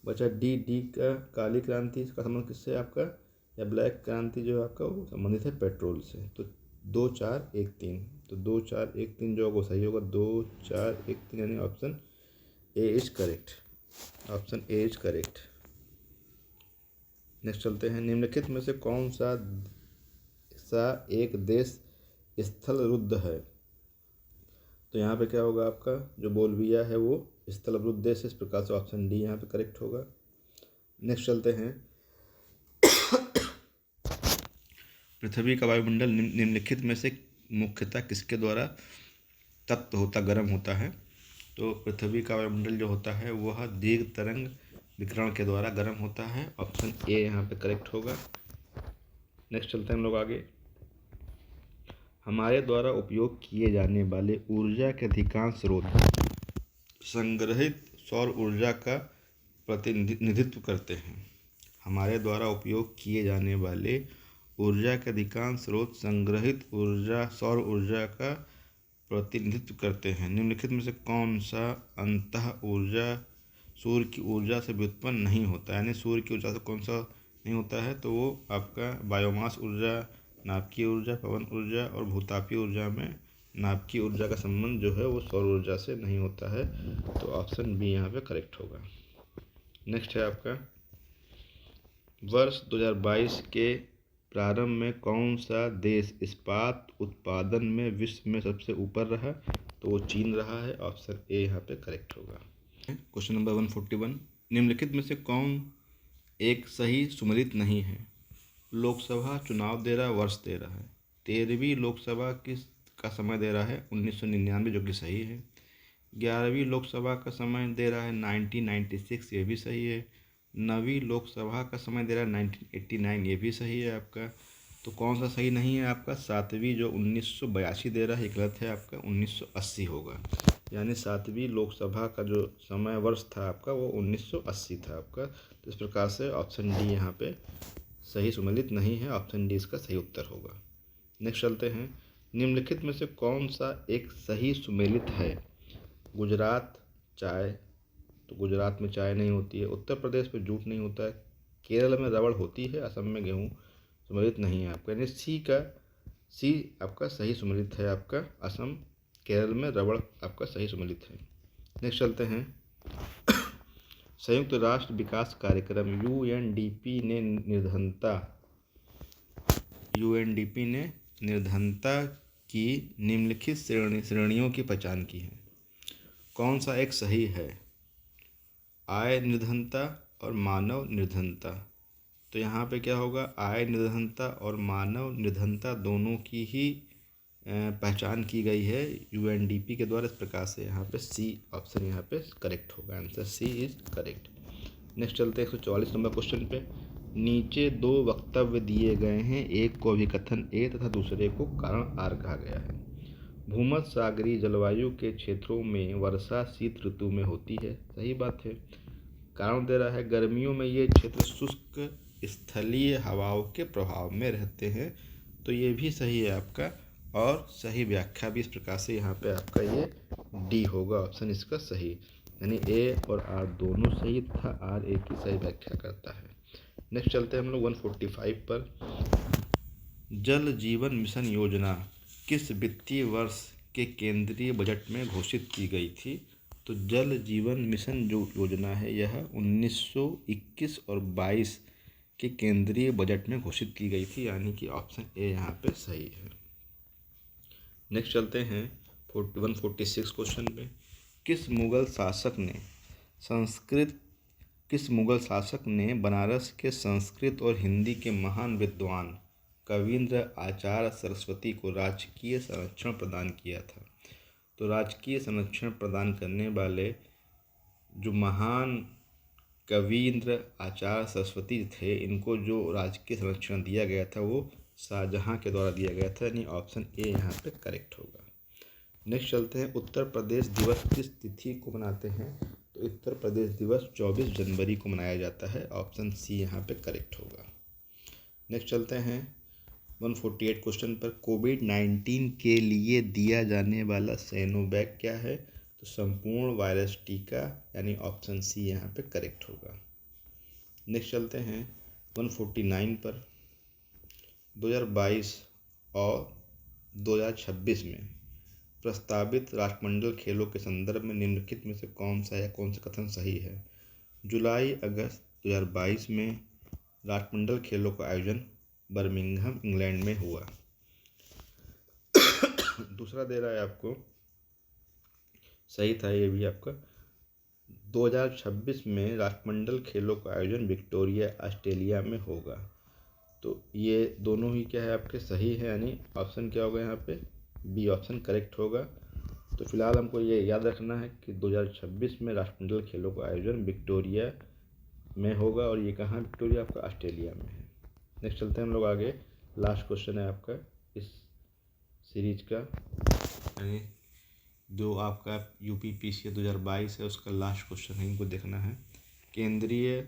बचा डी का काली क्रांति का संबंध किससे है आपका? या ब्लैक क्रांति जो है आपका वो संबंधित है पेट्रोल से। तो 2 4 1 3, तो 2 4 1 3 जो होगा सही होगा, 2 4 1 3, यानी option A is correct, option A is correct. Next चलते हैं। निम्नलिखित में से कौन सा एक देश स्थल रुद्ध है? तो यहाँ पे क्या होगा आपका? जो बोल्विया है वो स्थल रुद्ध देश है, इस प्रकार से ऑप्शन डी यहाँ पे करेक्ट होगा। नेक्स्ट चलते हैं। पृथ्वी का वायुमंडल निम्नलिखित में से मुख्यतः किसके द्वारा तप्त होता, गर्म होता है? तो पृथ्वी का वायुमंडल जो होता है वह दीर्घ तरंग विकिरण के द्वारा गर्म होता है, ऑप्शन ए यहाँ पे करेक्ट होगा। नेक्स्ट चलते हैं हम लोग आगे। हमारे द्वारा उपयोग किए जाने वाले ऊर्जा के अधिकांश स्रोत संग्रहित सौर ऊर्जा का प्रतिनिधित्व करते हैं। हमारे द्वारा उपयोग किए जाने वाले ऊर्जा के अधिकांश स्रोत संग्रहित सौर ऊर्जा का प्रतिनिधित्व करते हैं। निम्नलिखित में से कौन सा अंतः ऊर्जा सूर्य की ऊर्जा से व्युत्पन्न नहीं होता? यानी सूर्य की ऊर्जा से कौन सा नहीं होता है? तो वो आपका बायोमास ऊर्जा, नाभिकीय ऊर्जा, पवन ऊर्जा और भूतापीय ऊर्जा में नाभिकीय ऊर्जा का संबंध जो है वो सौर ऊर्जा से नहीं होता है, तो ऑप्शन बी यहाँ पे करेक्ट होगा। नेक्स्ट है आपका वर्ष 2022 के प्रारंभ में कौन सा देश इस्पात उत्पादन में विश्व में सबसे ऊपर रहा? तो वो चीन रहा है, ऑप्शन ए यहाँ पे करेक्ट होगा। Question number 141। निम्नलिखित में से कौन एक सही सुमेलित नहीं है? लोकसभा चुनाव दे रहा है, वर्ष दे रहा है। 13वीं लोकसभा का समय दे रहा है 1999, जो कि सही है। 11वीं लोकसभा का समय दे रहा है 1996, ये भी सही है। 9वीं लोकसभा का समय दे रहा है 1989, ये भी सही है आपका। तो कौन सा सही नहीं है आपका? 7वीं जो 1982 दे रहा है, ये गलत है आपका, 1980 होगा। यानी 7वीं लोकसभा का जो समय वर्ष था आपका वो 1980 था आपका। तो इस प्रकार से ऑप्शन डी यहाँ पे सही सुमेलित नहीं है, ऑप्शन डी इसका सही उत्तर होगा। नेक्स्ट चलते हैं। निम्नलिखित में से कौन सा एक सही सुमेलित है? गुजरात चाय, तो गुजरात में चाय नहीं होती है। उत्तर प्रदेश में जूट नहीं होता है। केरल में रबड़ होती है। असम में गेहूँ सुमेलित नहीं है आपका, यानी सी आपका सही सुमेलित है आपका। असम केरल में रबड़ आपका सही सुमेलित है। नेक्स्ट चलते हैं। संयुक्त राष्ट्र विकास कार्यक्रम यूएनडीपी ने निर्धनता की निम्नलिखित श्रेणियों की पहचान की है। कौन सा एक सही है? आय निर्धनता और मानव निर्धनता। तो यहाँ पे क्या होगा, आय निर्धनता और मानव निर्धनता दोनों की ही पहचान की गई है यूएनडीपी के द्वारा। इस प्रकार से यहाँ पे सी ऑप्शन यहाँ पे करेक्ट होगा, answer C is correct. Next चलते हैं 144 नंबर क्वेश्चन पे। नीचे दो वक्तव्य दिए गए हैं, एक को अभिकथन ए तथा दूसरे को कारण आर कहा गया है। भूमध्य सागरीय जलवायु के क्षेत्रों में वर्षा शीत ऋतु में होती है, सही बात है। कारण दे रहा है गर्मियों में ये क्षेत्र शुष्क स्थलीय हवाओं के प्रभाव में रहते हैं, तो ये भी सही है आपका। और सही व्याख्या भी इस प्रकार से यहाँ पे आपका ये डी होगा ऑप्शन इसका सही, यानी ए और आर दोनों सही तथा आर ए की सही व्याख्या करता है। नेक्स्ट चलते हैं हम लोग 145 पर। जल जीवन मिशन योजना किस वित्तीय वर्ष के केंद्रीय बजट में घोषित की गई थी? तो जल जीवन मिशन जो योजना है यह 1921 और 22 के केंद्रीय बजट में घोषित की गई थी, यानी कि ऑप्शन ए यहाँ पे सही है। नेक्स्ट चलते हैं 146 क्वेश्चन पे। किस मुगल शासक ने बनारस के संस्कृत और हिंदी के महान विद्वान कवींद्र आचार्य सरस्वती को राजकीय संरक्षण प्रदान किया था? तो राजकीय संरक्षण प्रदान करने वाले जो महान कवींद्र आचार्य सरस्वती थे, इनको जो राजकीय संरक्षण दिया गया था वो शाहजहां के द्वारा दिया गया था, यानी ऑप्शन ए यहाँ पे करेक्ट होगा। नेक्स्ट चलते हैं उत्तर प्रदेश दिवस किस तिथि को मनाते हैं? तो उत्तर प्रदेश दिवस 24 जनवरी को मनाया जाता है, ऑप्शन सी यहाँ पे करेक्ट होगा। नेक्स्ट चलते हैं 148 क्वेश्चन पर। कोविड-19 के लिए दिया जाने वाला सैनोवैक क्या है? तो संपूर्ण वायरस टीका, यानी ऑप्शन सी यहाँ पे करेक्ट होगा। नेक्स्ट चलते हैं 149 पर। 2022 और 2026 में प्रस्तावित राष्ट्रमंडल खेलों के संदर्भ में निम्नलिखित में से कौन सा कथन सही है? जुलाई अगस्त 2022 में राष्ट्रमंडल खेलों का आयोजन बर्मिंघम इंग्लैंड में हुआ। दूसरा दे रहा है आपको, सही था ये भी आपका, 2026 में राष्ट्रमंडल खेलों का आयोजन विक्टोरिया ऑस्ट्रेलिया में होगा। तो ये दोनों ही क्या है आपके सही है, यानी ऑप्शन क्या होगा यहाँ पे, बी ऑप्शन करेक्ट होगा। तो फिलहाल हमको ये याद रखना है कि 2026 में राष्ट्रमंडल खेलों का आयोजन विक्टोरिया में होगा, और ये कहाँ विक्टोरिया आपका ऑस्ट्रेलिया में है। नेक्स्ट चलते हैं हम लोग आगे। लास्ट क्वेश्चन है आपका इस सीरीज का, यानी जो आपका यूपीपीसीएल 2022 है उसका लास्ट क्वेश्चन है, इनको देखना है। केंद्रीय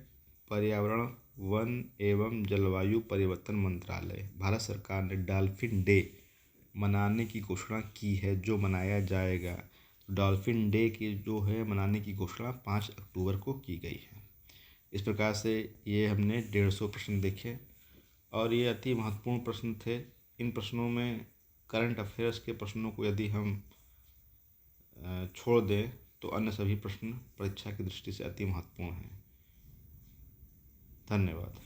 पर्यावरण वन एवं जलवायु परिवर्तन मंत्रालय भारत सरकार ने डॉल्फिन डे मनाने की घोषणा की है, जो मनाया जाएगा। डॉल्फिन डे की जो है मनाने की घोषणा 5 अक्टूबर को की गई है। इस प्रकार से ये हमने 150 प्रश्न देखे, और ये अति महत्वपूर्ण प्रश्न थे। इन प्रश्नों में करंट अफेयर्स के प्रश्नों को यदि हम छोड़ दें तो अन्य सभी प्रश्न परीक्षा की दृष्टि से अति महत्वपूर्ण हैं। धन्यवाद।